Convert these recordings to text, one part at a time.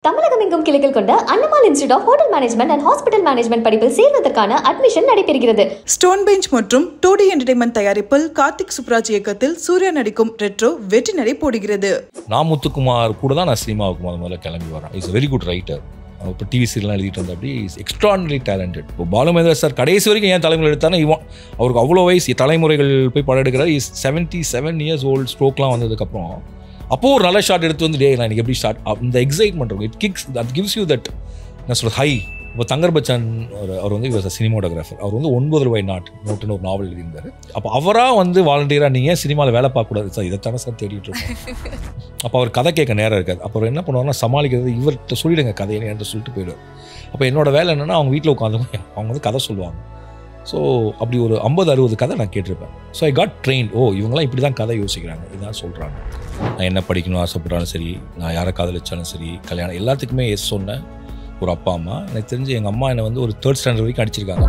தமிழகம் எங்கும் கிளைகள் கொண்ட அண்ணமால் institute of hotel management and hospital management படிப்பில் சேர்வதற்கான அட்மிஷன் நடைபெறுகிறது. ஸ்டோன் பெஞ்ச் மற்றும் 2D என்டர்டைன்மெண்ட் தயாரிப்பில் கார்த்திக் சுப்ராஜ் இயக்கத்தில் சூர்யா நடிக்கும் ரெட்ரோ வெற்றி நடை போடுகிறது. நாமுத்துக்குமார் கூட தான் நான் சினிமாவுக்கு முதல்ல கிளம்பி வரேன். Is very good writer. இப்போ டிவி சீரியல்லாம் எழுதிட்டு இருந்தா அப்படி இஸ் எக்ஸ்ட்ரானரி டேலண்டட். இப்போ பாலுமேந்திரா சார் கடைசி வரைக்கும் ஏன் தலைமுறை எடுத்தானா அவருக்கு அவ்வளோ வயசு தலைமுறைகள் போய் படம் எடுக்கிறார். Is 77 years old. ஸ்ட்ரோக்லாம் வந்ததுக்கப்புறம் அப்போது ஒரு நல்ல ஷாட் எடுத்து வந்து நான் எனக்கு எப்படி ஷாட் இந்த எக்ஸைட்மெண்ட் இருக்கும். It kicks that gives you that நான் சொல்கிறது ஹை. இப்போ தங்கர் பச்சான் அவர் வந்து இவர் சினிமாட்டோகிராஃபர். அவர் வந்து 9 ரூபாய் நோட்டுன்னு ஒரு நாவல் எழுதியிருந்தார். அப்போ அவராக வந்து வாலண்டியராக நீங்கள் சினிமாவில் வேலை பார்க்கக்கூடாது சார், இதைத்தானே சார் தேடிட்டு இருக்கோம். அப்போ அவர் கதை கேட்க நேரம் இருக்காது. அப்புறம் என்ன பண்ணுவார்னா சமாளிக்கிறது இவர்கிட்ட சொல்லிவிடுங்க கதையை என்கிட்ட சொல்லிட்டு போயிடுவார். அப்போ என்னோட வேலை என்னென்னா அவங்க வீட்டில் உட்காந்து அவங்க வந்து கதை சொல்லுவாங்க. ஸோ அப்படி ஒரு 50-60 கதை நான் கேட்டிருப்பேன். So I got train. இவங்களாம் இப்படி தான் கதை யோசிக்கிறாங்க, இதுதான் சொல்கிறாங்க. நான் என்ன படிக்கணும் ஆசைப்பட்டாலும் சரி, நான் யாரை காதலிச்சாலும் சரி, கல்யாணம் எல்லாத்துக்குமே எஸ் சொன்ன ஒரு அப்பா அம்மா. எனக்கு தெரிஞ்சு எங்கள் அம்மா என்னை வந்து ஒரு 3rd standard வரைக்கும் அடிச்சிருக்காங்க.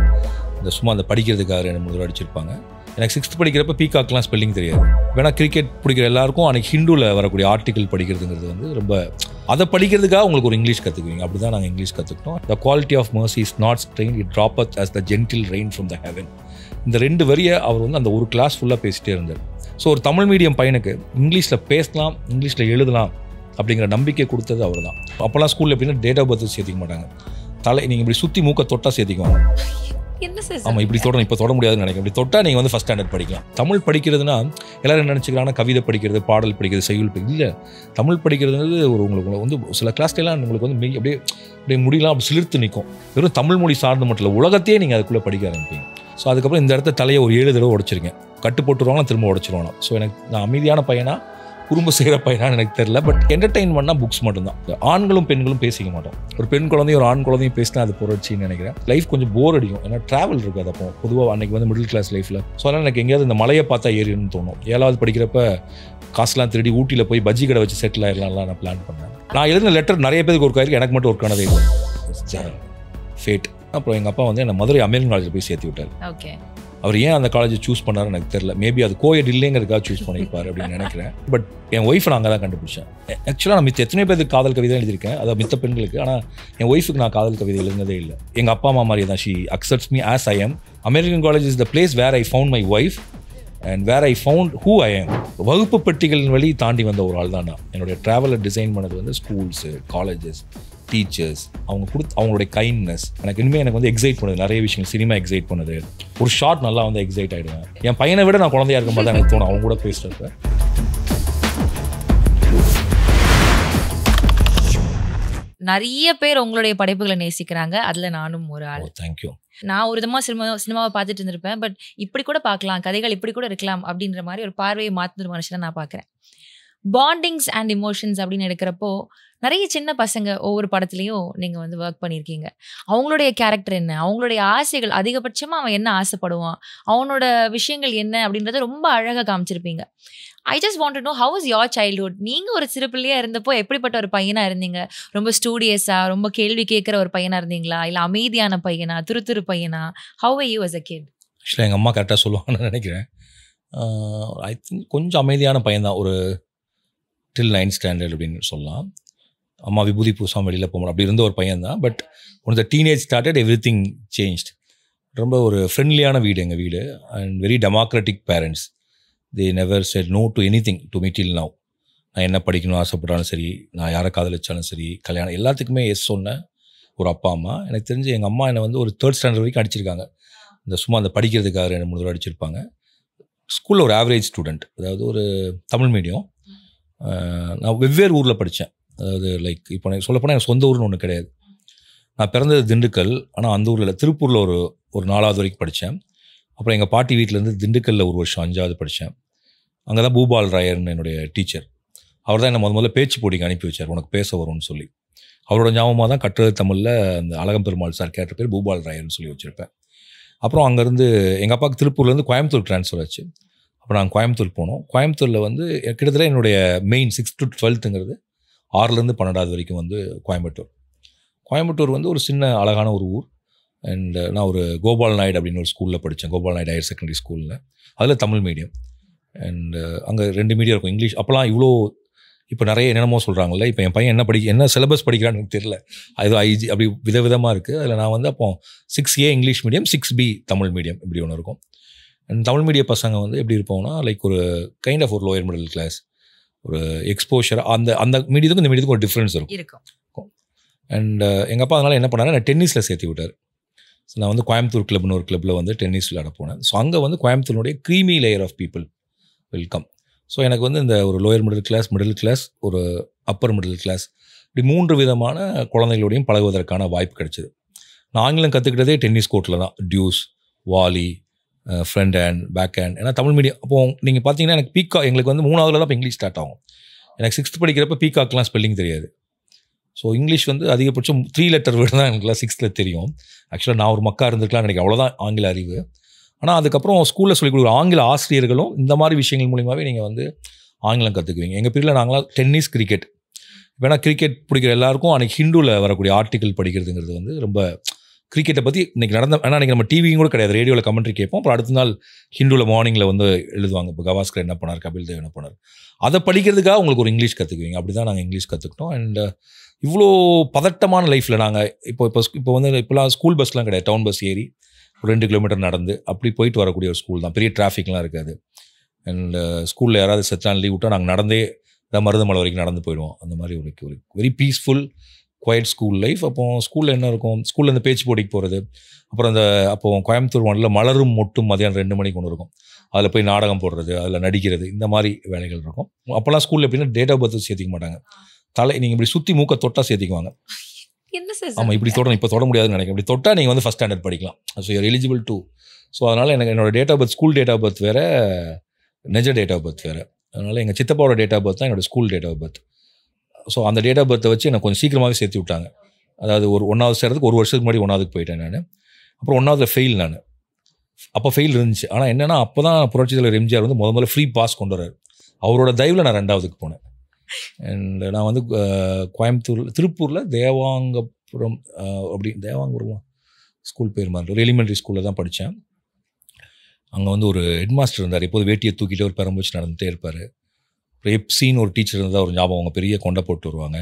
இந்த சும்மா அந்த படிக்கிறதுக்காக என்ன முதல்ல அடிச்சிருப்பாங்க. எனக்கு 6th படிக்கிறப்ப பீகாக்லாம் ஸ்பெல்லிங் தெரியாது. வேணா கிரிக்கெட் பிடிக்கிற எல்லாருக்கும் அன்றைக்கி ஹிந்துவில் வரக்கூடிய ஆர்டிக்கல் படிக்கிறதுங்கிறது வந்து ரொம்ப அதை படிக்கிறதுக்காக உங்களுக்கு ஒரு இங்கிலீஷ் கற்றுக்குவீங்க. அப்படி தான் நாங்கள் இங்கிலீஷ் கற்றுக்கிட்டோம். The quality of mercy is not strain, it droppeth as the gentle rain from the heaven. இந்த 2 வரியை அவர் வந்து அந்த ஒரு கிளாஸ் ஃபுல்லாக பேசிகிட்டே இருந்தார். ஸோ ஒரு தமிழ் மீடியம் பையனுக்கு இங்கிலீஷில் பேசலாம், இங்கிலீஷில் எழுதலாம் அப்படிங்கிற நம்பிக்கை கொடுத்தது அவர் தான். அப்போல்லாம் ஸ்கூலில் எப்படின்னா டேட் ஆஃப் பர்த் சேர்த்திக்க மாட்டாங்க. நீங்கள் இப்படி சுற்றி மூக்க தொட்டால் சேர்த்திக்குவாங்க. ஆமாம், இப்படி தொடரும், இப்போ தொட முடியாதுன்னு நினைக்கிறேன். இப்படி தொட்டால் நீங்கள் வந்து ஃபஸ்ட் ஸ்டாண்டர்ட் படிக்கலாம். தமிழ் படிக்கிறதுனா எல்லாரும் நினச்சிக்கிறாங்கன்னா கவிதை படிக்கிறது, பாடல் படிக்கிறது, செய்யுள் படிக்கிறது. இல்லை, தமிழ் படிக்கிறதுங்கிறது உங்களுக்கு வந்து சில கிளாஸ்லாம் உங்களுக்கு வந்து அப்படியே முடியலாம் அப்படி சிலிர்த்து நிற்கும். வெறும் தமிழ் மொழி சார்ந்து மட்டும் இல்லை, உலகத்தையே நீங்கள் அதுக்குள்ளே படிக்க ஆரம்பிப்பீங்க. ஸோ அதுக்கப்புறம் இந்த இடத்த தலையை ஒரு 7 தடவை உடைச்சிருக்கேன். கட்டு போட்டுருவாங்கன்னா திரும்ப உடைச்சிருவாங்க. ஸோ நான் அமைதியான பையனா குறும்பு செய்கிற பையனான்னு எனக்கு தெரியல. பட் என்டர்டெயின்மெண்ட்னா புக்ஸ் மட்டும்தான். ஆண்களும் பெண்களும் பேசிக்க மாட்டோம். ஒரு பெண் குழந்தையும் ஒரு ஆண் குழந்தையும் பேசினா அது புரட்சின்னு நினைக்கிறேன். லைஃப் கொஞ்சம் போர் அடிக்கும். ஏன்னா ட்ராவல் இருக்காது. அப்போ பொதுவாக அன்றைக்கி வந்து மிடில் கிளாஸ் லைஃப்பில். ஸோ அதனால் எனக்கு எங்கேயாவது இந்த மலையை பார்த்தா ஏறின்னு தோணும். 7வது படிக்கிறப்ப காசுலாம் திருடி ஊட்டியில் போய் பஜ்ஜி கடை வச்சு செட்டில் ஆகிடலாம்லாம் நான் பிளான் பண்ணேன். நான் எழுதின லெட்டர் நிறைய பேருக்கு ஒர்க் ஆகிருக்கு, எனக்கு மட்டும் ஒர்க் ஆனதே இல்லை. ஃபேட். அப்புறம் எங்கள் அப்பா வந்து என்னை மதுரை அமெரிக்கன் காலேஜில் போய் சேர்த்து விட்டார். ஓகே, அவர் ஏன் அந்த காலேஜை சூஸ் பண்ணாருன்னு எனக்கு தெரியல. மேபி அது கோயட் இல்லைங்கிறதுக்காக சூஸ் பண்ணியிருப்பார் அப்படின்னு நினைக்கிறேன். பட் என் ஒய்ஃபை நான் அங்கே தான் கண்டுபிடிச்சேன். ஆக்சுவலாக நான் எத்தனை பேருக்கு காதல் கவிதை எழுதியிருக்கேன், அதாவது மித்த பெண்களுக்கு. ஆனால் என் ஒய்ஃபுக்கு நான் காதல் கவிதை எழுதுனதே இல்லை. எங்கள் அப்பா அம்மா மாதிரி தான். She accepts me as I am. American college is the place where I found my wife and where I found who I am. வகுப்பு பெட்டிகளின் வழி தாண்டி வந்த ஒரு ஆள் தான் நான். என்னுடைய ட்ராவலை டிசைன் பண்ணது வந்து ஸ்கூல்ஸு, காலேஜஸ், டீச்சர்ஸ், அவங்களுடைய கைண்ட்னஸ் எனக்கு இனிமேல் எனக்கு வந்து எக்ஸைட் பண்ணுது. நிறைய விஷயங்கள் சினிமா எக்ஸைட் பண்ணுது. ஒரு ஷார்ட் நல்லா வந்து எக்ஸைட் ஆகிடுவேன். என் பையனை விட நான் குழந்தையா இருக்கும் போது எனக்கு தோணும் அவங்க கூட பேசுகிறப்ப. நிறைய பேர் உங்களுடைய படைப்புகளை நேசிக்கிறாங்க, அதில் நானும் ஒரு ஆள். தேங்க்யூ. நான் ஒரு விதமாக சினிமாவை பார்த்துட்டு இருந்திருப்பேன். பட் இப்படி கூட பார்க்கலாம், கதைகள் இப்படி கூட இருக்கலாம் அப்படின்ற மாதிரி ஒரு பார்வையை மாற்றுற மனுஷனை நான் பார்க்குறேன். பாண்டிங்ஸ் அண்ட் இமோஷன்ஸ் அப்படின்னு எடுக்கிறப்போ நிறைய சின்ன பசங்க ஒவ்வொரு படத்துலையும் நீங்கள் வந்து ஒர்க் பண்ணியிருக்கீங்க. அவங்களுடைய கேரக்டர் என்ன, அவங்களுடைய ஆசைகள், அதிகபட்சமாக அவன் என்ன ஆசைப்படுவான், அவனோட விஷயங்கள் என்ன அப்படின்றத ரொம்ப அழகாக காமிச்சிருப்பீங்க. I just want to know how is your childhood. நீங்கள் ஒரு சிறு பிள்ளையாக இருந்தப்போ எப்படிப்பட்ட ஒரு பையனாக இருந்தீங்க? ரொம்ப ஸ்டூடியஸாக, ரொம்ப கேள்வி கேட்குற ஒரு பையனாக இருந்தீங்களா, இல்லை அமைதியான பையனா, துரு பையனா? How are you as a kid? ஆக்சுவலாக எங்கள் அம்மா கரெக்டாக சொல்லுவாங்கன்னு நினைக்கிறேன். ஐ திங்க் கொஞ்சம் அமைதியான பையன்தான். ஒரு till 9th standard அப்படின்னு சொல்லலாம். அம்மா விபூதி பூசாமல் வெளியில் போகணும் அப்படி இருந்த ஒரு பையன் தான். But one the teenage started everything changed. ரொம்ப ஒரு ஃப்ரெண்ட்லியான வீடு எங்கள் வீடு. And very democratic parents. They never said no to anything to me till now. நான் என்ன படிக்கணும் ஆசைப்பட்டாலும் சரி, நான் யாரை காதலிச்சாலும் சரி, கல்யாணம் எல்லாத்துக்குமே எஸ் சொன்ன ஒரு அப்பா அம்மா. எனக்கு தெரிஞ்சு எங்கள் அம்மா என்னை வந்து ஒரு 3rd standard வரைக்கும் அடிச்சிருக்காங்க. இந்த சும்மா அந்த படிக்கிறதுக்காக என்ன 3 தடவை அடிச்சிருப்பாங்க. ஸ்கூலில் ஒரு ஆவரேஜ் ஸ்டூடெண்ட், அதாவது ஒரு தமிழ் மீடியம். நான் வெவ்வேறு ஊரில் படித்தேன். அதாவது லைக் இப்போ எனக்கு சொல்லப்போனால் எனக்கு சொந்த ஊர்னு ஒன்று கிடையாது. நான் பிறந்தது திண்டுக்கல், ஆனால் அந்த ஊரில் இல்லை, திருப்பூரில் ஒரு 4வது வரைக்கும் படித்தேன். அப்புறம் எங்கள் பாட்டி வீட்டிலேருந்து திண்டுக்கல்லில் ஒரு வருஷம் 5வது படித்தேன். அங்கே தான் பூபால் ராயர்னு என்னுடைய டீச்சர். அவர் தான் என்னை முதல்ல பேச்சு போட்டிக்கு அனுப்பி வச்சார், உனக்கு பேச வரும்னு சொல்லி. அவரோட ஞாபகமாக தான் கட்டுரை தமிழில் அந்த அழகம் பெருமாள் சார் கேட்ட பேர் பூபால் ராயர்னு சொல்லி வச்சுருப்பேன். அப்புறம் அங்கேருந்து எங்கள் அப்பாவுக்கு திருப்பூர்லேருந்து கோயம்புத்தூர் ட்ரான்ஸ்ஃபர் ஆச்சு. அப்புறம் நாங்கள் கோயம்புத்தூர் போனோம். கோயம்புத்தூரில் வந்து கிட்டத்தட்ட என்னுடைய மெயின் 6th to 12th 6லேருந்து 12வது வரைக்கும் வந்து கோயம்புத்தூர் வந்து ஒரு சின்ன அழகான ஒரு ஊர். அண்ட் நான் ஒரு கோபால் நாயுடு அப்படின்னு ஒரு ஸ்கூலில் படித்தேன், கோபால் நாயுடு ஹையர் செகண்டரி ஸ்கூலில். அதில் தமிழ் மீடியம். அண்ட் அங்கே 2 மீடியம் இருக்கும், இங்கிலீஷ். அப்போலாம் இவ்வளோ இப்போ நிறைய என்னென்னமோ சொல்கிறாங்கல்ல. இப்போ என் பையன் என்ன சிலபஸ் படிக்கிறான்னு எனக்கு தெரியல. அது ஐஜி அப்படி விதவிதமாக இருக்குது. அதில் நான் வந்து அப்போ 6A English medium, 6B Tamil medium இப்படி ஒன்று இருக்கும். அண்ட் தமிழ் மீடியம் பசங்க வந்து எப்படி இருப்போம்னா லைக் ஒரு கைண்ட் ஆஃப் ஒரு லோயர் மிடில் கிளாஸ், ஒரு எக்ஸ்போஷர் அந்த மீடியத்துக்கும் இந்த மீடியத்துக்கும் ஒரு டிஃப்ரென்ஸ் இருக்கும். அண்ட் எங்கள் அப்பா அதனால் என்ன பண்ணாரு, நான் டென்னிஸில் சேர்த்து விட்டார். ஸோ நான் வந்து கோயம்புத்தூர் கிளப்னு ஒரு கிளப்பில் வந்து டென்னிஸ் விளையாட போனேன். ஸோ அங்கே வந்து கோயம்புத்தூருடைய creamy layer of people welcome. So எனக்கு வந்து இந்த ஒரு லோயர் மிடில் கிளாஸ், ஒரு அப்பர் மிடில் கிளாஸ், இப்படி 3 விதமான குழந்தைகளோடையும் பழகுவதற்கான வாய்ப்பு கிடைச்சிது. நான் ஆங்கிலம் கற்றுக்கிட்டதே டென்னிஸ் கோர்ட்டில் தான். Deuce, volley, front hand, back hand. ஏன்னா தமிழ் மீடியம் அப்போ நீங்கள் பார்த்தீங்கன்னா எனக்கு எங்களுக்கு வந்து 3ஆவதுல தான் இப்போ இங்கிலீஷ் ஸ்டார்ட் ஆகும். எனக்கு 6th படிக்கிறப்ப பீகாக்லாம் ஸ்பெல்லிங் தெரியாது. ஸோ இங்கிலீஷ் வந்து அதிகபட்சம் 3 லெட்டர் வேர்டு தான் எனக்குலாம் 6th தெரியும். ஆக்சுவலாக நான் ஒரு மக்கா இருந்திருக்கலாம் எனக்கு, அவ்வளோதான் ஆங்கில அறிவு. ஆனால் அதுக்கப்புறம் ஸ்கூலில் சொல்லிக் கொடுக்குற ஆங்கில ஆசிரியர்களும் இந்த மாதிரி விஷயங்கள் மூலியமாகவே நீங்கள் வந்து ஆங்கிலம் கற்றுக்குவீங்க. எங்கள் பீரியடில் நாங்களாம் டென்னிஸ், கிரிக்கெட். ஏன்னா கிரிக்கெட் பிடிக்கிற எல்லாருக்கும் அன்றைக்கி ஹிந்துவில் வரக்கூடிய ஆர்டிக்கல் படிக்கிறதுங்கிறது வந்து ரொம்ப கிரிக்கெட்டை பற்றி இன்றைக்கி நடந்த. ஏன்னா இன்றைக்கி நம்ம டிவியும் கூட கிடையாது, ரேடியோவில் கமெண்ட்ரி கேட்போம். அப்புறம் அடுத்த நாள் ஹிந்துவில் மார்னிங்கில் வந்து எழுதுவாங்க, இப்போ கவாஸ்கர் என்ன பண்ணார், கபில் தேவ் என்ன பண்ணார். அதை படிக்கிறதுக்காக உங்களுக்கு ஒரு இங்கிலீஷ் கற்றுக்குவீங்க. அப்படி தான் நாங்கள் இங்கிலீஷ் கற்றுக்கிட்டோம். அண்ட் இவ்வளோ பதட்டமான லைஃப்பில் நாங்கள் இப்போ வந்து இப்போலாம் ஸ்கூல் பஸ்லாம் கிடையாது. டவுன் பஸ் ஏறி ஒரு 2 கிலோமீட்டர் நடந்து அப்படி போயிட்டு வரக்கூடிய ஒரு ஸ்கூல் தான். பெரிய டிராஃபிக்லாம் இருக்காது. அண்ட் ஸ்கூலில் யாராவது செத்தான லீவ் விட்டால் நாங்கள் நடந்தே மருதமலை வரைக்கும் நடந்து போயிடுவோம். அந்த மாதிரி ஒரு very peaceful quiet school life. அப்போ ஸ்கூலில் என்ன இருக்கும், ஸ்கூலில் இந்த பேச்சு போட்டிக்கு போகிறது, அப்புறம் அப்போ கோயம்புத்தூர் ஒன்றில் மலரும் மொட்டும் மதியானம் 2 மணிக்கு ஒன்று இருக்கும். அதில் போய் நாடகம் போடுறது, அதில் நடிக்கிறது, இந்த மாதிரி வேலைகள் இருக்கும். அப்போல்லாம் ஸ்கூலில் எப்படின்னா டேட் ஆஃப் பர்த் சேர்த்திக்க மாட்டாங்க. நீங்கள் இப்படி சுற்றி மூக்க தொட்டால் சேர்த்திக்குவாங்க. ஆமாம், இப்படி தொடரும். இப்போ தொட முடியாதுன்னு நினைக்கிறேன். இப்படி தொட்டால் நீங்கள் வந்து ஃபஸ்ட் ஸ்டாண்டர்ட் படிக்கலாம். So you're eligible to. So அதனால் எனக்கு என்னோட date of birth, school date of birth வேறு, நெஜ டேட் ஆஃப் பர்த் வேறு. அதனால் எங்கள் சித்தப்பாவோட டேட் ஆஃப் பர்த் தான் என்னோட school date of birth. So அந்த டேட் ஆஃப் பர்த்தை வச்சு எனக்கு கொஞ்சம் சீக்கிரமாகவே சேர்த்து விட்டாங்க. அதாவது ஒரு 1வது சேர்றதுக்கு 1 வருஷத்துக்கு முன்னாடி 1வதுக்கு போயிட்டேன் நான். அப்புறம் 1வதுல ஃபெயில் நான். அப்போ ஃபெயில் இருந்துச்சு. ஆனால் என்னென்னா அப்போ தான் புரட்சி தலைவர் எம்ஜிஆர் வந்து முதல்ல ஃப்ரீ பாஸ் கொண்டு வர்றாரு. அவரோட தயவில் நான் 2வதுக்கு போனேன். அண்ட் நான் வந்து திருப்பூரில் தேவாங்கபுரம் ஸ்கூல் பேர் மாதிரி ஒரு எலிமெண்ட்ரி ஸ்கூலில் தான் படித்தேன். அங்கே வந்து ஒரு ஹெட் மாஸ்டர் இருந்தார். எப்போது வேட்டியை தூக்கிட்டு ஒரு பெரம்பு வச்சு நடந்துகிட்டே இருப்பார். எப்சின்னு ஒரு டீச்சர் இருந்தால் ஒரு ஞாபகம், அவங்க பெரிய கொண்டை போட்டு வருவாங்க.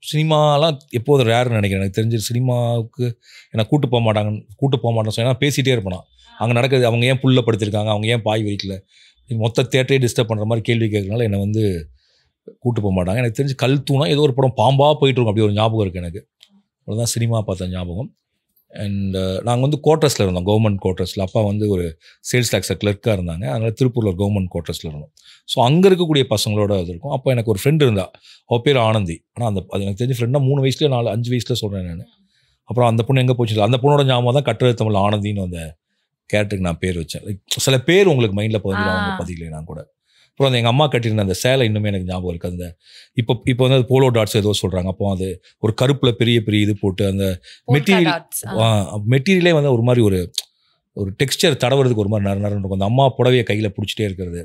சினிமாலாம் எப்போதும் ரேர்னு நினைக்கிறேன். எனக்கு தெரிஞ்ச சினிமாவுக்கு என்னை கூட்டு போக மாட்டேன்னு சொன்னால் பேசிகிட்டே இருப்பேன். அங்கே நடக்கிறது, அவங்க ஏன் புல்ல படுத்திருக்காங்க, அவங்க ஏன் பாய் வைக்கல, மொத்த தேட்டரே டிஸ்டர்ப் பண்ணுற மாதிரி கேள்வி கேட்கறதுனால என்னை வந்து கூட்டு போக மாட்டாங்க. எனக்கு தெரிஞ்சு கல் தூணா ஏதோ ஒரு படம் பாம்பாக போயிட்டு இருக்கும், அப்படி ஒரு ஞாபகம் இருக்குது எனக்கு. அவ்வளோதான் சினிமா பார்த்த ஞாபகம். அண்ட் நாங்கள் வந்து குவார்ட்டர்ஸில் இருந்தோம், கவர்மெண்ட் குவார்ட்டர்ஸில். அப்பா வந்து ஒரு சேல்ஸ் டாக்ஸர் கிளர்க்காக இருந்தாங்க. அதனால் திருப்பூரில் ஒரு கவர்மெண்ட் குவார்ட்டர்ஸில் இருந்தோம். ஸோ அங்கே இருக்கக்கூடிய பசங்களோட அது இருக்கும். அப்போ எனக்கு ஒரு ஃப்ரெண்டு இருந்தா, அவள் பேர் ஆனந்தி. ஆனால் அது எனக்கு தெரிஞ்ச ஃப்ரெண்டாக 3 வயசுல 5 வயசில் சொல்கிறேன் நான். அப்புறம் அந்த பொண்ணு எங்கே போச்சு, அந்த பொண்ணோட ஞாபகம் தான் கட்டுரை தமிழ் ஆனந்தின்னு அந்த கேரக்டருக்கு நான் பேர் வச்சேன். சில பேர் உங்களுக்கு மைண்டில் பதிக்கலை நான் கூட. அப்புறம் அந்த எங்கள் அம்மா கட்டியிருந்த அந்த சேலை இன்னுமே எனக்கு ஞாபகம் இருக்குது. அந்த இப்போ வந்து அது போலோ டாட்ஸ் ஏதோ சொல்கிறாங்க. அப்போ அது ஒரு கருப்பில் பெரிய இது போட்டு அந்த மெட்டீரியலே வந்து ஒரு மாதிரி ஒரு டெக்ஸ்டர் தடவுறதுக்கு ஒரு மாதிரி நரநரன்னு இருக்கும். அந்த அம்மா புடவையை கையில் பிடிச்சிட்டே இருக்கிறது,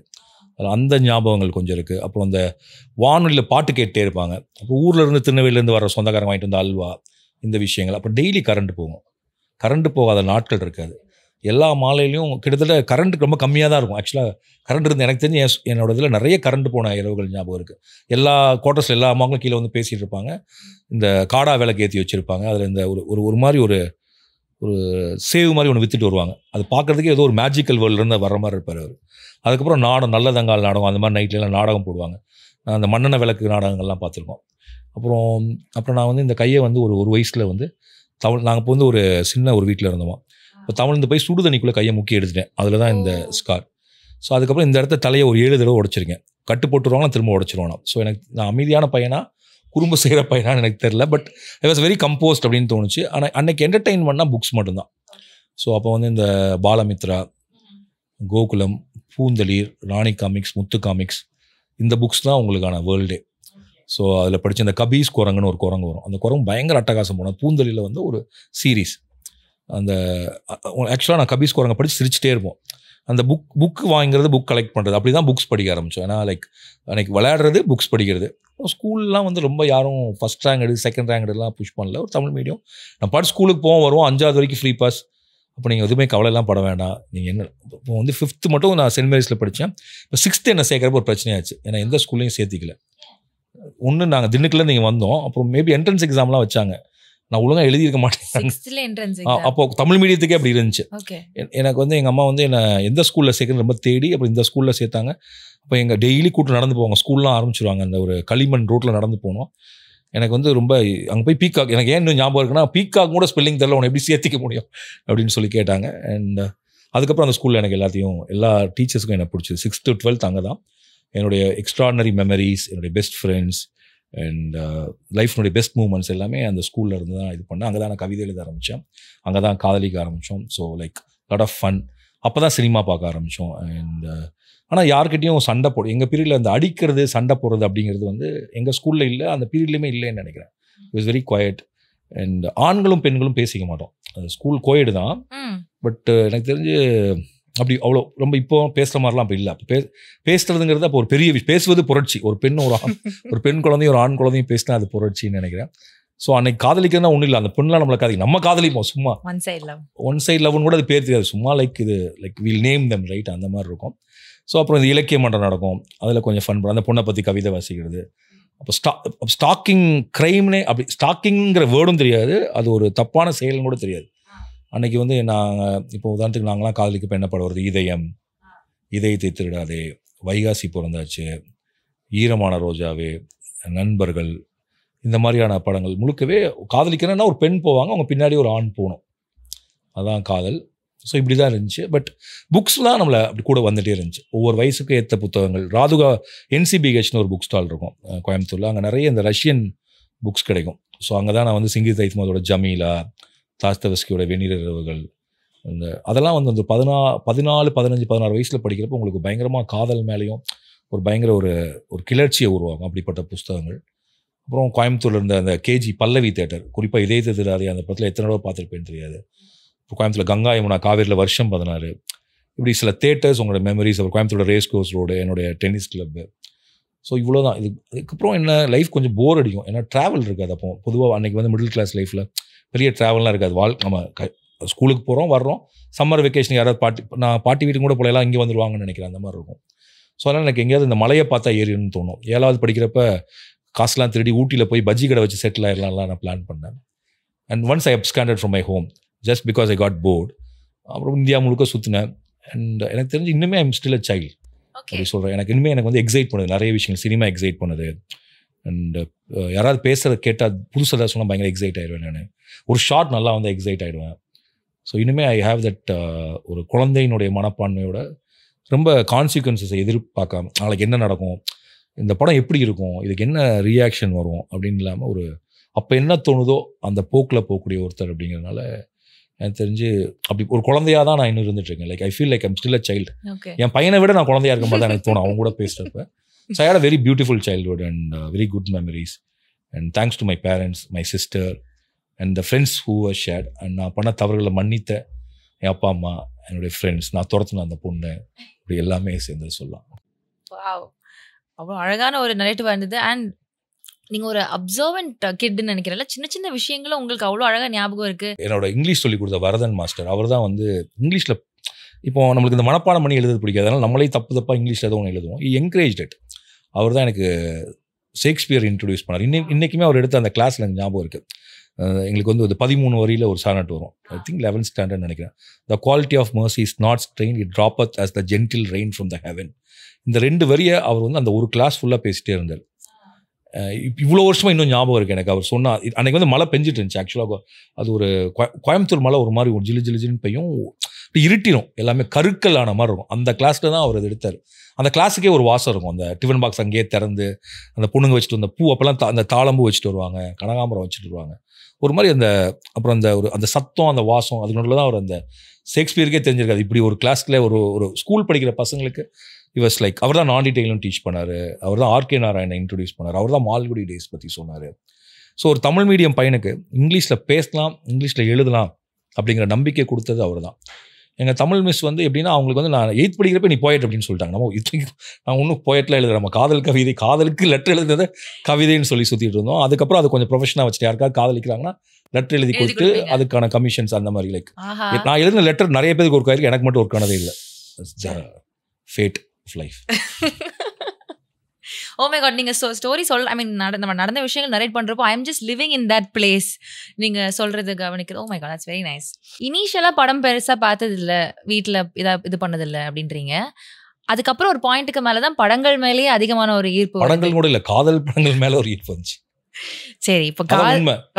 அந்த ஞாபகங்கள் கொஞ்சம் இருக்குது. அப்புறம் அந்த வானொலியில் பாட்டு கேட்டே இருப்பாங்க. அப்புறம் ஊரில் இருந்து திருநெல்வேலியிலேருந்து வர சொந்தக்காரங்க வாங்கிட்டு வந்த அல்வா, இந்த விஷயங்கள். அப்புறம் டெய்லி கரண்ட் போகாத நாட்கள் இருக்காது. எல்லா மாலையிலையும் கிட்டத்தட்ட கரண்ட் ரொம்ப கம்மியாக தான் இருக்கும். ஆக்சுவலாக கரண்ட் இருந்து எனக்கு தெரிஞ்சு என்னோட இதில் நிறைய கரண்ட் போன இரவுகள் ஞாபகம் இருக்குது. எல்லா குவார்ட்டர்ஸில் எல்லா அம்மாங்களும் கீழே வந்து பேசிகிட்டு இருப்பாங்க. இந்த காடா விளக்கு ஏற்றி வச்சுருப்பாங்க. அதில் இந்த ஒரு மாதிரி ஒரு சேவ் மாதிரி ஒன்று விற்றுட்டு வருவாங்க. அது பார்க்குறதுக்கே ஏதோ ஒரு மேஜிக்கல் வேர்ல்டுலேருந்து வர மாதிரி இருப்பார் அவர். அதுக்கப்புறம் நல்லதங்கால் நாடகம், அந்த மாதிரி நைட்லாம் நாடகம் போடுவாங்க. நான் அந்த மண்ணெண்ணெய் விளக்கு நாடகங்கள்லாம் பார்த்துருக்கோம். அப்புறம் நான் வந்து இந்த கையை வந்து ஒரு வயசில் வந்து நாங்கள் இப்போ வந்து ஒரு சின்ன ஒரு வீட்டில் இருந்தோம். இப்போ தமிழ்ந்து போய் சுடு தண்ணிக்குள்ளே கையை முக்கி எடுத்துட்டேன். அதில் தான் இந்த ஸ்கார். ஸோ அதுக்கப்புறம் இந்த இடத்த தலையை ஒரு 7 தடவை உடைச்சிருக்கேன். கட்டு போட்டுருவாங்க, திரும்ப உடைச்சிருவாங்க. ஸோ நான் அமைதியான பையனா, குறும்பு செய்கிற பையனான்னு எனக்கு தெரில. But I was very compost அப்படின்னு தோணுச்சு. ஆனால் அன்னைக்கு என்டர்டெயின்மெண்ட்னா புக்ஸ் மட்டும்தான். ஸோ அப்போ வந்து இந்த பாலமித்ரா, கோகுலம், பூந்தளிர், ராணி காமிக்ஸ், முத்து காமிக்ஸ், இந்த புக்ஸ் தான் உங்களுக்கான வேர்ல்டே. ஸோ அதில் படித்த இந்த கபீஸ் குரங்குன்னு ஒரு குரங்கு வரும். அந்த குரங்கு பயங்கர அட்டகாசம் போனோம். பூந்தளியில் வந்து ஒரு சீரீஸ். அந்த ஆக்சுவலாக நான் கபீஸ் குரங்கை படித்து சிரிச்சிட்டே இருப்போம். அந்த புக் வாங்கிறது, புக் கலெக்ட் பண்ணுறது, அப்படி தான் புக்ஸ் படிக்க ஆரம்பித்தோம். ஏன்னா அன்றைக்கி விளையாடுறது, புக்ஸ் படிக்கிறது. ஸ்கூல்லாம் வந்து ரொம்ப யாரும் ஃபஸ்ட் ரேங்க் எடுத்து செகண்ட் ரேங்க் எடுத்துலாம் புஷ் பண்ணல. ஒரு தமிழ் மீடியம் நான் பாட்டு ஸ்கூலுக்கு வருவோம். 5வது வரைக்கும் ஃப்ரீ பாஸ். அப்போ நீங்கள் எதுவுமே கவலையெல்லாம் பட வேண்டாம். நீங்கள் என்ன இப்போ வந்து 5th மட்டும் நான் சென்ட் மேரிஸில் படித்தேன். இப்போ 6th என்ன சேர்க்குறப்ப ஒரு பிரச்சனையாச்சு. ஏன்னா எந்த ஸ்கூல்லையும் சேர்த்திக்கல. ஒன்று நாங்கள் திண்டுக்கல்லேருந்து இங்கே வந்தோம். அப்புறம் மேபி என்ட்ரன்ஸ் எக்ஸாம்லாம் வச்சாங்க. நான் ஒழுங்காக எழுதியிருக்க மாட்டேன். அப்போ தமிழ் மீடியத்துக்கே அப்படி இருந்துச்சு. எனக்கு வந்து எங்கள் அம்மா வந்து என்னை எந்த ஸ்கூலில் சேர்க்கணும் ரொம்ப தேடி அப்புறம் இந்த ஸ்கூலில் சேர்த்தாங்க. அப்போ எங்கள் டெய்லி கூட்டு நடந்து போவாங்க. ஸ்கூல்லாம் ஆரம்பிச்சிருவாங்க. அந்த ஒரு களிமண் ரோட்டில் நடந்து போனோம். எனக்கு வந்து ரொம்ப அங்கே போய் பீகாக் எனக்கு ஏன் இன்னும் ஞாபகம் இருக்குன்னா பீகாக் கூட ஸ்பெல்லிங் தெரியல, உன்னை எப்படி சேர்த்திக்க முடியும் அப்படின்னு சொல்லி கேட்டாங்க. அண்ட் அதுக்கப்புறம் அந்த ஸ்கூலில் எனக்கு எல்லா டீச்சர்ஸுக்கும் எனக்கு பிடிச்சது. 6th to 12th அங்கே தான் என்னுடைய எக்ஸ்ட்ராடனரி மெமரிஸ், என்னுடைய பெஸ்ட் ஃப்ரெண்ட்ஸ் அண்ட் லைஃப்னுடைய பெஸ்ட் மூமெண்ட்ஸ் எல்லாமே அந்த ஸ்கூலில் இருந்து தான் இது பண்ணேன். அங்கே தான் நான் கவிதை எழுத ஆரம்பித்தேன். அங்கே தான் காதலிக்க ஆரம்பித்தோம். So like lot of fun. அப்போ தான் சினிமா பார்க்க ஆரம்பித்தோம். அண்ட் ஆனால் யார்கிட்டையும் சண்டை எங்கள் பீரியடில் அந்த அடிக்கிறது சண்டை போடுறது அப்படிங்கிறது வந்து எங்கள் ஸ்கூலில் இல்லை, அந்த பீரியட்லேயுமே இல்லைன்னு நினைக்கிறேன். It was very quiet. And ஆண்களும் பெண்களும் பேசிக்க மாட்டோம். அந்த ஸ்கூல் கோயடு தான். பட் எனக்கு தெரிஞ்சு அப்படி அவ்வளோ ரொம்ப இப்போ பேசுகிற மாதிரிலாம் அப்போ இல்லை. அப்போ பேசுறதுங்கிறது அப்போ ஒரு பெரிய விஷயம். பேசுவது புரட்சி. ஒரு பெண் ஒரு பெண் குழந்தையும் ஒரு ஆண் குழந்தையும் பேசினா அது புரட்சின்னு நினைக்கிறேன். ஸோ அன்னைக்கு காதலிக்கிறதுனா ஒன்றும் இல்லை. அந்த பெண்லாம் நம்மளை காதலிக்கும், நம்ம காதலிப்போம் சும்மா. ஒன் சைட் லவ்னு கூட அது பேர் தெரியாது. சும்மா லைக் இது like will name them right அந்த மாதிரி இருக்கும். ஸோ அப்புறம் இந்த இலக்கிய மன்றம் நடக்கும். அதில் கொஞ்சம் ஃபன் பண்ண அந்த பொண்ணை பற்றி கவிதை வாசிக்கிறது. அப்போ ஸ்டாக்கிங் க்ரைம்னே அப்படி ஸ்டாக்கிங்கிற வேர்டும் தெரியாது, அது ஒரு தப்பான செயலும் கூட தெரியாது. அன்னைக்கு வந்து நாங்கள் இப்போ உதாரணத்துக்கு நாங்களாம் காதலிக்கு என்ன படம் வருது, இதயத்தை திருடாதே, வைகாசி பிறந்தாச்சு, ஈரமான ரோஜாவே, நண்பர்கள், இந்த மாதிரியான படங்கள் முழுக்கவே காதலிக்கிறேன்னா ஒரு பெண் போவாங்க, அவங்க பின்னாடி ஒரு ஆண் போகணும், அதான் காதல். ஸோ இப்படி தான் இருந்துச்சு. பட் புக்ஸ் தான் நம்மளை அப்படி கூட வந்துகிட்டே இருந்துச்சு. ஒவ்வொரு வயசுக்கு ஏற்ற புத்தகங்கள். ராதுகா NCBHன்னு ஒரு புக் ஸ்டால் இருக்கும் கோயம்புத்தூரில். அங்கே நிறைய இந்த ரஷ்யன் புக்ஸ் கிடைக்கும். ஸோ அங்கே தான் நான் வந்து சிங்கித் ஐத்மாதோட ஜமீலா, தாஸ்தவஸ்கியோட வெந்நீர் இரவுகள், இந்த அதெல்லாம் வந்து அந்த 14, 15, 16 வயசில் படிக்கிறப்போ உங்களுக்கு பயங்கரமாக காதல் மேலேயும் ஒரு பயங்கர ஒரு கிளர்ச்சியை உருவாகும் அப்படிப்பட்ட புஸ்தகங்கள். அப்புறம் கோயம்புத்தூரில் இருந்த அந்த KG பல்லவி தேட்டர், குறிப்பாக இதயத்தை திருடாதே அந்த படத்தில் எத்தனை தடவை பார்த்துருப்பேன்னு தெரியாது. கோயம்புத்தூரில் கங்கா யமுனா காவேரியில் வருஷம் 16, இப்படி சில தேட்டர்ஸ் உங்களோட மெமரிஸ். அப்புறம் கோயம்புத்தூரோட ரேஸ் கோர்ஸ் ரோடு, என்னுடைய டென்னிஸ் கிளப்பு. ஸோ இவ்வளோ தான். இதுக்கப்புறம் என்ன லைஃப் கொஞ்சம் போர் அடிக்கும். ஏன்னா ட்ராவல் இருக்காது. அப்போ பொதுவாக அன்றைக்கி வந்து மிடில் கிளாஸ் லைஃப்பில் பெரிய ட்ராவல்லாம் இருக்காது. நம்ம ஸ்கூலுக்கு போகிறோம், வர்றோம், சம்மர் வெக்கேஷன் யாராவது நான் பாட்டி வீட்டுக்கு கூட போலாம், இங்கே வந்துடுவாங்கன்னு நினைக்கிறேன். அந்த மாதிரி இருக்கும். ஸோ அதனால் எனக்கு எங்கேயாவது இந்த மலையை பார்த்தா ஏறின்னு தோணும். 7வது படிக்கிறப்ப காசுலாம் திருடி ஊட்டியில் போய் பஜ்ஜி கடை வச்சு செட்டில் ஆயிடலாம்லாம் நான் பிளான் பண்ணேன். And once I absconded from my home just because I got bored. அப்புறம் இந்தியா முழுக்க சுற்றினேன். அண்ட் எனக்கு தெரிஞ்சு இன்னுமே ஐம் ஸ்டில் அ சைல்டு அப்படி சொல்கிறேன். எனக்கு வந்து எக்ஸைட் பண்ணுது நிறைய விஷயங்கள். சினிமா எக்ஸைட் பண்ணுது. அண்ட் யாராவது பேசுகிறத கேட்டால் புதுசாக சொன்னால் பயங்கர எக்ஸைட் ஆகிடுவேன். நான் ஒரு ஷார்ட் நல்லா வந்து எக்ஸைட் ஆகிடுவேன். ஸோ இனிமேல் ஐ ஹாவ் தட் ஒரு குழந்தையினுடைய மனப்பான்மையோட ரொம்ப கான்சிக்வன்சஸை எதிர்பார்க்காம நாளைக்கு என்ன நடக்கும், இந்த படம் எப்படி இருக்கும், இதுக்கு என்ன ரியாக்ஷன் வரும் அப்படின்னு இல்லாமல் அப்போ என்ன தோணுதோ அந்த போக்கில் போகக்கூடிய ஒருத்தர் அப்படிங்கிறதுனால எனக்கு தெரிஞ்சு அப்படி ஒரு குழந்தையாக தான் நான் இன்னும் இருந்துட்டுருக்கேன். Like I feel like I'm still a child. என் பையனை விட நான் குழந்தையாக இருக்கும் போது தான் எனக்கு தோணும் அவங்க கூட பேசுகிறப்ப. So I had a very beautiful childhood and very good memories. And thanks to my parents, my sister and the friends who were shared. And நான் பண்ண தவறுகளை மன்னித்த என் அப்பா அம்மா, என்னுடைய ஃப்ரெண்ட்ஸ், நான் துரத்துன அந்த பொண்ணு, இப்படி எல்லாமே சேர்ந்து சொல்லலாம். அவ்வளோ அழகான ஒரு நரேட்டிவ் இருந்தது. அண்ட் நீங்கள் ஒரு அப்சர்வன்ட் கிட்னு நினைக்கிறேன்ல, சின்ன சின்ன விஷயங்களும் உங்களுக்கு அவ்வளோ அழகாக ஞாபகம் இருக்குது. என்னோட இங்கிலீஷ் சொல்லிக் கொடுத்த வரதன் மாஸ்டர், அவர் தான் வந்து இங்கிலீஷில் இப்போ நம்மளுக்கு இந்த மனப்பாடம் பண்ணி எழுதுறது பிடிக்காது, அதனால் நம்மளே தப்பாக இங்கிலீஷில் ஏதோ ஒன்று எழுதுவோம். Encourage it. அவர் தான் எனக்கு ஷேக்ஸ்பியர் இன்ட்ரடியூஸ் பண்ணார். இன்றைக்குமே அவர் எடுத்த அந்த கிளாஸில் எனக்கு ஞாபகம் இருக்குது. எங்களுக்கு வந்து 13 வரியில் ஒரு சானட் வரும். ஐ திங்க் 11th ஸ்டாண்டர்ட் நினைக்கிறேன். The quality of mercy is not strain, it droppeth as the gentle rain from the heaven. இந்த 2 வரியை அவர் வந்து அந்த ஒரு கிளாஸ் ஃபுல்லாக பேசிட்டே இருந்தார். இவ்வளோ வருஷமாக இன்னும் ஞாபகம் இருக்குது எனக்கு. அவர் சொன்னால் அன்றைக்கி வந்து மழை பெஞ்சிட்டு இருந்துச்சு. ஆக்சுவலாக அது ஒரு கோயம்புத்தூர் மழை ஒரு மாதிரி ஒரு ஜிலு பெய்யும், இருட்டிடும், எல்லாமே கருக்கல் ஆன மாதிரி இருக்கும். அந்த கிளாஸில் தான் அவர் அதை எடுத்தார். அந்த கிளாஸுக்கே ஒரு வாசம் இருக்கும். அந்த டிஃபன் பாக்ஸ் அங்கேயே திறந்து அந்த பொண்ணுங்க வச்சுட்டு வந்த பூ, அப்போல்லாம் அந்த தாளம்பூ வச்சுட்டு வருவாங்க, கனகாம்பரம் வச்சுட்டு வருவாங்க. ஒரு மாதிரி அப்புறம் அந்த சத்தம், அந்த வாசம், அதுக்குள்ள தான் அவர் அந்த ஷேக்ஸ்பியருக்கே தெரிஞ்சிருக்காது. இப்படி ஒரு கிளாஸில் ஒரு ஸ்கூல் படிக்கிற பசங்களுக்கு இவர்ஸ் லைக் அவர் தான் நாண்டி டெய்லும் டீச் பண்ணார். அவர் தான் ஆர்கே நாராயணனை இன்ட்ரடியூஸ் பண்ணார். அவர் தான் மால்குடி டேஸ் பற்றி சொன்னார். ஸோ ஒரு தமிழ் மீடியம் பையனுக்கு இங்கிலீஷில் பேசலாம், இங்கிலீஷில் எழுதலாம் அப்படிங்கிற நம்பிக்கை கொடுத்தது அவர் தான். எங்கள் தமிழ் மிஸ் வந்து எப்படின்னா, அவங்களுக்கு வந்து நான் 8th படிக்கிறப்ப நீ போயட் அப்படின்னு சொல்லிட்டாங்க. நான் ஒன்றும் போயட்லாம் எழுதுறேன், நம்ம காதல் கவிதை, காதலுக்கு லெட்டர் எழுதுனதை கவிதைன்னு சொல்லி சுற்றிட்டு இருந்தோம். அதுக்கப்புறம் அது கொஞ்சம் ப்ரொஃபஷனாக வச்சுட்டு யாருக்காவது காதலிக்கிறாங்கன்னா லெட்டர் எழுதி கொடுத்து அதுக்கான கமிஷன்ஸ் அந்த மாதிரி. லைக் நான் எழுதின லெட்டர் நிறைய பேருக்கு ஒர்க் ஆயிருக்கு, எனக்கு மட்டும் ஒர்க் ஆனதே இல்லை. Fate of life. Oh my God, நீங்க ஸ்டோரி ஐ மீன் நம்ம நடந்த விஷயங்கள் நரேட் பண்றப்போ I am just living in that place. நீங்க சொல்றது கவனிக்கிறது. Oh my God, that's very nice. இனிஷியலா படம் பெருசா பார்த்தது இல்ல, வீட்டுல இது பண்ணது இல்ல அப்படின்றீங்க. அதுக்கப்புறம் ஒரு பாயிண்ட்டுக்கு மேலதான் படங்கள் மேலேயே அதிகமான ஒரு ஈர்ப்பு. படங்கள் கூட இல்ல, காதல் படங்கள் மேல ஒரு ஈர்ப்பு வந்துச்சு. சரி, இப்போ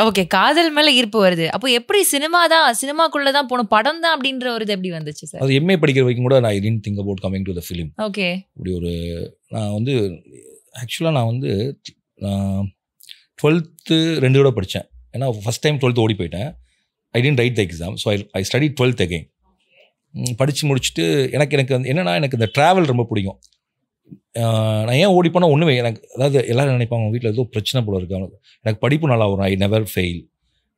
ஓகே, காதல் மேல ஈர்ப்பு வருது. அப்போ எப்படி சினிமாக்குள்ளதான் போகணும், படம் தான் அப்படின்ற ஒரு இது எப்படி வந்துச்சு சார்? அது எம்ஏ படிக்கிற வரைக்கும் கூட நான் didn't think about coming to the film. Okay. இப்படி ஒரு நான் வந்து ஆக்சுவலாக நான் வந்து 12th 2 தடவை படித்தேன். ஏன்னா ஃபஸ்ட் டைம் 12th ஓடி போயிட்டேன். ஐ didn't write the exam, so I studied 12th again. படித்து முடிச்சுட்டு எனக்கு வந்து என்னென்னா, எனக்கு இந்த ட்ராவல் ரொம்ப பிடிக்கும். நான் ஏன் ஓடி போனால் ஒன்றுமே எனக்கு, அதாவது எல்லோரும் நினைப்பாங்க அவங்க வீட்டில் ஏதோ பிரச்சனை போல இருக்கு, எனக்கு படிப்பு நல்லா வரும், ஐ நெவர் ஃபெயில்.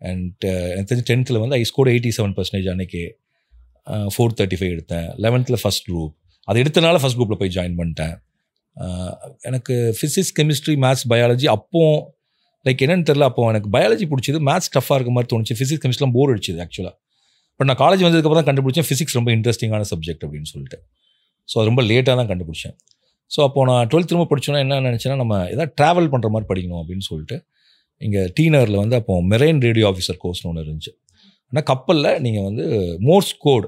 அண்ட் எனக்கு தெரிஞ்சு 10th வந்து ஐ ஸ்கோர் 87% அன்னைக்கு. 435 எடுத்தேன். 11th first group. அது எடுத்தனால ஃபஸ்ட் குரூப்பில் போய் ஜாயின் பண்ணிட்டேன். எனக்கு ஃபிசிக்ஸ், கெமிஸ்ட்ரி, மேத்ஸ், பயாலஜி அப்போ லைக் என்னென்னு தெரில. அப்போ எனக்கு பயாலஜி பிடிச்சது, மேத்ஸ் டஃபாக இருக்க மாதிரி தோணுச்சு. ஃபிசிக்ஸ், கெமிஸ்ட்ரிலாம் போர் அடிச்சுது ஆக்சுவலாக. பட் நான் காலேஜ் வந்ததுக்கப்புறம் தான் கண்டுபிடிச்சேன் ஃபிசிக்ஸ் ரொம்ப இன்ட்ரெஸ்டிங்கான சப்ஜெக்ட் அப்படின்னு சொல்லிட்டு. ஸோ அது ரொம்ப லேட்டாக தான் கண்டுபிடிச்சேன். ஸோ அப்போது நான் 12th திரும்ப படிச்சோன்னா என்ன நினச்சேன்னா, நம்ம எதாவது ட்ராவல் பண்ணுற மாதிரி படிக்கணும் அப்படின்னு சொல்லிட்டு இங்கே டீனரில் வந்து அப்போ மெரைன் ரேடியோ ஆஃபீஸர் கோர்ஸ்னு ஒன்று இருந்துச்சு. ஆனால் கப்பலில் நீங்கள் வந்து மோர்ஸ் கோட்,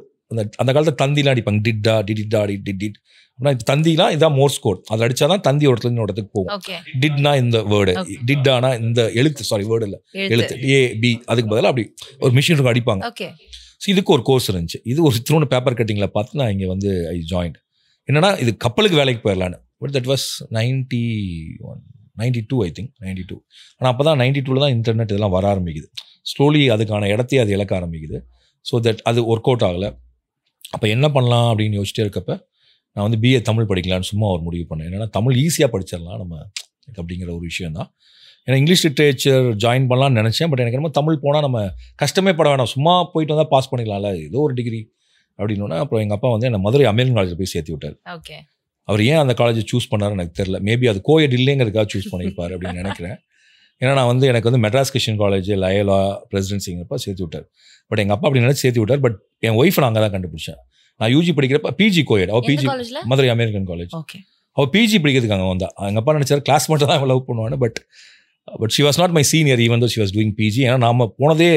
அந்த காலத்தில் தந்திலாம் அடிப்பாங்க, டிட்டா டிடிட்டா டிட். ஆனால் இப்போ தந்திலாம் இதான் மோர்ஸ் கோட். அதில் அடித்தா தான் தந்தி ஒரு இடத்துல இடத்துக்கு போகும். டிட்னா இந்த வேர்டு, டிட்டானா இந்த எழுத்து, சாரி வேர்டு இல்லை எழுத்து, A-B, அதுக்கு பதிலாக அப்படி ஒரு மிஷின் இருக்கும் அடிப்பாங்க. ஸோ இதுக்கு ஒரு கோர்ஸ் இருந்துச்சு. இது ஒரு திரும்ப பேப்பர் கட்டிங்கில் பார்த்து நான் இங்கே வந்து ஐ ஜாயின்ட். என்னன்னா இது கப்பலுக்கு வேலைக்கு போயிடலான்னு. But that was 92 I think 92. ஆனால் அப்போ தான் 92 தான் இன்டர்நெட் இதெல்லாம் வர ஆரம்பிக்குது. ஸ்லோலி அதுக்கான இடத்தையே அது இழக்க ஆரம்பிக்குது. ஸோ தட் அது ஒர்க் அவுட் ஆகலை. அப்போ என்ன பண்ணலாம் அப்படின்னு யோசிச்சிட்டே இருக்கப்போ நான் வந்து BA தமிழ் படிக்கலான்னு சும்மா ஒரு முடிவு பண்ணேன். என்னென்னா தமிழ் ஈஸியாக படிச்சிடலாம் நம்ம அப்படிங்கிற ஒரு விஷயம் தான். ஏன்னா இங்கிலீஷ் லிட்ரேச்சர் ஜாயின் பண்ணலான்னு நினச்சேன். பட் எனக்கு என்னமோ தமிழ் போனால் நம்ம கஷ்டமே பட வேணாம், சும்மா போயிட்டு வந்தால் பாஸ் பண்ணிக்கலாம்ல, ஏதோ ஒரு டிகிரி அப்படின்னா. அப்புறம் எங்கள் அப்பா வந்து என்னை மதுரை அமெரிக்கன் காலேஜில் போய் சேர்த்து விட்டார். ஓகே. அவர் ஏன் அந்த காலேஜை சூஸ் பண்ணாருன்னு எனக்கு தெரியல. மேபி அது கோயட் இல்லைங்கிறதுக்காக சூஸ் பண்ணியிருப்பார் அப்படின்னு நினைக்கிறேன். ஏன்னா நான் வந்து எனக்கு வந்து மெட்ராஸ் கிறிஸ்டியன் காலேஜ், லயோலா, பிரசிடென்சிங்கிறப்ப சேர்த்து விட்டார். பட் எங்கள் அப்பா அப்படி நினச்சி சேர்த்து விட்டார். பட் என் ஒய்ஃபை நான் அங்கே தான் கண்டுபிடிச்சேன். நான் யூஜி படிக்கிறப்ப பிஜி கோயட், அவள் பிஜி மதுரை அமெரிக்கன் காலேஜ், அவள் பிஜி படிக்கிறதுக்கு அங்கே வந்தா. எங்கள் அப்பா நினச்சார் கிளாஸ் மட்டும் தான் லவ் பண்ணுவான்னு. But she was not my senior even though she was doing PG. ஏன்னா நாம போனதே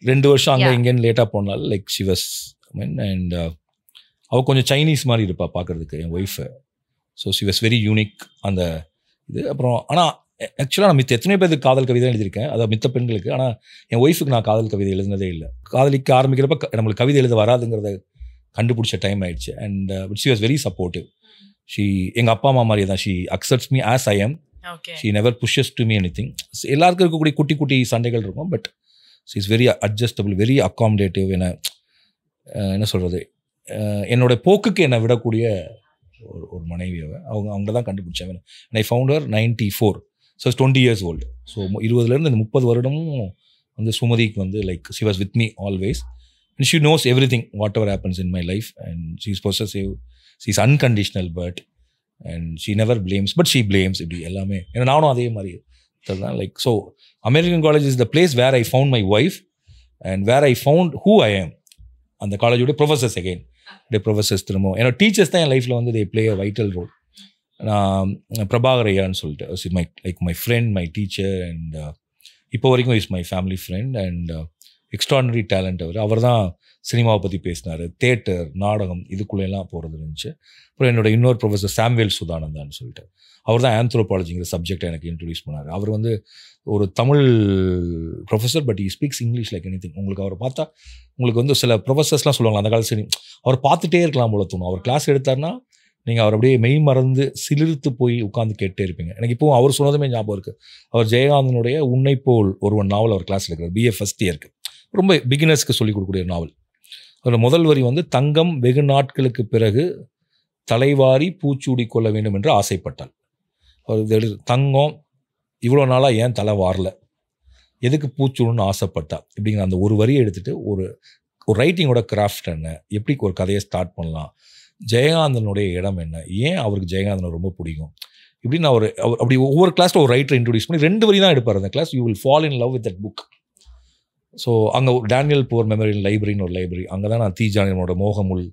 2 வருஷம் அங்கே இங்கேன்னு லேட்டாக போனால லைக் ஷி வாஸ் அண்ட் அவள் கொஞ்சம் சைனீஸ் மாதிரி இருப்பா பார்க்குறதுக்கு என் wife. So she was very unique அந்த இது. அப்புறம் ஆனால் ஆக்சுவலாக நான் எத்தனை பேருக்கு காதல் கவிதை எழுதியிருக்கேன், அதாவது மித்த பெண்களுக்கு. ஆனால் என் ஒய்ஃபுக்கு நான் காதல் கவிதை எழுதினதே இல்லை. காதலிக்க ஆரம்பிக்கிறப்ப நம்மளுக்கு கவிதை எழுத வராதுங்கிறத கண்டுபிடிச்ச டைம் ஆயிடுச்சு. And she was very supportive. எங்கள் அப்பா அம்மா மாதிரியே தான். She accepts me as I am. She never pushes to me anything. எல்லாருக்கும் இருக்கக்கூடிய குட்டி குட்டி சண்டைகள் இருக்கும். But she is very adjustable, very accommodative. என்ன சொல்கிறது, என்னோட போக்குக்கு என்னை விடக்கூடிய ஒரு மனைவி அவங்க தான் கண்டுபிடிச்சேன். I found her 94. So 20 years old. So 20 இந்த 30 வருடமும் வந்து சுமதிக்கு வந்து like she was with me always. And she knows everything whatever happens in my life. And she is possessive, she is unconditional, but and she never blames but she blames. இப்படி எல்லாமே ஏன்னா நானும் அதே மாதிரி தான். Like so American college is the place where I found my wife and where I found who I am. அந்த காலேஜோட professors again professors திரும்ப என்னோட டீச்சர்ஸ் தான் என் லைஃப்பில் வந்து they play a vital role. நான் பிரபாகர் ஐயான்னு சொல்லிட்டு my friend, my teacher, and இப்போ வரைக்கும் is my family friend and extraordinary talent. அவர் தான் சினிமாவை பற்றி பேசினார், தேட்டர், நாடகம் இதுக்குள்ளெல்லாம் போகிறது இருந்துச்சு. அப்புறம் என்னோட இன்னொரு ப்ரொஃபஸர் சாம்வேல் சுதானந்தான்னு சொல்லிட்டு அவர் தான் ஆந்த்ரோபாலஜிங்கிற சப்ஜெக்டை எனக்கு இன்ட்ரடியூஸ் பண்ணார். அவர் வந்து ஒரு Tamil professor, but E speaks English like anything. உங்களுக்கு அவரை பார்த்தா உங்களுக்கு வந்து சில ப்ரொஃபஸர்ஸ்லாம் சொல்லுவாங்க அந்த காலத்து, அவர் பார்த்துட்டே இருக்கலாம் போல தோணும். அவர் கிளாஸ் எடுத்தார்னா நீங்கள் அவர் அப்படியே மெய் மறந்து சிலிர்த்து போய் உட்காந்து கேட்டே இருப்பீங்க. எனக்கு இப்போவும் அவர் சொன்னதுமே ஞாபகம் இருக்குது. அவர் ஜெயகாந்தனுடைய உன்னை போல் ஒருவன் நாவல் அவர் கிளாஸில் இருக்கிறார். BA ஃபஸ்ட் இயருக்கு ரொம்ப பிகினர்ஸ்க்கு சொல்லிக் கொடுக்கக்கூடிய நாவல். அதில் முதல் வரி வந்து, தங்கம் வெகு நாட்களுக்கு பிறகு தலைவாரி பூச்சூடி கொள்ள வேண்டும் என்று ஆசைப்பட்டாள். அவர் தங்கம் இவ்வளோ நாளாக ஏன் தலை வாரல, எதுக்கு பூச்சூடணும்னு ஆசைப்பட்டா இப்படிங்கிற அந்த ஒரு வரியை எடுத்துகிட்டு ஒரு ரைட்டிங்கோட கிராஃப்ட் என்ன, எப்படி ஒரு கதையை ஸ்டார்ட் பண்ணலாம், ஜெயகாந்தனுடைய இடம் என்ன, ஏன் அவருக்கு ஜெயகாந்தனை ரொம்ப பிடிக்கும், இப்படின்னு அவர் அப்படி ஒவ்வொரு கிளாஸில் ஒரு ரைட்டரை இன்ட்ரடியூஸ் பண்ணி 2 வரி தான் எடுப்பார் அந்த class. You will fall in love with that book. So அங்கே டேனியல் போர் மெமரியல் லைப்ரரின்னு ஒரு லைப்ரரி, அங்கே தான் நான் தீஜானியனோட மோகமுல்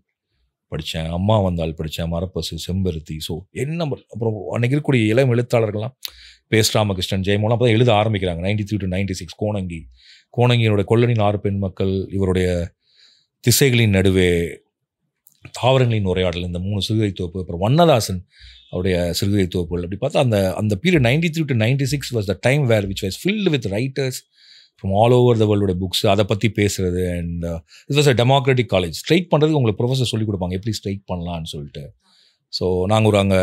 படித்தேன், அம்மா வந்தால் படித்தேன், மரப்பசு, செம்பருத்தி. ஸோ என்ன அப்புறம் அன்றைக்கி இருக்கக்கூடிய இளம் எழுத்தாளர்கள்லாம் பேஸ் ராமகிருஷ்ணன், ஜெயமோகன் அப்போ தான் எழுத ஆரம்பிக்கிறாங்க. 93 to 96 கோணங்கியினுடைய கொல்லனின் 6 பெண் மக்கள், இவருடைய திசைகளின் நடுவே, தாவரங்களின் உரையாடல், இந்த 3 சிறுகதை தொகுப்பு, அப்புறம் வண்ணதாசன் அவருடைய சிறுகதை தொகுப்புகள். அப்படி பார்த்தா அந்த period 93 to 96 was the time where which was filled with writers from all over the வேர்ல்டோட புக்ஸ், அதை பற்றி பேசுகிறது. And it was a democratic college. Strike பண்ணுறதுக்கு உங்களுக்கு ப்ரொஃபஸர் சொல்லிக் கொடுப்பாங்க எப்படி ஸ்ட்ரைக் பண்ணலான்னு சொல்லிட்டு. ஸோ நாங்கள் அங்கே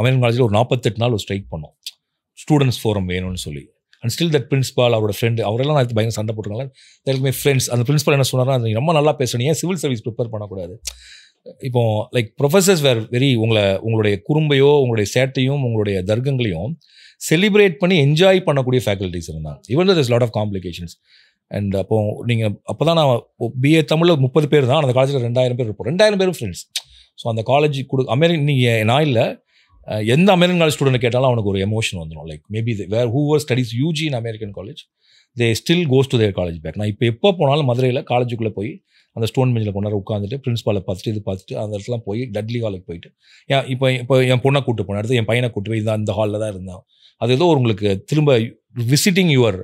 அமெரிக்கன் காலேஜில் ஒரு 48 நாள் ஒரு ஸ்ட்ரைக் பண்ணோம், ஸ்டூடெண்ட்ஸ் ஃபோரம் வேணும்னு சொல்லி. அண்ட் ஸ்டில் தட் பிரின்சிபால், அவரோட ஃப்ரெண்டு, அவரெல்லாம் நான் பயங்கர சண்டை போட்டுருக்காங்க. எல்லாருக்குமே ஃப்ரெண்ட்ஸ். அந்த பிரின்சிபால் என்ன சொன்னார்னா, நீ ரொம்ப நல்லா பேசுறீங்க, ஏன் சிவில் சர்வீஸ் ப்ரிப்பேர் பண்ணக்கூடாது? இப்போ லைக் ப்ரொஃபஸர்ஸ் வேர் வெரி உங்களுடைய குறும்பையோ உங்களுடைய சேட்டையும் உங்களுடைய தர்க்கங்களையும் செலிப்ரேட் பண்ணி என்ஜாய் பண்ணக்கூடிய ஃபேக்கல்ட்டிஸ் இருந்தாங்க. Even that is lot of complications. And அப்போ தான் நான் பிஏ தமிழில் 30 பேர் தான், அந்த காலேஜில் 2000 பேர் இருப்போம். 2000 பேரும் ஃப்ரெண்ட்ஸ். ஸோ அந்த காலேஜ் நீங்கள் நான் இல்லை, எந்த அமெரிக்கன் காலேஜ் ஸ்டூடெண்ட் கேட்டாலும் அவனுக்கு ஒரு எமோஷன் வந்துடும். Like maybe where whoever studies UG in American college, they still goes to their college back. நான் இப்போ எப்போ போனாலும் மதுரையில் காலேஜுக்குள்ளே போய் அந்த ஸ்டோன் பெஞ்சில் கொண்டாட உட்காந்துட்டு பிரின்ஸ்பாலை பார்த்துட்டு இது பார்த்துட்டு அந்த இடத்துல போய் டட்லி ஹாலுக்கு போயிட்டு இப்போ என் பொண்ணை கூட்டு போனேன், அடுத்து என் பையனை கூட்டு போய் அந்த ஹாலில் தான் இருந்தேன். அது ஏதோ உங்களுக்கு திரும்ப விசிட்டிங் யுவர்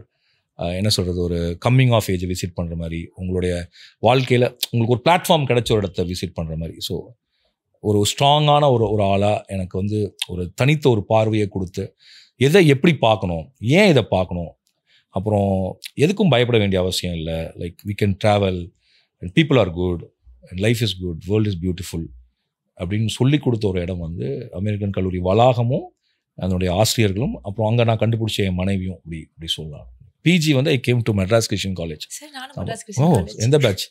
என்ன சொல்கிறது, ஒரு கம்மிங் ஆஃப் ஏஜை விசிட் பண்ணுற மாதிரி, உங்களுடைய வாழ்க்கையில் உங்களுக்கு ஒரு பிளாட்ஃபார்ம் கிடைச்ச ஒரு இடத்த விசிட் பண்ணுற மாதிரி. ஸோ ஒரு ஸ்ட்ராங்கான ஒரு ஆளாக எனக்கு ஒரு தனித்த ஒரு பார்வையை கொடுத்து எதை எப்படி பார்க்கணும், ஏன் இதை பார்க்கணும், அப்புறம் எதுக்கும் பயப்பட வேண்டிய அவசியம் இல்லை. Like we can travel and people are good and life is good, world is beautiful அப்படின்னு சொல்லி கொடுத்த ஒரு இடம் அமெரிக்கன் கல்லூரி வளாகமும் அதனுடைய ஆசிரியர்களும், அப்புறம் அங்கே நான் கண்டுபிடிச்ச என் மனைவியும் இப்படி சொல்லலாம். PG I came to Madras Christian college. எந்த பேட்ச்?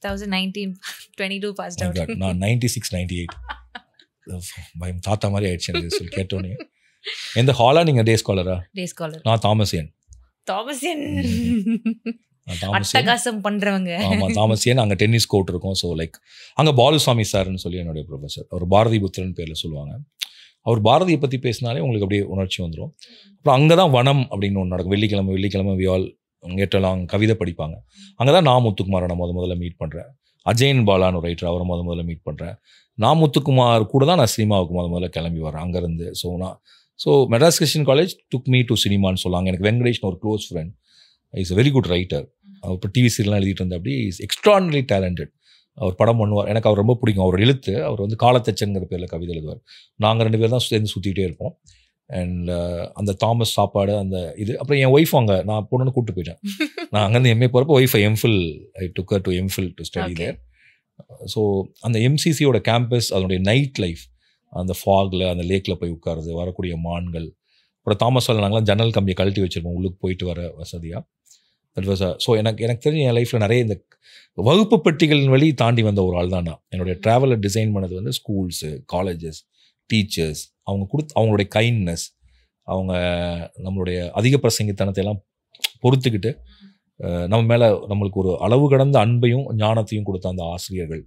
2019 22 passed out. நான் 96 98 பயம் தாத்தா மாதிரி ஆயிடுச்சு எனக்கு சொல்லி கேட்டோன்னே. எந்த ஹாலா நீங்கள்? டே ஸ்காலரா? Day scholar. நான் தாமசியன். அட்டகாசம் பண்றவங்க. ஆமாம், தாமசியன். அங்கே டென்னிஸ் கோர்ட் இருக்கும். ஸோ லைக் அங்கே பாலுசாமி சார்னு சொல்லி என்னுடைய ப்ரொஃபஸர், அவர் பாரதி புத்திரன் பேரில் சொல்லுவாங்க. அவர் பாரதியை பற்றி பேசினாலே உங்களுக்கு அப்படியே உணர்ச்சி வந்துடும். அப்புறம் அங்கே தான் வனம் அப்படின்னு ஒன்று நடக்கும். வெள்ளிக்கிழமை வியால் கேட்டலாம் கவிதை படிப்பாங்க. அங்கே தான் நான் முத்துக்குமாரை நான் முதல்ல மீட் பண்ணுறேன். அஜயன் பாலான்னு ஒரு ரைட்டர், அவரை முதல்ல மீட் பண்ணுறேன். நான் முத்துக்குமார் கூட தான் நான் சினிமாவுக்கு முதல்ல கிளம்பி வரேன் அங்கேருந்து. So Madras Christian College took me to சினிமான்னு சொல்லாங்க. எனக்கு வெங்கடேஷ்னு ஒரு close friend, is a very good writer. அவர் இப்போ டிவி சீரியல்லாம் எழுதிட்டு இருந்தா அப்படி இஸ் எக்ஸ்ட்ராடினரி டேலண்டட். அவர் படம் பண்ணுவார், எனக்கு அவர் ரொம்ப பிடிக்கும். அவர் எழுத்து, அவர் காலத்தச்சன்கிற பேரில் கவிதை எழுதுவார். நாங்கள் 2 பேர் தான் சேர்ந்து சுற்றிக்கிட்டே இருப்போம். அண்ட் அந்த தாமஸ் சாப்பாடு அந்த இது. அப்புறம் என் ஒய்ஃப் அங்கே நான் பொண்ணுன்னு கூப்பிட்டு போயிட்டேன். நான் அங்கேருந்து எம்ஏ போகிறப்போ ஒய்ஃபை MPhil I took her to MPhil to study there. So அந்த எம்சிசியோட கேம்பஸ், அதனுடைய நைட் லைஃப், அந்த ஃபாகில் அந்த லேக்கில் போய் உட்காருது, வரக்கூடிய மான்கள். அப்புறம் தாமஸ் நாங்களாம் ஜன்னல் கம்பியை கழட்டி வச்சுருப்போம் உள்ளுக்கு போயிட்டு வர வசதியாக. தட் வாஸ் ஸோ எனக்கு தெரிஞ்ச என் லைஃப்பில் நிறைய இந்த வகுப்பு பெட்டிகளின் வழி தாண்டி வந்த ஒரு ஆள் தான் நான். என்னுடைய ட்ராவலை டிசைன் பண்ணது ஸ்கூல்ஸு, காலேஜஸ், டீச்சர்ஸ், அவங்களுடைய கைண்ட்னஸ், அவங்க நம்மளுடைய அதிக பிரசங்கித்தனத்தை எல்லாம் பொறுத்துக்கிட்டு நம்ம மேலே நம்மளுக்கு ஒரு அளவு கடந்த அன்பையும் ஞானத்தையும் கொடுத்த அந்த ஆசிரியர்கள்,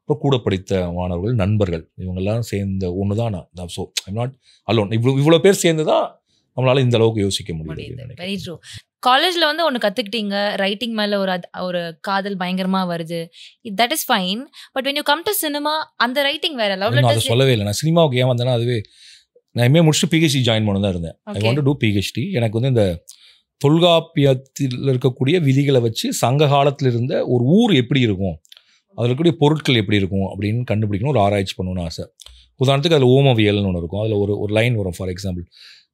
இப்போ கூட படித்த மாணவர்கள், நண்பர்கள், இவங்கெல்லாம் சேர்ந்த ஒன்று தான் நான். So I'm not alone. இவ்வளோ பேர் சேர்ந்து தான் நம்மளால் இந்த அளவுக்கு யோசிக்க முடியுது. Very true. காலேஜில் ஒன்று கற்றுக்கிட்டீங்க, ரைட்டிங் மேலே ஒரு காதல் பயங்கரமாக வருது, that is fine. But when you come to cinema, அந்த ரைட்டிங் வேற லெவலில். அதை சொல்லவே இல்லை. நான் சினிமாவுக்கு ஏன் வந்தேன்னா, அதுவே நான் எம்ஏ முடிச்சுட்டு பிஹெச்டி ஜாயின் பண்ண தான் இருந்தேன். I want to do PhD. எனக்கு இந்த தொல்காப்பியத்தில் இருக்கக்கூடிய விதிகளை வச்சு சங்க காலத்தில் இருந்த ஒரு ஊர் எப்படி இருக்கும், அதில் இருக்கக்கூடிய பொருட்கள் எப்படி இருக்கும் அப்படின்னு கண்டுபிடிக்கணும், ஒரு ஆராய்ச்சி பண்ணணும்னு ஆசை. உதாரணத்துக்கு அதில் ஓமவியல்னு ஒன்று இருக்கும். அதில் ஒரு லைன் வரும். ஃபார் எக்ஸாம்பிள்,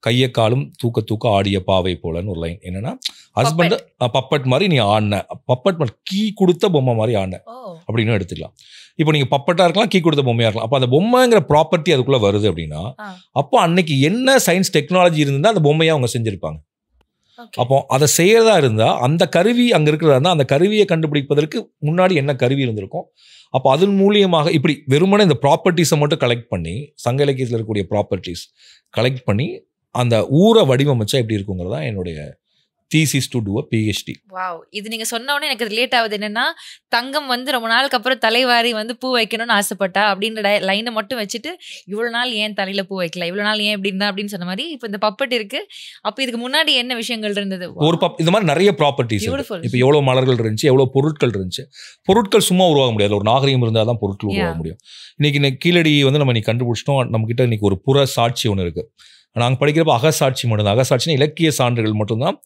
கையக்காலும் தூக்க ஆடிய பாவை போலன்னு ஒரு லைன். என்னன்னா, ஹஸ்பண்ட் பப்பட் மாதிரி நீ ஆடின, பப்பட் மாதிரி கீ கொடுத்த பொம்மை மாதிரி ஆடின அப்படின்னு எடுத்துக்கலாம். இப்போ நீங்கள் பப்பட்டாக இருக்கலாம், கீ கொடுத்த பொம்மையாக இருக்கலாம். அப்போ அந்த பொம்மைங்கிற ப்ராப்பர்ட்டி அதுக்குள்ளே வருது அப்படின்னா, அப்போ அன்னைக்கு என்ன சயின்ஸ் டெக்னாலஜி இருந்தால் அந்த பொம்மையாக அவங்க செஞ்சுருப்பாங்க. அப்போ அதை செய்யறதா இருந்தால் அந்த கருவி அங்கே இருக்கிறதா இருந்தால் அந்த கருவியை கண்டுபிடிப்பதற்கு முன்னாடி என்ன கருவி இருந்திருக்கும். அப்போ அதன் மூலியமாக இப்படி வெறுமனே இந்த ப்ராப்பர்ட்டிஸை மட்டும் கலெக்ட் பண்ணி, சங்க இலக்கியத்தில் இருக்கக்கூடிய ப்ராப்பர்ட்டிஸ் கலெக்ட் பண்ணி அந்த ஊரை வடிவமைச்சா எப்படி இருக்குங்கிறதா என்னுடைய thesis to do a PhD. Wow, இது நீங்க சொன்ன உடனே எனக்கு ரிலேட் ஆகுது. என்னன்னா, தங்கம் வந்து ரொம்ப நாளுக்கு அப்புறம் தலைவாரி வந்து பூ வைக்கணும்னு ஆசைப்பட்டா அப்படின்ற லைனை மட்டும் வச்சுட்டு இவ்வளவு நாள் ஏன் தலையில பூ வைக்கல, இவ்வளவு நாள் ஏன் இப்படி இருந்தா அப்படின்னு சொன்ன மாதிரி இப்ப இந்த பப்பட் இருக்கு. அப்ப இதுக்கு முன்னாடி என்ன விஷயங்கள் இருந்தது? ஒரு இந்த மாதிரி நிறைய ப்ராப்பர்ட்டிஸ். இப்போ எவ்வளவு மலர்கள் இருந்துச்சு, எவ்வளவு பொருட்கள் இருந்துச்சு. பொருட்கள் சும்மா உருவாக முடியாது, ஒரு நாகரிகம் இருந்தால் தான் பொருட்கள் உருவாக முடியும். இன்னைக்கு கீழடி வந்து நம்ம இன்னைக்கு கண்டுபிடிச்சிட்டோம். நம்ம கிட்ட இன்னைக்கு ஒரு புற சாட்சி ஒன்று இருக்கு. நாங்கள் படிக்கிறப்ப அகசாட்சி மட்டும்தான். அகசாட்சினா இலக்கிய சான்றுகள் மட்டும்தான்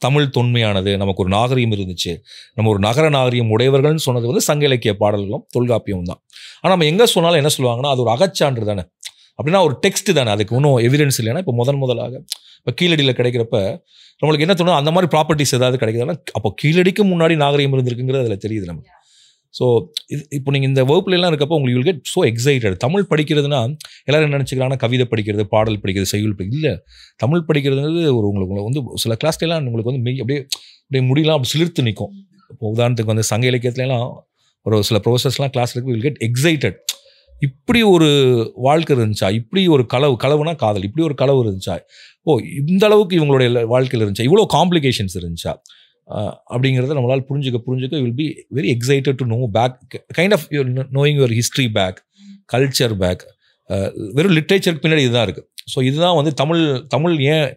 தமிழ் தொன்மையானது, நமக்கு ஒரு நாகரிகம் இருந்துச்சு, நம்ம ஒரு நகர நாகரிகம் உடையவர்கள்னு சொன்னது வந்து சங்க இலக்கிய பாடல்களும் தொல்காப்பியம் தான். ஆனால் நம்ம எங்கே சொன்னாலும் என்ன சொல்லுவாங்கன்னா, அது ஒரு அகச்சான்று தானே, அப்படின்னா ஒரு டெக்ஸ்ட் தானே, அதுக்கு ஒன்றும் எவிடன்ஸ் இல்லைன்னா. இப்போ முதலாக இப்போ கீழடியில் கிடைக்கிறப்ப நம்மளுக்கு என்ன தோணும், அந்த மாதிரி ப்ராப்பர்ட்டிஸ் ஏதாவது கிடைக்குதுன்னா அப்போ கீழடிக்கு முன்னாடி நாகரிகம் இருந்திருக்குங்கிறது அதில் தெரியுது நமக்கு. ஸோ இப்போ நீங்கள் இந்த வகுப்புலாம் இருக்கப்போ உங்களுக்கு will get so excited. Tamil படிக்கிறதுனா எல்லாரும் என்ன நினச்சிக்கிறாங்கன்னா, கவிதை படிக்கிறது, பாடல் படிக்கிறது, செய்யுள் படிக்கிறது. இல்லை, தமிழ் படிக்கிறதுங்கிறது உங்களுக்கு வந்து சில கிளாஸ்லாம் உங்களுக்கு வந்து அப்படியே முடியலாம் அப்படி சிலிர்த்து நிற்கும். இப்போ உதாரணத்துக்கு வந்து சங்க இலக்கியத்துலலாம் ஒரு சில ப்ரொஃபஸர்ஸ்லாம் கிளாஸில் இருக்கு, வில் கெட் எக்ஸைட்டட். இப்படி ஒரு வாழ்க்கை இருந்துச்சா, இப்படி ஒரு களவுனா காதல், இப்படி ஒரு களவு இருந்துச்சா, இந்த அளவுக்கு இவங்களுடைய வாழ்க்கையில் இருந்துச்சா, இவ்வளோ காம்ப்ளிகேஷன்ஸ் இருந்துச்சா அப்படிங்கிறத நம்மளால் புரிஞ்சுக்க will be very excited to know back, kind of knowing your history back, culture back. வெறும் லிட்ரேச்சருக்கு பின்னாடி இதுதான் இருக்குது. ஸோ இதுதான் வந்து தமிழ் ஏன்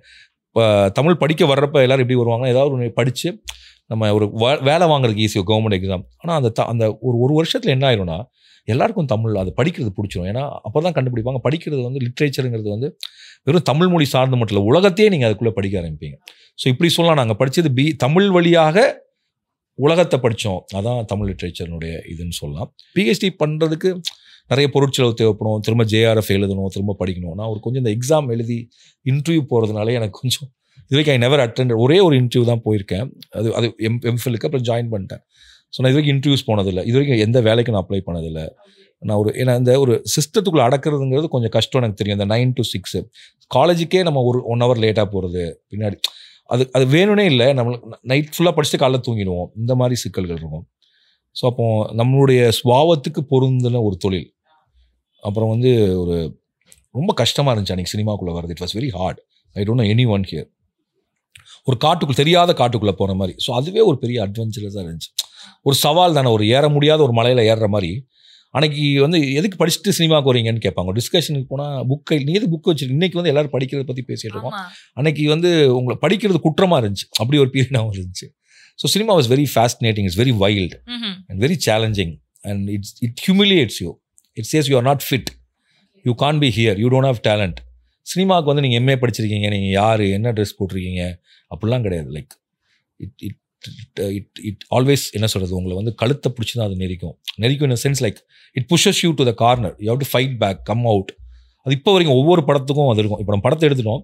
தமிழ் படிக்க வர்றப்ப எல்லோரும் எப்படி வருவாங்கன்னா, ஏதாவது ஒன்று படித்து நம்ம ஒரு வேலை வாங்குறதுக்கு ஈஸியோ, கவர்மெண்ட் எக்ஸாம். ஆனால் அந்த ஒரு வருஷத்தில் என்ன ஆயிரும்னா, எல்லாருக்கும் தமிழ் அது படிக்கிறது பிடிச்சிடும். ஏன்னா அப்போ தான் கண்டுபிடிப்பாங்க, படிக்கிறது வந்து லிட்ரேச்சருங்கிறது வந்து வெறும் தமிழ் மொழி சார்ந்து மட்டும் இல்லை, உலகத்தையே நீங்கள் அதுக்குள்ளே படிக்க ஆரம்பிப்பீங்க. ஸோ இப்படி சொல்லலாம், நாங்கள் படித்தது தமிழ் வழியாக உலகத்தை படித்தோம், அதான் தமிழ் லிட்ரேச்சர்னுடைய இதுன்னு சொல்லலாம். பிஹெச்டி பண்ணுறதுக்கு நிறைய பொருட்செலவு தேவைப்படும், திரும்ப ஜேஆர்எஃப் எழுதணும், திரும்ப படிக்கணும். நான் ஒரு கொஞ்சம் இந்த எக்ஸாம் எழுதி இன்டர்வியூ போகிறதுனாலே எனக்கு கொஞ்சம் இது வரைக்கும் ஐ நெவர் அட்டெண்ட், ஒரே ஒரு இன்டர்வியூ தான் போயிருக்கேன், அது எம்ஃபிலுக்கு, அப்புறம் ஜாயின் பண்ணிட்டேன். ஸோ நான் இது வரைக்கும் இன்டர்வியூஸ் போனதில்லை, இது வரைக்கும் எந்த வேலைக்கும் நான் அப்ளை பண்ணதில்லை. நான் ஏன்னா இந்த ஒரு சிஸ்டத்துக்குள்ளே அடக்கிறதுங்கிறது கொஞ்சம் கஷ்டம் எனக்கு தெரியும். இந்த 9 to 6 காலேஜுக்கே நம்ம ஒரு 1 hour லேட்டாக போகிறது பின்னாடி, அது வேணும்னே இல்லை, நம்மளுக்கு நைட் ஃபுல்லாக படிச்சுட்டு காலைல தூங்கிடுவோம், இந்த மாதிரி சிக்கல்கள் இருக்கும். ஸோ அப்போ நம்மளுடைய சுபாவத்துக்கு பொருந்தின ஒரு தொழில். அப்புறம் வந்து ஒரு ரொம்ப கஷ்டமாக இருந்துச்சு அன்றைக்கி சினிமாக்குள்ளே வர்றது. It was very hard. I don't no any one here. ஒரு தெரியாத காட்டுக்குள்ளே போகிற மாதிரி. ஸோ அதுவே ஒரு பெரிய அட்வென்ச்சரஸாக இருந்துச்சு. ஒரு சவால் தானே, ஒரு ஏற முடியாத ஒரு மலையில் ஏறுற மாதிரி. அன்றைக்கி வந்து எதுக்கு படிச்சுட்டு சினிமாவுக்கு வரீங்கன்னு கேட்பாங்க. டிஸ்கஷனுக்கு போனால் நீ எது புக் வச்சுருக்கு, இன்றைக்கி வந்து எல்லோரும் படிக்கிறத பற்றி பேசிகிட்டு இருக்கோம். அன்றைக்கி வந்து உங்களை படிக்கிறது குற்றமாக இருந்துச்சு, அப்படி ஒரு பீரியடாகவும் இருந்துச்சு. So cinema was very fascinating, it's very wild and very challenging and it humiliates you. It says you are not fit, you can be here, you don't have talent. சினிமாவுக்கு வந்து நீங்கள் எம்ஏ படிச்சிருக்கீங்க, நீங்கள் யார், என்ன ட்ரெஸ் போட்டிருக்கீங்க, அப்படிலாம் கிடையாது. லைக் இட் ஆல்வேஸ் என்ன சொல்கிறது, உங்களை வந்து கழுத்தை பிடிச்சி தான் அது நெரிக்கும் in a sense. Like it pushes you to the corner, you have to fight back, come out. அது இப்போ வரைக்கும் ஒவ்வொரு படத்துக்கும் அது இருக்கும். இப்போ நம்ம படத்தை எடுத்துட்டோம்,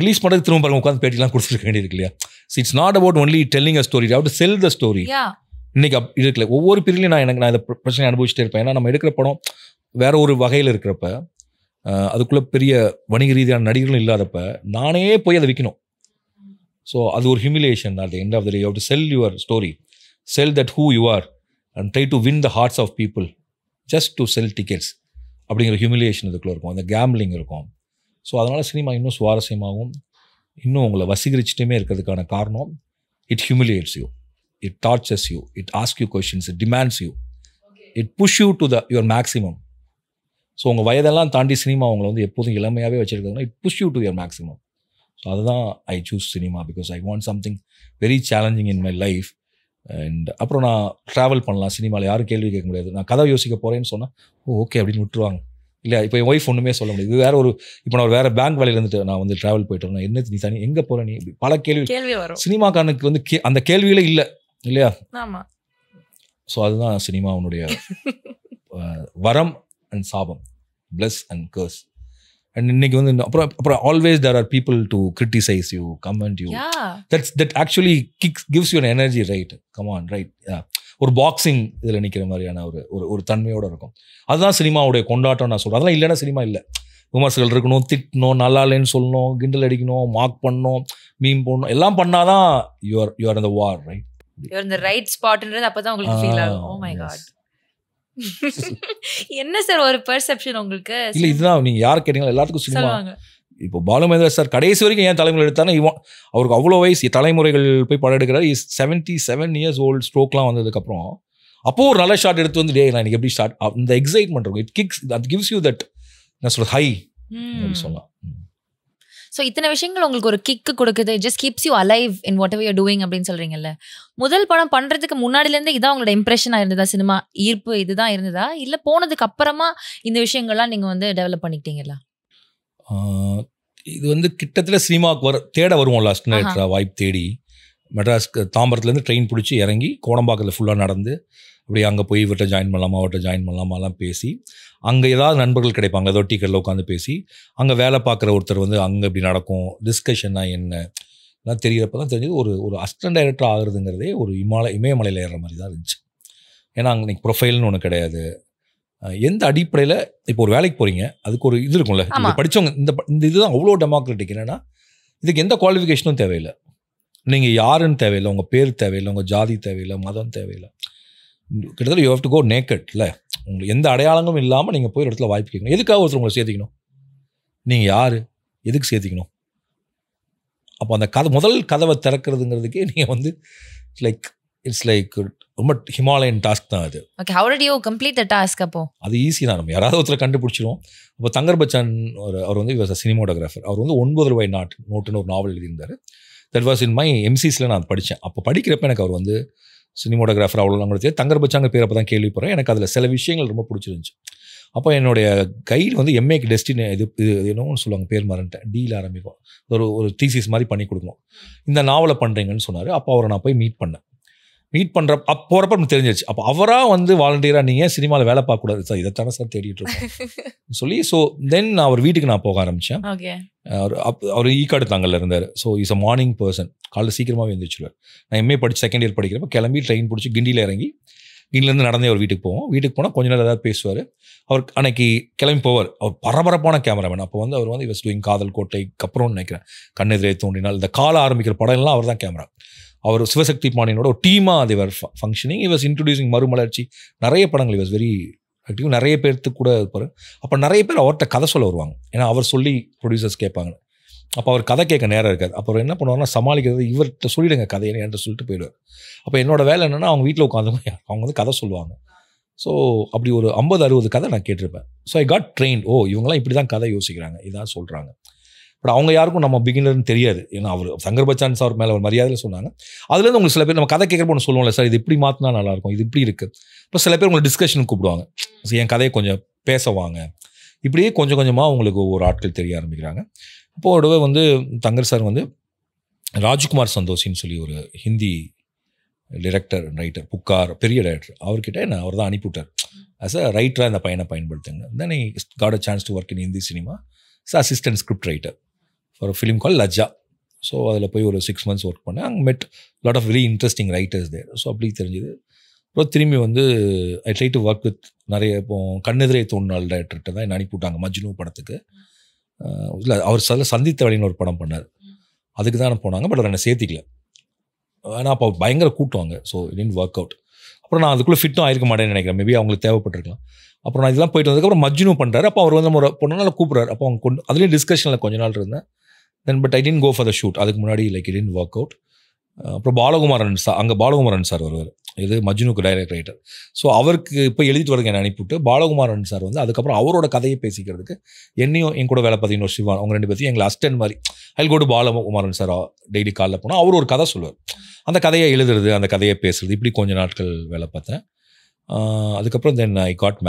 ரிலீஸ் பண்ணுறது திரும்ப பாருங்க உட்காந்து பேட்டிலாம் கொடுத்துருக்க வேண்டியிருக்கு இல்லையா. It's not about only telling a story, you have to sell the story. இன்னைக்கு இருக்குல்ல, ஒவ்வொரு பீரியட்லையும் நான் இந்த பிரச்சனை அனுபவிச்சுட்டே இருப்பேன். ஏன்னா நம்ம எடுக்கிற படம் வேற ஒரு வகையில் இருக்கிறப்ப, அதுக்குள்ளே பெரிய வணிக ரீதியான நடிகர்களும் இல்லாதப்ப நானே போய் அதை விற்கணும். ஸோ அது ஒரு humiliation. At the end of the day you have to sell your story, sell that who you are and try to win the hearts of people just to sell tickets அப்படிங்கிற humiliation இதுக்குள்ளே இருக்கும், அந்த gambling இருக்கும். So அதனால் cinema இன்னும் சுவாரஸ்யமாகவும் இன்னும் உங்களை வசீகரிச்சுட்டுமே இருக்கிறதுக்கான காரணம், it humiliates you, it tortures you, it ask you questions, it demands you, it push you to your maximum. So உங்கள் வயதெல்லாம் தாண்டி சினிமா உங்களை வந்து எப்போதும் இளமையாகவே வச்சுருக்காங்கன்னா, it push you to your maximum. So அதுதான் I choose cinema, because I want something very challenging in my life. And அப்புறம் நான் ட்ராவல் பண்ணலாம் சினிமாவில், யாரும் கேள்வி கேட்க முடியாது. நான் கதை யோசிக்க போகிறேன்னு சொன்னால் ஓகே அப்படின்னு விட்டுருவாங்க. இல்லை இப்போ என் ஒய்ஃப் ஒன்றுமே சொல்ல முடியாது. இது வேறு ஒரு, இப்போ நான் வேறு பேங்க் வேலையில் இருந்துட்டு நான் வந்து ட்ராவல் போயிட்டு வரேன், என்ன நீ தனி எங்கே போகிற நீ, பல கேள்வி வரும். சினிமாக்காரனுக்கு வந்து அந்த கேள்விகளே இல்லை இல்லையா. ஆமாம். ஸோ அதுதான் சினிமாவுடைய வரம் அண்ட் சாபம், பிளஸ் அண்ட் கர்ஸ். அண்ட் இன்னைக்கு வந்து அப்புறம் always there are people to criticize you, comment you. That actually gives you an energy, right, come on, right. ஒரு பாக்ஸிங் இதில் நிற்கிற மாதிரியான ஒரு தன்மையோடு இருக்கும். அதுதான் சினிமாவுடைய கொண்டாட்டம் நான் சொல்கிறேன். அதெல்லாம் இல்லைன்னா சினிமா இல்லை. விமர்சகள் இருக்கணும், திட்டணும், நல்லா இல்லைன்னு சொல்லணும், கிண்டல் அடிக்கணும், மார்க் பண்ணணும், மீம் போடணும், எல்லாம் பண்ணாதான் you are in the war, right? You are in the right spotன்றது அப்பதான் உங்களுக்கு ஃபீல் ஆகும். Oh my god. என்ன சார் ஒரு பெர்செப்ஷன் உங்களுக்கு? இல்லை, இதுதான் நீங்கள் யார் கேட்டீங்களா எல்லாத்துக்கும் சினிமா இப்போ பாலுமேந்திரா சார் கடைசி வரைக்கும் ஏன் தலைமுறை எடுத்தானா அவருக்கு அவ்வளோ வயசு, தலைமுறைகள் போய் படம் எடுக்கிறார். 77 years old, ஸ்ட்ரோக்லாம் வந்ததுக்கப்புறம் அப்போது ஒரு நல்ல ஷாட் எடுத்து வந்து நான் எனக்கு எப்படி ஷாட், இந்த எக்ஸைட்மெண்ட் இருக்கும், it kicks, that gives you that நான் சொல்ல ஹை அப்படி சொல்லலாம். ஸோ இத்தனை விஷயங்கள் உங்களுக்கு ஒரு கிக்கு கொடுக்குது, just keeps you alive in what ever you doing அப்படின்னு சொல்றீங்கல்ல. முதல் படம் பண்றதுக்கு முன்னாடிலேருந்து இதான் உங்களோட இம்ப்ரெஷனாக இருந்ததா? சினிமா ஈர்ப்பு இதுதான் இருந்ததா, இல்லை போனதுக்கு அப்புறமா இந்த விஷயங்கள்லாம் நீங்கள் வந்து டெவலப் பண்ணிக்கிட்டீங்களா? இது வந்து கிட்டத்தட்ட சினிமாவுக்கு தேட வருவோம் லாஸ்ட் நைட் வாய்ப்பு தேடி. மெட்ராஸ்க்கு தாம்பரத்துலேருந்து ட்ரெயின் பிடிச்சி இறங்கி கோடம்பாக்கத்தில் ஃபுல்லாக நடந்து அப்படியே அங்கே போய் இவர்கிட்ட ஜாயின் பண்ணலாமா அவர்கிட்ட ஜாயின் பண்ணலாமாலாம் பேசி, அங்கே ஏதாவது நண்பர்கள் கிடைப்பாங்க, ஏதோ டீக்கெட்டில் உட்காந்து பேசி, அங்கே வேலை பார்க்குற ஒருத்தர் வந்து அங்கே இப்படி நடக்கும் டிஸ்கஷன்னா என்ன எல்லாம் தெரிகிறப்ப தான் தெரிஞ்சது ஒரு அசிஸ்டன்ட் டைரக்டர் ஆகுறதுங்கிறதே ஒரு இமயமலையில் ஏறுற மாதிரி தான் இருந்துச்சு. ஏன்னா அங்கே இன்னைக்கு ப்ரொஃபைல்னு ஒன்று கிடையாது. எந்த அடிப்படையில் இப்போ ஒரு வேலைக்கு போகிறீங்க, அதுக்கு ஒரு இது இருக்கும்ல, படித்தவங்க இந்த இதுதான் அவ்வளோ டெமோக்ராட்டிக். என்னென்னா இதுக்கு எந்த குவாலிஃபிகேஷனும் தேவையில்லை, நீங்கள் யாருன்னு தேவையில்லை, உங்கள் பேர் தேவையில்லை, உங்கள் ஜாதி தேவையில்லை, மதம் தேவையில்லை. கிட்டத்தட்ட you have to go naked. இல்லை, உங்களுக்கு எந்த அடையாளங்களும் இல்லாமல் நீங்கள் போய் ஒரு இடத்துல வாய்ப்பு கேட்கணும். எதுக்காக ஒருத்தர் உங்களை சேர்த்திக்கணும்? நீங்கள் யார், எதுக்கு சேர்த்திக்கணும்? அப்போ அந்த முதல் கதவை திறக்கிறதுங்கிறதுக்கே நீங்கள் வந்து இட்ஸ் லைக் ரொம்ப ஹிமாலயன் டாஸ்க் தான் அது. Okay, how did you complete the task? அப்போ அது ஈஸி தான், நம்ம யாராவது ஒருத்தர் கண்டுபிடிச்சிடும். அப்போ தங்கர் பச்சான் அவர் வந்து சினிமோட்டோகிராஃபர், அவர் வந்து 9 ரூபாய் நோட்டுன்னு ஒரு நாவல் எழுதியிருந்தார். தட் வாஸ் இன் மை எம்சிஸில் நான் படித்தேன். அப்போ படிக்கிறப்ப எனக்கு அவர் வந்து சினிமோட்டோகிராஃபர் அவ்வளோ நாங்கள் தெரியாது. தங்கர் பச்சாங்க பேர் அப்போ தான் கேள்விப்படுறேன். எனக்கு அதில் சில விஷயங்கள் ரொம்ப பிடிச்சிருந்துச்சு. அப்போ என்னுடைய கைடு வந்து எம்ஏக்கு டெஸ்டினி இது என்னன்னு சொல்லுவாங்க, பேர் மறந்துட்டேன், டீல் ஆரம்பிப்போம், ஒரு தீசிஸ் மாதிரி பண்ணி கொடுக்கணும், இந்த நாவலை பண்ணுறீங்கன்னு சொன்னார். அப்போ அவரை நான் போய் மீட் பண்ணுற போகிறப்ப எனக்கு தெரிஞ்சிருச்சு. அப்போ அவராக வந்து வாலண்டியராக நீங்கள் சினிமாவில் வேலை பார்க்கக்கூடாது சார், இதைத்தானே சார் தேடிட்டு இருக்கோம் சொல்லி, ஸோ தென் அவர் வீட்டுக்கு நான் போக ஆரம்பித்தேன். அவர் ஈக்காடு தாங்கல்ல இருந்தார். So is a morning person, காலையில் சீக்கிரமாகவே எழுந்திரிச்சிடுவார். நான் எம்ஏ படித்து செகண்ட் இயர் படிக்கிறப்ப கிளம்பி ட்ரெயின் பிடிச்சி கிண்டியில் இறங்கி, கிண்டிலேருந்து நடந்தே அவர் வீட்டுக்கு போவோம். வீட்டுக்கு போனால் கொஞ்ச நேரம் ஏதாவது பேசுவார். அவர் அன்னைக்கு கிளம்பி போவார். அவர் பரபரப்பான கேமராமேன். அப்போ வந்து அவர் வந்து இவஸ் டூயிங் காதல் கோட்டைக்கு அப்புறம்னு நினைக்கிறேன், கண்ணெதிரே தோன்றினால், இந்த கால ஆரம்பிக்கிற படம் எல்லாம் அவர் தான் கேமரா. அவர் சிவசக்தி பாண்டியனோட ஒரு டீமாக அது வர் ஃபங்க்ஷனிங். இ வாஸ் இன்ட்ரடியூசிங் மறுமலர்ச்சி, நிறைய படங்கள் இ வாஸ் வெரி ஆக்டிவ், நிறைய பேர்த்துக்கு கூட இருப்பார். அப்போ நிறைய பேர் அவர்கிட்ட கதை சொல்ல வருவாங்க, ஏன்னா அவர் சொல்லி ப்ரொடியூசர்ஸ் கேட்பாங்க. அப்போ அவர் கதை கேட்க நேரம் இருக்காது. அப்போ அவர் என்ன பண்ணுவார்னா, சமாளிக்கிறது இவர்கிட்ட சொல்லிவிடுங்க கதையை என்கிட்ட சொல்லிட்டு போயிடுவார். அப்போ என்னோட வேலை என்னென்னா, அவங்க வீட்டில் உட்காந்து அவங்க வந்து கதை சொல்லுவாங்க. ஸோ அப்படி ஒரு 50-60 கதை நான் கேட்டிருப்பேன். So I got train. இவங்களாம் இப்படி தான் கதை யோசிக்கிறாங்க, இதான் சொல்கிறாங்க. பட் அவங்க யாருக்கும் நம்ம பிகினர்னு தெரியாது. ஏன்னா அவர் தங்கர் பச்சான் சார் மேலே ஒரு மரியாதையில் சொன்னாங்க. அதுலேருந்து உங்களுக்கு சில பேர் நம்ம கதை கேட்குறப்ப ஒன்று சொல்லுவோம்ல, சார் இது இப்படி மாற்றினா நல்லாயிருக்கும், இது இப்படி இருக்குது. இப்போ சில பேர் உங்களை டிஸ்கஷனுக்கு கூப்பிடுவாங்க, என் கதையை கொஞ்சம் பேசவாங்க. இப்படியே கொஞ்சம் கொஞ்சமாக உங்களுக்கு ஒரு ஆட்கள் தெரிய ஆரம்பிக்கிறாங்க. இப்போது வந்து தங்கர் சார் வந்து ராஜ்குமார் சந்தோஷின்னு சொல்லி ஒரு ஹிந்தி டைரக்டர் ரைட்டர், புக்கார் பெரிய டைரக்டர், அவர்கிட்ட என்ன அவர் தான் அனுப்பிவிட்டார். ஆஸ் அ ரைட்டராக இந்த பையனை பயன்படுத்துங்க. Then I got a chance to work in Hindi cinema as assistant script writer for a film call Lajja. So அதில் போய் ஒரு 6 months ஒர்க் பண்ணேன். அங்கே met lot of very interesting writers there. So அப்படி தெரிஞ்சுது. அப்புறம் திரும்பி வந்து I try to work with நிறைய, இப்போ கண்ணெதிரே தோன்றினால் டைரக்டர்கிட்ட தான் என்ன அனுப்பிவிட்டாங்க மஜ்னு படத்துக்கு. இல்லை, அவர் சந்தித்த வழின்னு ஒரு படம் பண்ணார், அதுக்கு தான் போனாங்க. பட் அவர் என்னை சேர்த்திக்கல, ஆனால் அப்போ பயங்கர கூட்டுவாங்க. So it didn't work out. அப்புறம் நான் அதுக்குள்ளே ஃபிட்டும் ஆயிருக்க மாட்டேன்னு நினைக்கிறேன், மேபி அவங்களுக்கு தேவைப்பட்டிருக்கலாம். அப்புறம் நான் இதெல்லாம் போயிட்டு வந்ததுக்கப்புறம் மஜ்னு பண்ணுறாரு. அப்போ அவர் வந்து ஒரு பொண்ணால் கூப்பிட்றாரு. அப்போ அவங்க அதுலேயும் டிஸ்கஷனில் கொஞ்ச நாள் இருந்தேன். Then but I didn't go for the shoot. அதுக்கு முன்னாடி like it didn't work out. அப்புறம் பாலகுமாரன் சார், அங்கே பாலகுமாரன் சார் வருவார், இது மஜ்னுக்கு டைரக்ட் ரைட்டர். ஸோ அவருக்கு இப்போ எழுதிட்டு வரதுக்கு என்னை அனுப்பிவிட்டு, பாலகுமாரன் சார் வந்து அதுக்கப்புறம் அவரோட கதையை பேசிக்கிறதுக்கு என்னையும் என் கூட வேலை பார்த்தீங்கன்னா சிவா, அவங்க 2 பேர்த்தையும் எங்களை அஸ்டன்ட் மாதிரி I go to Balakumaran sir daily காலைல போனால் அவர் ஒரு கதை சொல்லுவார். அந்த கதையை எழுதுறது, அந்த கதையை பேசுறது, இப்படி கொஞ்சம் நாட்கள் வேலை பார்த்தேன். அதுக்கப்புறம் தென் ஐ காட்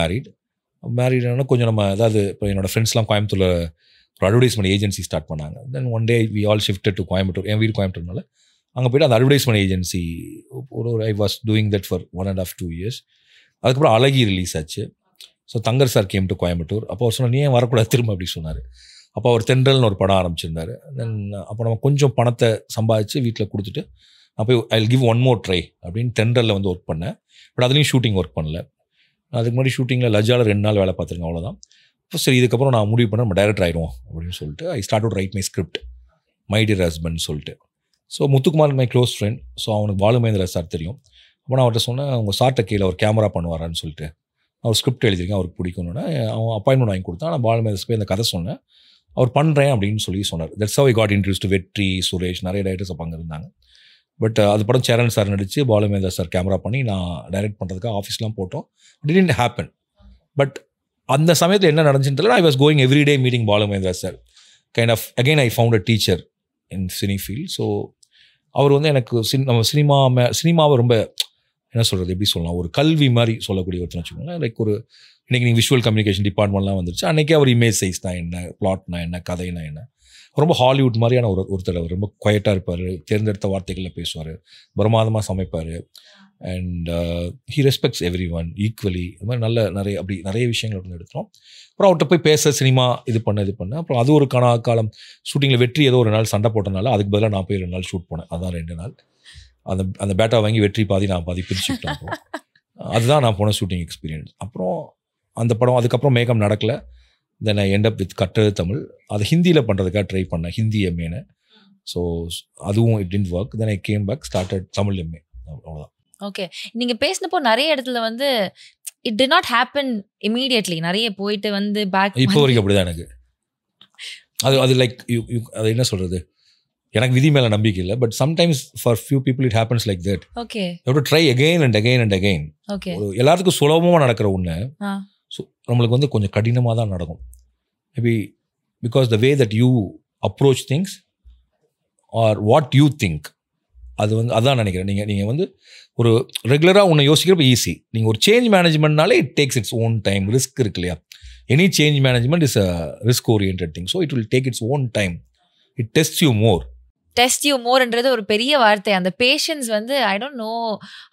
மேரீட்னா கொஞ்சம் நம்ம அதாவது இப்போ என்னோடய ஃப்ரெண்ட்ஸ்லாம் கோயம்புத்தூரில் ஒரு அட்வர்டைஸ்மெண்ட் ஏஜென்சி ஸ்டார்ட் பண்ணாங்க. Then one day we all shifted to Coimbatore. என் வீடு கோயம்புத்தூர்னால அங்கே போய்ட்டு அந்த அட்வர்டைஸ்மெண்ட் ஏஜென்சி ஒரு I was doing that for 1.5-2 years. அதுக்கப்புறம் அழகி ரிலீஸ் ஆச்சு. So Thangar sir came to Coimbatore. அப்போ அவர் சொன்னால் நீ ஏன் வரக்கூடாது திரும்ப அப்படி சொன்னார். அப்போ அவர் தென்றல்னு ஒரு படம் ஆரம்பிச்சிருந்தார். தென் அப்போ நம்ம கொஞ்சம் பணத்தை சம்பாதிச்சு வீட்டில் கொடுத்துட்டு நான் போய் I will give one more try அப்படின்னு தென்றலில் வந்து ஒர்க் பண்ணேன். பட் அதுலேயும் ஷூட்டிங் ஒர்க் பண்ணல. அதுக்கு முன்னாடி ஷூட்டிங்கில் லஜ்ஜாவில் 2 நாள் வேலை பார்த்துருக்கேன், அவ்வளோதான். இப்போ சரி, இதுக்கப்புறம் நான் முடிவு பண்ண நம்ம டைரக்டர் ஆகிடுவோம் அப்படின்னு சொல்லிட்டு I start to write my script, my dear husband சொல்லிட்டு. So Muthukumar my close friend. So அவனுக்கு பாலுமேந்திரா சார் தெரியும். அப்போ நான் அவர்கிட்ட சொன்னேன், உங்கள் சார்ட்ட கீழே அவர் கேமரா பண்ணுவாரான்னு சொல்லிட்டு. அவர் ஸ்கிரிப்ட் எழுதியிருக்கேன், அவருக்கு பிடிக்கணுன்னா அவன் அப்பாயின்மெண்ட் வாங்கி கொடுத்தான். நான் பாலுமேந்திரா போய் அந்த கதை சொன்னேன். அவர் பண்ணுறேன் அப்படின்னு சொல்லி சொன்னார். That's how I got introduce to வெற்றி, சுரேஷ், நிறைய டைரக்டர்ஸ் அப்போ அங்கே இருந்தாங்க. பட் அது படம் சேரன் சார் நடித்து பாலுமேந்திரா சார் கேமரா பண்ணி நான் டைரக்ட் பண்ணுறதுக்காக ஆஃபீஸ்லாம் போட்டோம். Didn't happen. பட் அந்த சமயத்தில் என்ன நடந்துச்சுன்னு தெரியல. I was going everyday meeting Balu Mahendra sir. Kind of again I found a teacher in cine field. So அவர் வந்து எனக்கு நம்ம சினிமாவை ரொம்ப என்ன சொல்கிறது, எப்படி சொல்லலாம், ஒரு கல்வி மாதிரி சொல்லக்கூடிய ஒருத்தர் வச்சுக்கோங்களேன். லைக் ஒரு இன்றைக்கி நீங்கள் விஷுவல் கம்யூனிகேஷன் டிபார்ட்மெண்ட்லாம் வந்துருச்சு. அன்றைக்கி அவர் இமேஜ் சைஸ்னா என்ன, பிளாட்னா என்ன, கதைனா என்ன, ரொம்ப ஹாலிவுட் மாதிரியான ஒருத்தர். அவர் ரொம்ப குவைட்டாக இருப்பார், தேர்ந்தெடுத்த வார்த்தைகளில் பேசுவார், பிரமாதமாக சமைப்பார். And he respects every one equally. இது மாதிரி நிறைய விஷயங்கள் வந்து எடுத்தோம். அப்புறம் அவர்கிட்ட போய் பேச, சினிமா இது பண்ண. அப்புறம் அது ஒரு காலம் ஷூட்டிங்கில் வெற்றி ஏதோ ஒரு நாள் சண்டை போட்டனால அதுக்கு பதிலாக நான் போய் 2 நாள் ஷூட் போனேன். அதான் 2 நாள். அந்த பேட்டா வாங்கி வெற்றி பாதி நான் பாதி பிரிச்சுக்கிட்டேன். அதுதான் நான் போன ஷூட்டிங் எக்ஸ்பீரியன்ஸ். அப்புறம் அந்த படம் அதுக்கப்புறம் மேகம் நடக்கலை. தென் ஐ எண்ட் அப் வித் கற்றது தமிழ். அது ஹிந்தியில் பண்ணுறதுக்காக ட்ரை பண்ணேன், ஹிந்தி எம்ஏன்னு. ஸோ அதுவும் it didn't work. Then I came back, started Tamil MA. அவ்வளோதான். ஓகே, நீங்கள் பேசினப்போ நிறைய இடத்துல வந்து it did not happen immediately. நிறைய போயிட்டு வந்து பேக் இப்போ வரைக்கும் அப்படி தான் எனக்கு. அது லைக் அது என்ன சொல்கிறது, எனக்கு விதி மேலே நம்பிக்கை இல்லை. But sometimes for few people it happens like that. Okay, you have to try again and again and again. Okay, எல்லாத்துக்கும் சுலபமாக நடக்கிற ஒன்று ஸோ நம்மளுக்கு வந்து கொஞ்சம் கடினமாக தான் நடக்கும். Maybe because the way that you approach things are what you think, அது வந்து அதான் நினைக்கிறேன். நீங்கள் வந்து ஒரு ரெகுலராக ஒன்று யோசிக்கிறப்ப ஈஸி. நீங்கள் ஒரு சேஞ்ச் மேனேஜ்மெண்ட்னாலே it takes its own time. Risk இருக்கு இல்லையா? Any change management is a risk orient thing. So it will take its own time. It test you more. Test you மோர்ன்றது ஒரு பெரிய வார்த்தை. அந்த பேஷன்ஸ் வந்து I don't know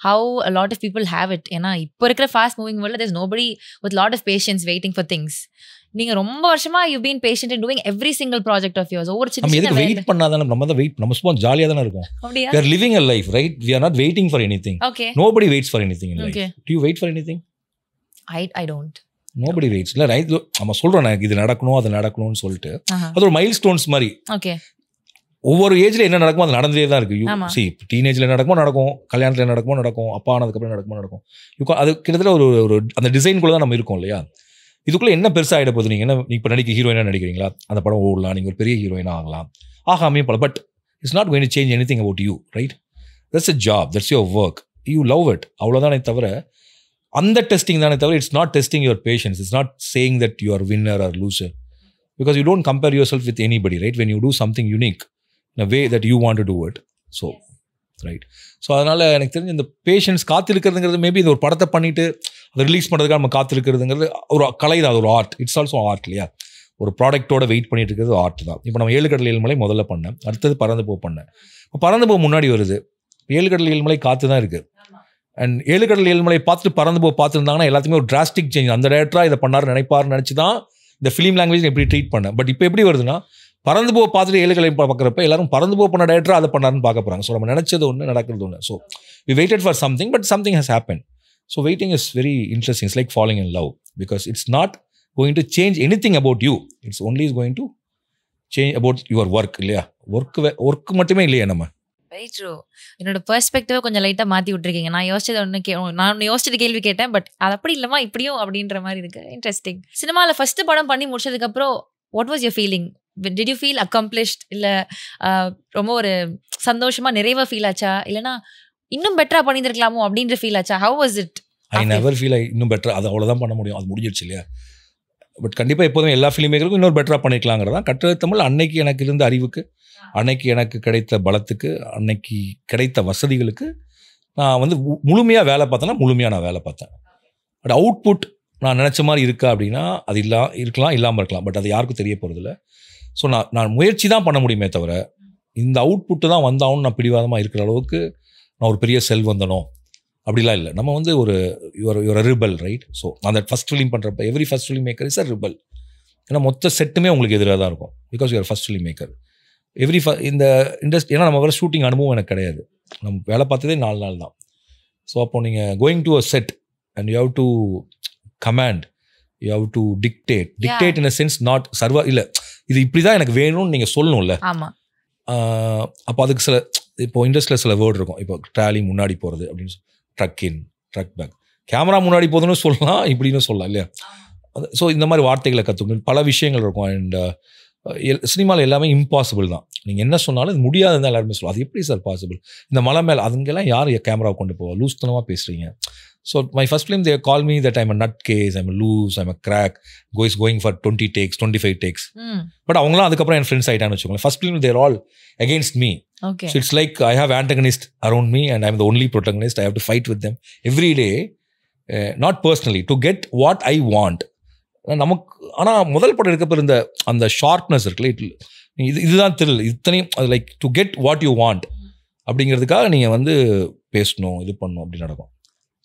how a lot of people have it. ஏன்னா இப்போ இருக்கிற fast moving வேர்ல்ட்ல there's nobody with lot of patience waiting for things. நீங்க ரொம்ப வருஷமா you been patient in doing every single project of yours. ஒவ்வொரு சின்ன சின்ன வெயிட் பண்ணாதானே நம்ம தான் வெயிட், நம்ம சும்மா ஜாலியாக தானே இருக்கும். அப்படியே we are living a life, right? We are not waiting for anything. Okay, Nobody waits for anything in life. Okay. Do you wait for anything? I don't. Nobody waits. இல்லை ரைட், நம்ம சொல்கிறோம் எனக்கு இது நடக்கணும் அது நடக்கணும்னு சொல்லிட்டு. அது ஒரு மைல் ஸ்டோன்ஸ் மாதிரி. ஓகே, ஒவ்வொரு ஏஜ்ல என்ன நடக்குமோ அது நடந்தே தான் இருக்கு. ஆமா. டீனேஜ்ல நடக்குமோ நடக்கும், கல்யாணத்துல நடக்குமோ நடக்கும், அப்பா ஆனதுக்கப்புறம் நடக்குமோ நடக்கும். அது கிட்டத்தட்ட ஒரு அந்த டிசைனுக்குள்ள தான் நம்ம இருக்கோம் இல்லையா? இதுக்குள்ள என்ன பெருசாக ஆகிட போகுது? நீங்கள் என்ன இப்போ ஹீரோயினாக நடிக்கிறீங்களா, அந்த படம் ஓடலாம், நீங்கள் ஒரு பெரிய ஹீரோயினாக ஆகலாம், ஆகாமே பல. But it's not going to change anything about you, right? That's a job, that's your work, you love it, அவ்வளோதானே தவிர அந்த டெஸ்டிங் தானே தவிர it's not testing your patience. It's not saying that you are winner or loser, because you don't compare yourself with anybody, right? When you do something unique in a way that you want to do it. So right. So அதனால் எனக்கு தெரிஞ்ச இந்த patience காத்திருக்கிறதுங்கிறது maybe இந்த ஒரு படத்தை பண்ணிவிட்டு அதை release பண்ணுறதுக்காக நம்ம காத்திருக்கிறதுங்கிறது ஒரு கலை தான், அது ஒரு ஆர்ட். இட்ஸ் ஆல்சோ ஆர்ட் இல்லையா? ஒரு ப்ராடக்ட்டோட வெயிட் பண்ணிட்டு இருக்கிறது ஆர்ட் தான். இப்போ நம்ம 7 கடல் 7 மலை முதல்ல பண்ணேன், அடுத்தது பறந்து போ பண்ணேன். இப்போ பறந்து போ முன்னாடி வருது, 7 கடல் 7 மலை காற்று தான் இருக்குது. அண்ட் 7 கடல் 7 மலை பார்த்துட்டு பறந்து போ பார்த்துருந்தாங்கன்னா எல்லாத்துக்குமே ஒரு டிராஸ்டிக் சேஞ்ச். அந்த டேரக்டராக இதை பண்ணார் நினைப்பார்னு நினச்சி தான் இந்த ஃபிலிம் லாங்குவேஜ் எப்படி ட்ரீட் பண்ணேன். பட் இப்போ எப்படி வருதுன்னா, பறந்து போ பார்த்துட்டு 7 கடல் பார்க்குறப்ப எல்லாரும் பறந்து போ பண்ண டேரக்டராக அதை பண்ணாருன்னு பார்க்க போகிறாங்க. ஸோ நம்ம நினச்சது ஒன்று, நடக்கிறது ஒன்று. So we waited for something, but something has happened. So waiting is very interesting. It's like falling in love, because it's not going to change anything about you. It's only going to change about your work. இல்லையா? Work மட்டுமே இல்லையா நம்ம? Very true. என்னோட பெர்ஸ்பெக்டிவை கொஞ்சம் லைட்டாக மாற்றி விட்டுருக்கீங்க. நான் யோசிச்சது ஒன்று நான் யோசிச்சது கேள்வி கேட்டேன், பட் அது அப்படி இல்லைமா இப்படியும் அப்படின்ற மாதிரி இருக்கு. இன்ட்ரெஸ்டிங். சினிமாவில் ஃபர்ஸ்ட் படம் பண்ணி முடிச்சதுக்கப்புறம் what was your feeling? Did you feel accomplished? இல்லை ரொம்ப ஒரு சந்தோஷமா நிறைவா ஃபீல் ஆச்சா, இல்லைனா இன்னும் பெட்டரா பண்ணியிருக்கலாமோ அப்படின்ற ஃபீல் ஆச்சா? How was it? I never feel இன்னும் பெட்டரா, அது அவ்வளோதான் பண்ண முடியும், அது முடிஞ்சிருச்சு இல்லையா? பட் கண்டிப்பாக எப்போதுமே எல்லா ஃபிலிம் மேக்கருக்கும் இன்னொரு பெட்டராக பண்ணிக்கலாங்கிறதான். கற்றது தமிழ் அன்னைக்கு எனக்கு இருந்த அறிவுக்கு, அன்னைக்கு எனக்கு கிடைத்த பலத்துக்கு, அன்னைக்கு கிடைத்த வசதிகளுக்கு நான் வந்து முழுமையாக வேலை பார்த்தேன்னா முழுமையாக நான் வேலை பார்த்தேன். பட் அவுட்புட் நான் நினச்ச மாதிரி இருக்கா அப்படின்னா அது இருக்கலாம், இல்லாமல் இருக்கலாம். பட் அது யாருக்கும் தெரிய போகிறதில்ல. ஸோ நான் முயற்சி தான் பண்ண முடியுமே தவிர இந்த அவுட்புட்டு தான் வந்தாலும் நான் பிடிவாதமாக இருக்கிற அளவுக்கு நான் ஒரு பெரிய செல்வந்தனோ அப்படிலாம் இல்லை. நம்ம வந்து ஒரு யுவர் ரிபல், ரைட்? ஸோ அந்த ஃபஸ்ட் ஃபிலிம் பண்ணுறப்ப every first film maker is a rebel. ஏன்னா மொத்த செட்டுமே உங்களுக்கு எதிராக தான் இருக்கும், because your first film maker. இந்த இண்டஸ்ட்ரி, ஏன்னா நம்ம வர ஷூட்டிங் அனுபவம் எனக்கு கிடையாது, நம்ம வேலை பார்த்ததே 4 நாள் தான். ஸோ அப்போ நீங்கள் going to a set and you have to command, you have to dictate in a sense, not சர்வா இல்லை இது இப்படி தான் எனக்கு வேணும்னு நீங்கள் சொல்லணும்ல. ஆமாம். அப்போ அதுக்கு சில இப்போ இண்டஸ்ட்ரியில் சில வேர்டு இருக்கும். இப்போ ட்ராலி முன்னாடி போகிறது அப்படின்னு ட்ரக் இன், ட்ரக் பேக், கேமரா முன்னாடி போகுதுன்னு சொல்லலாம், இப்படின்னு சொல்லலாம் இல்லையா? ஸோ இந்த மாதிரி வார்த்தைகளை கற்றுக்கணும், பல விஷயங்கள் இருக்கும். அண்ட் சினிமாவில் எல்லாமே இம்பாசிபிள் தான். நீங்கள் என்ன சொன்னாலும் இது முடியாதுன்னு தான் எல்லாருமே சொல்லுவோம். அது எப்படி சார் பாசிபிள்? இந்த மலை மேலே அதுங்கெல்லாம் யார் கேமரா கொண்டு போவா? லூஸ்தனமாக பேசுகிறீங்க. So my first film they call me that I'm a nut case, I'm loose, I'm a crack, going for 20 takes 25 takes. But அவங்களாம் அதுக்கப்புறம் என் ஃப்ரெண்ட்ஸ் ஆகிட்டான்னு வச்சுக்கோங்களேன். First film they're all against me. So it's like I have antagonist around me and I'm the only protagonist. I have to fight with them every day, not personally, to get what I want. நமக்கு ஆனால் முதல் படம் இருக்கப்போ இருந்த அந்த sharpness இருக்குல்ல, இதுதான் thrill. இத்தனையும் like to get what you want அப்படிங்கிறதுக்காக நீங்கள் வந்து பேசணும், இது பண்ணணும் அப்படி நடக்கும்.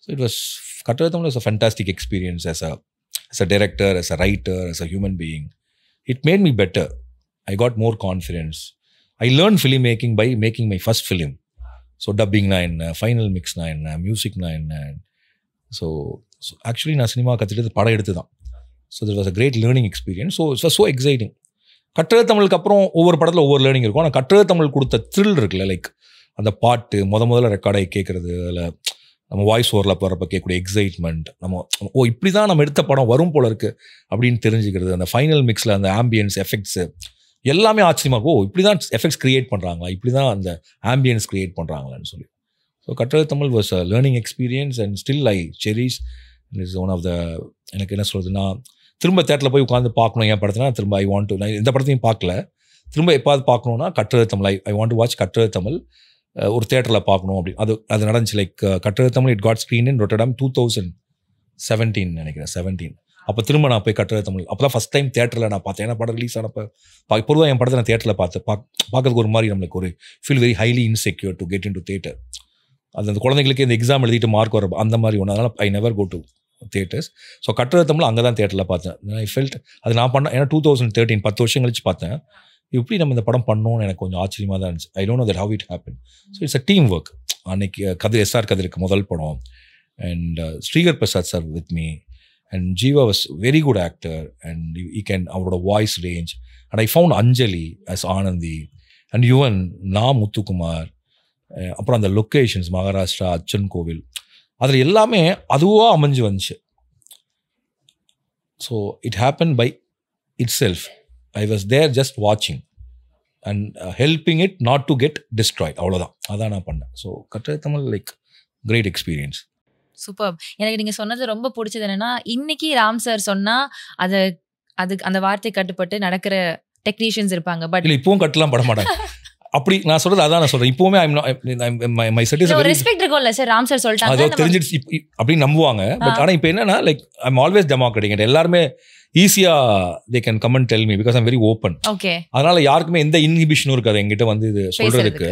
ஸோ இட் வாஸ் கட்டழகு Tamil was a fantastic experience as a director, as a writer, as a human being. It made me better. I got more confidence. I learned filmmaking by making my first film. So dubbing 9, final mix 9, music 9. So actually நான் cinema கற்றுட்டு படம் எடுத்து தான். So there was a great learning experience. So it was so exciting. கட்டழகு தமிழுக்கு அப்புறம் ஒவ்வொரு படத்தில் ஒவ்வொரு லேர்னிங் இருக்கும். ஆனால் கட்டழகு தமிழ் கொடுத்த த்ரில் இருக்குல்ல, லைக் அந்த பாட்டு முதல்ல ரெக்கார்டாகி கேட்குறது, அதில் நம்ம வாய்ஸ் ஓவரில் போகிறப்ப கேட்கக்கூடிய எக்ஸைட்மெண்ட், நம்ம இப்படி தான் நம்ம எடுத்த படம் வரும் போல இருக்குது அப்படின்னு தெரிஞ்சுக்கிறது, அந்த ஃபைனல் மிக்ஸில் அந்த ஆம்பியன்ஸ் எஃபெக்ட்ஸு எல்லாமே ஆச்சரியமாக இருக்கும். இப்படி தான் எஃபெக்ட்ஸ் க்ரியேட் பண்ணுறாங்களா, இப்படி தான் அந்த ஆம்பியன்ஸ் க்ரியேட் பண்ணுறாங்களான்னு சொல்லி. ஸோ கட்டழகு Tamil was a learning experience and still I cherish. It's one of the, எனக்கு என்ன சொல்கிறதுனா, திரும்ப தேட்டரில் போய் உட்காந்து பார்க்கணும் என் படத்தினா திரும்ப ஐ வாண்ட் டு, நான் எந்த படத்தையும் பார்க்கல, திரும்ப எப்பாவது பார்க்கணுன்னா கட்டழகு தமிழ், ஐ வாண்ட் டு வாட்ச் கட்டழகு தமிழ் ஒரு தேட்டரில் பார்க்கணும் அப்படி. அது நடந்துச்சு. லைக் கட்டழகு தமிழ் இட் காட் ஸ்க்ரீன் இன் ரொட்டர்டாம் 2017 நினைக்கிறேன், 17. அப்போ திரும்ப நான் போய் கட்டழகு தமிழ் அப்போ தான் ஃபஸ்ட் டைம் தேட்டரில் நான் பார்த்தேன். ஏன்னா படம் ரிலீஸ் ஆனப்போ பொதுவாக என் படத்தை நான் தேட்டரில் பார்க்கறதுக்கு ஒரு மாதிரி நம்மளுக்கு ஒரு feel very highly insecure to get in to theatre. அது அந்த குழந்தைங்களுக்கு இந்த எக்ஸாம் எழுதிட்டு மார்க் வர அந்த மாதிரி ஒன்று. அதனால் I never go to theatres. So கட்டழகு தமிழ் அங்கே தான் தேட்டரில் பார்த்தேன். ஐ ஃபெல்ட் அது நான் பண்ணேன். ஏன்னா 2013 10 வருஷம் கழிச்சு பார்த்தேன். எப்படி நம்ம இந்த படம் பண்ணோன்னு எனக்கு கொஞ்சம் ஆச்சரியமாக தான் இருந்துச்சு. I don't know that how it happen. So it's a team work. அன்னைக்கு எஸ்ஆர் கதிருக்கு முதல் படம் and Srikar Prasad sir with me and Jiva was very good actor and he can அவரோட voice range and I found Anjali as Anandhi and Yuvan Muthukumar. அப்புறம் அந்த locations Maharashtra அச்சன் கோவில் அதில் எல்லாமே அதுவாக அமைஞ்சு வந்துச்சு. So it happen by itself. I was there just வாட்சிங் and helping it not to get destroyed. அவ்வளோதான், அதான் நான் பண்ணேன். ஸோ கட்டழகு Tamil like great experience. Super. எனக்கு நீங்கள் சொன்னது ரொம்ப பிடிச்சது என்னென்னா, இன்னைக்கு ராம் சார் சொன்னால் அதுக்கு அந்த வார்த்தை கட்டுப்பட்டு நடக்கிற டெக்னீஷியன்ஸ் இருப்பாங்க. பட் இல்லை இப்பவும் கட்டலாம் பட மாட்டாங்க. அப்படி நான் சொல்றது அதான் நான் சொல்றேன். இப்போவுமே my set is very respect இருக்கும்ல சார். ராம் சார் சொல்லிட்டாங்க அது தெரிஞ்சிடுச்சு அப்படின்னு நம்புவாங்க. பட் ஆனால் இப்போ என்னன்னா, like I am always democratic. எல்லாருமே ஈஸியா they can come and tell me because I'm very open. Okay. அதனால யாருக்குமே எந்த இன்ஹிபிஷனும் இருக்காது என்கிட்ட வந்து இது சொல்றதுக்கு.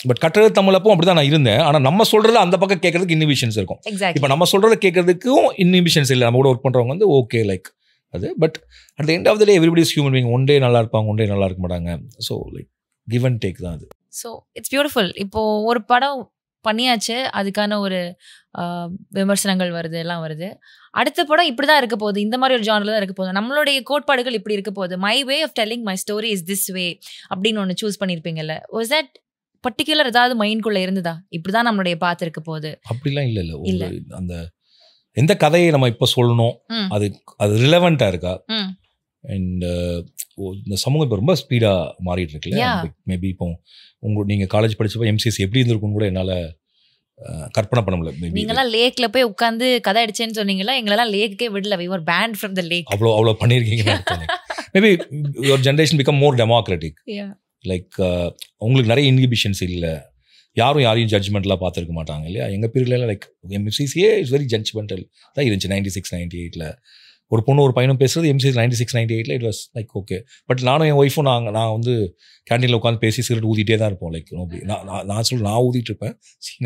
பட் கட்டழகு தமிழப்போ அப்படிதான் நான் இருந்தேன். ஆனால் நம்ம சொல்றதுல அந்த பக்கம் கேட்கறதுக்கு இன்ஹிபிஷன்ஸ் இருக்கும். இப்போ நம்ம சொல்றதை கேட்கறதுக்கும் இன்ஹிபிஷன்ஸ் இல்லை. நம்ம கூட ஒர்க் பண்றவங்க வந்து ஓகே லைக் அது. But at the end of the day everybody is human being. One day நல்லா இருப்பாங்க, ஒன் டே நல்லா இருக்க மாட்டாங்க. So like give and take தான் அது. So it's beautiful. இப்போ ஒரு படம் பண்ணியாச்சு, அதுக்கான ஒரு விமர்சனங்கள் வருது, எல்லாம் வருது. அடுத்த படம் இப்படி தான் இருக்க போகுது, இந்த மாதிரி ஒரு ஜானரில் தான் இருக்க போகுது, நம்மளுடைய கோட்பாடுகள் இப்படி இருக்க போகுது, my way of telling my story is this way அப்படின்னு ஒன்று சூஸ் பண்ணியிருப்பீங்கல்ல. வாஸ் தட் பர்டிகுலர் ஏதாவது மைண்ட்குள்ளே இருந்ததா, இப்படி தான் நம்மளுடைய பாத்து இருக்க போகுது? அப்படிலாம் இல்லை. அந்த எந்த கதையை நம்ம இப்போ சொல்லணும், அது ரிலவெண்ட்டாக இருக்கா? அண்ட் இந்த சமூகம் இப்போ ரொம்ப ஸ்பீடாக மாறிட்டு இருக்குல்ல. மேபி இப்போ நீங்கள் காலேஜ் படிச்சப்போ எம்சிஎஸ் எப்படி இருந்திருக்குன்னு கூட என்னால் கற்பனை பண்ண முடியல. நீங்களாம் லேக்ல போய் உட்காந்து கதை அடிச்சேன்னு சொன்னீங்களா, எங்களெல்லாம் லேக்கே விடல. we were banned from the lake. அவ்வளோ பண்ணியிருக்கீங்க. Maybe your generation become more democratic. Like உங்களுக்கு நிறைய இன்ஹிபிஷன்ஸ் இல்லை, யாரையும் ஜட்ஜ்மெண்ட்லாம் பார்த்துருக்க மாட்டாங்க இல்லையா. எங்கள் பீரியட்ல லைக் எம்சிசியே இஸ் வெரி ஜட்ஜ்மெண்டல் தான் இருந்துச்சு. 96 98 ஒரு பொண்ணு ஒரு பையனும் பேசுறது MCS 96 98 it was like okay. But நானும் என் ஒய்ஃபும் நான் வந்து கேண்டீனில் உட்காந்து பேசி சிகரெட் ஊதிட்டே தான் இருப்போம். லைக் நான் ஊதிட்டு இருப்பேன்.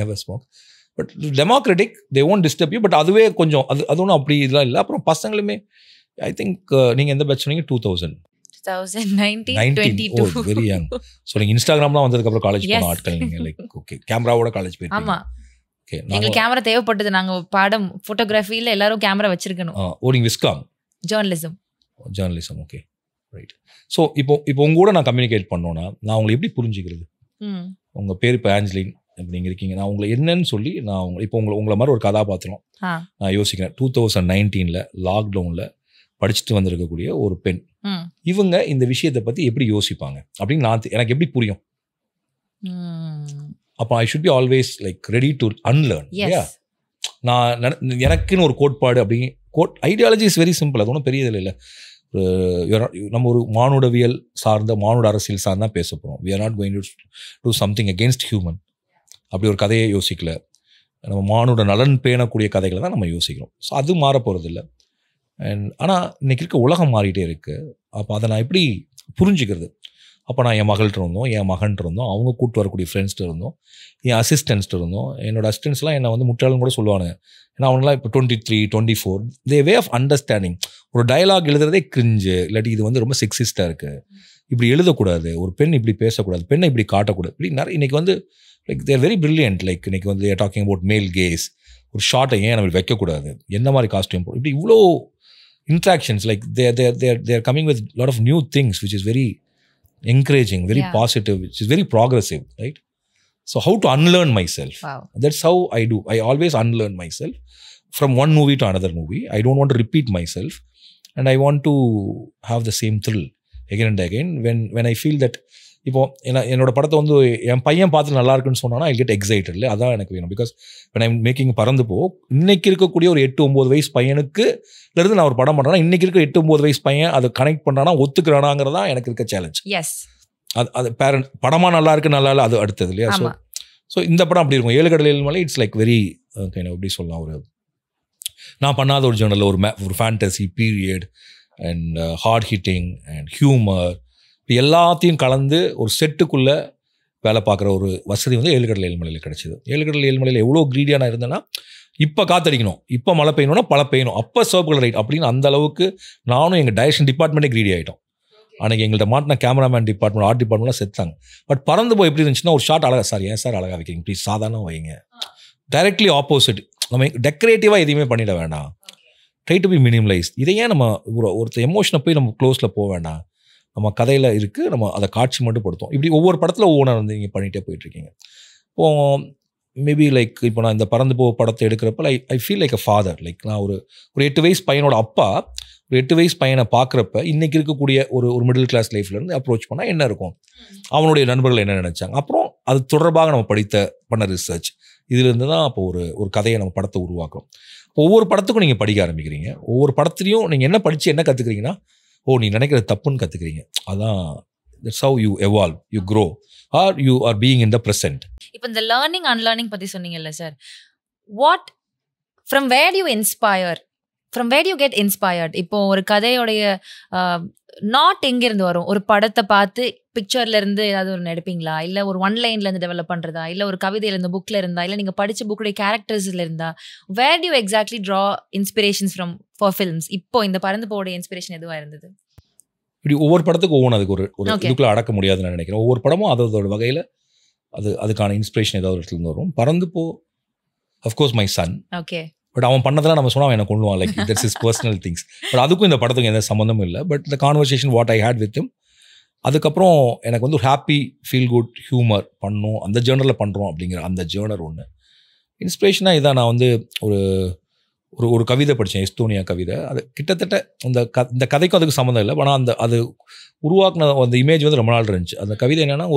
Never smoke. But democratic, they won't disturb you. But அதுவே கொஞ்சம் அது ஒன்றும் அப்படி இதெல்லாம் இல்லை. அப்புறம் பசங்களுமே ஐ திங்க் நீங்கள் எந்த பேட்ச் சொன்னீங்க? 2019 வெரி யங். ஸோ நீங்கள் இன்ஸ்டாகிராம்லாம் வந்ததுக்கப்புறம் காலேஜ் போன ஆட்கள் நீங்கள். லைக் ஓகே, கேமராவோட காலேஜ் போயிருக்கீங்க. எங்களுக்கு கேமரா தேவைப்பட்டது. நாங்க பாடம் போட்டோகிராஃபில எல்லாரும் கேமரா வச்சிருக்கணும். நீங்க viscom journalism. Okay right. So இப்போ உங்க கூட நான் கம்யூனிகேட் பண்ணோன்னா நான் உங்களை எப்படி புரிஞ்சுக்கிறது? உங்க பேர் இப்போ ஆஞ்சலின், இப்போ நீங்கள் இருக்கீங்க, நான் உங்களை என்னன்னு சொல்லி நான் இப்போ உங்களை மாதிரி ஒரு கதாபாத்திரம் நான் யோசிக்கிறேன். 2019 லாக்டவுனில் படிச்சுட்டு வந்திருக்கக்கூடிய ஒரு பெண், இவங்க இந்த விஷயத்தை பற்றி எப்படி யோசிப்பாங்க அப்படின்னு எனக்கு எப்படி புரியும்? அப்போ I should be always like ready to unlearn. இல்லையா? எனக்குன்னு ஒரு கோட்பாடு ஐடியாலஜி இஸ் வெரி சிம்பிள். அது ஒன்றும் பெரியதில் இல்லை. நம்ம ஒரு மானுடவியல் சார்ந்த மானுட அரசியல் சார்ந்தா பேச போகிறோம். We are not going to do something against human. அப்படி ஒரு கதையை யோசிக்கல. நம்ம மானுட நலன் பேணக்கூடிய கதைகளை தான் நம்ம யோசிக்கிறோம். ஸோ அது மாற போகிறதில்ல. ஆனால் இன்றைக்கி இருக்க உலகம் மாறிட்டே இருக்குது. அப்போ அதை நான் எப்படி புரிஞ்சுக்கிறது? அப்போ நான் என் மகள்கிட்ட இருந்தோம், என் மகன்கிட்ட இருந்தோம், அவங்க கூப்பிட்டு வரக்கூடிய ஃப்ரெண்ட்ஸ்ட்டு இருந்தோம், என் அசிஸ்டன்ஸ்ட்டு இருந்தோம். என்னோடய அசிஸ்டன்ஸ்லாம் என்னை வந்து முட்டாளன்னு கூட சொல்லுவானுங்க. ஏன்னா அவங்களாம் இப்போ 23, 24 தே வே ஆஃப் அண்டர்ஸ்டாண்டிங். ஒரு டயலாக் எழுதுறதே கிரிஞ்சு, இல்லாட்டி இது வந்து ரொம்ப செக்ஸிஸ்டாக இருக்குது, இப்படி எழுதக்கூடாது, ஒரு பெண் இப்படி பேசக்கூடாது, பெண்ணை இப்படி காட்டக்கூடாது, இப்படி நிறைய இன்றைக்கி வந்து லைக் தேர் வெரி பிரில்லியன்ட். லைக் இன்றைக்கி வந்து தேர் டாக்கிங் அபவுட் மேல் கேஸ். ஒரு ஷார்ட்டை ஏன் நம்ம வைக்கக்கூடாது, என்ன மாதிரி காஸ்டியூம் போடும், இப்படி இவ்வளோ interactions. Like they're coming with lot of new things which is very encouraging, very positive, which is very progressive, right? So how to unlearn myself? Wow. That's how I do. I always unlearn myself from one movie to another movie. I don't want to repeat myself, and I want to have the same thrill again and again when I feel that இப்போ என்னோட படத்தை வந்து என் பையன் பார்த்து நல்லா இருக்குன்னு சொன்னானா I get excited. இல்லை, அதான் எனக்கு வேணும். பிகாஸ் when I'm making பறந்து இன்னைக்கு இருக்கக்கூடிய ஒரு 8-9 வயசு பையனுக்கு இருந்து நான் ஒரு படம் பண்ணுறேன்னா இன்னைக்கு இருக்க 8-9 வயசு பையன் அதை கனெக்ட் பண்ணுறானா ஒத்துக்கிறானாங்கிறதா எனக்கு இருக்க சேலஞ்ச். எஸ், அது பேரண்ட் படமாக நல்லா இருக்கு நல்லா இல்லை அது அடுத்தது இல்லையா? ஸோ இந்த படம் அப்படி இருக்கும். 7 கடல் 7 மலை இட்ஸ் லைக் வெரி எப்படி சொல்லலாம், ஒரு நான் பண்ணாத ஒரு ஜேர்னலில் ஒரு fantasy period and heart hitting and humour எல்லாத்தையும் கலந்து ஒரு செட்டுக்குள்ளே வேலை பார்க்குற ஒரு வசதி வந்து 7 கடல் 7 மலையில் கிடச்சிது. 7 கடல் 7 மலையில் எவ்வளோ க்ரீடியாக நான் இருந்தேன்னா, இப்போ காத்தடிக்கணும், இப்போ மழை பெய்யணும்னா பழை பெய்யணும், அப்போ சிவப்பு கலர் ரைட் அப்படின்னு அந்த அளவுக்கு நானும் எங்கள் டைரக்ஷன் டிபார்ட்மெண்ட்டே க்ரீடி ஆகிட்டோம். அன்றைக்கி எங்கள்கிட்ட மாட்டின கேமராமேன் டிபார்ட்மெண்ட், ஆர்ட் டிபார்ட்மெண்ட்லாம் செத்தாங்க. பட் பறந்து எப்படி இருந்துச்சுன்னா, ஒரு ஷார்ட் அழகாக, சார் ஏன் சார் அழகாக வைக்கிறீங்க, ப்ளீஸ் சாதாரண வைங்க. Directly opposite. நம்ம டெக்கரேட்டிவாக எதையுமே பண்ணிட வேண்டாம், ட்ரை டு பி மினிமலைஸ். இதை ஏன் நம்ம ஒருத்தர் எமோஷனை போய் நம்ம க்ளோஸில் போக வேண்டாம், நம்ம கதையில் இருக்குது, நம்ம அதை காட்சி மட்டும் படுத்தோம். இப்படி ஒவ்வொரு படத்தில் ஒவ்வொன்றா வந்து நீங்கள் பண்ணிகிட்டே போயிட்டுருக்கீங்க. இப்போது மேபி லைக் இப்போ நான் இந்த பறந்து படத்தை எடுக்கிறப்ப ஐ feel like a father. Like நான் ஒரு 8 வயசு பையனோட அப்பா ஒரு 8 வயசு பையனை பார்க்குறப்ப இன்றைக்கி இருக்கக்கூடிய ஒரு மிடில் கிளாஸ் லைஃப்லேருந்து அப்ரோச் பண்ணால் என்ன இருக்கும், அவனுடைய நண்பர்கள் என்ன நினச்சாங்க, அப்புறம் அது தொடர்பாக நம்ம பண்ண ரிசர்ச், இதுலேருந்து தான் அப்போ ஒரு கதையை நம்ம படத்தை உருவாக்குறோம். ஒவ்வொரு படத்துக்கும் நீங்கள் படிக்க ஆரம்பிக்கிறீங்க. ஒவ்வொரு படத்துலையும் நீங்கள் என்ன படித்து என்ன கற்றுக்கிறீங்கன்னா, நீ நினைக்கிறது தப்புன்னு கற்றுக்கிறீங்க. அதான் that's how you evolve, you grow, are you are being in the present. இப்போ இந்த லேர்னிங் அன்லேர்னிங் பற்றி சொன்னீங்கல்ல sir, what from where you inspire, from where you get inspired? இப்போ ஒரு கதையோடைய நாட் எங்கேருந்து வரும்? ஒரு படத்தை பார்த்து பிக்சர்லேருந்து ஏதாவது ஒரு எடுப்பீங்களா, இல்லை ஒரு ஒன்லைன்லேருந்து டெவலப் பண்ணுறதா, இல்லை ஒரு கவிதையிலேருந்து புக்கில் இருந்தா, இல்லை நீங்கள் படித்த புக்குடைய கேரக்டர்ஸில் இருந்தா, where you exactly draw inspirations from for films? இப்போ இந்த பறந்து போட இன்ஸ்பிரேஷன் எதுவாக இருந்தது? இப்படி ஒவ்வொரு படத்துக்கு ஒவ்வொன்று அதுக்கு ஒரு இதுக்குள்ளே அடக்க முடியாதுன்னு நான் நினைக்கிறேன். ஒவ்வொரு படமும் அதோட வகையில் அதுக்கான இன்ஸ்பிரேஷன் ஏதாவது ஒரு இடத்துல வரும். பறந்து of course my son. Okay. But அவன் பண்ணதெல்லாம் நம்ம சொன்னால் அவன் என்ன கொள்ளுவான், like that's is personal things. But அதுக்கும் இந்த படத்துக்கும் எந்த சம்மந்தமும் இல்லை. பட் இந்த conversation what I had with him, அதுக்கப்புறம் எனக்கு வந்து ஒரு ஹாப்பி ஃபீல் குட் ஹியூமர் பண்ணணும், அந்த ஜேர்னரில் பண்ணுறோம் அப்படிங்கிற அந்த ஜேர்னர் ஒன்று இன்ஸ்பிரேஷனாக. இதான் நான் வந்து ஒரு கவிதை படித்தேன், எஸ்தோனியா கவிதை. அது கிட்டத்தட்ட இந்த கதைக்கும் அதுக்கு சம்மந்தம் இல்லை. ஆனால் அது உருவாக்குன அந்த இமேஜ் வந்து ரொம்ப நாள் இருந்துச்சு. அந்த கவிதை என்னென்னா,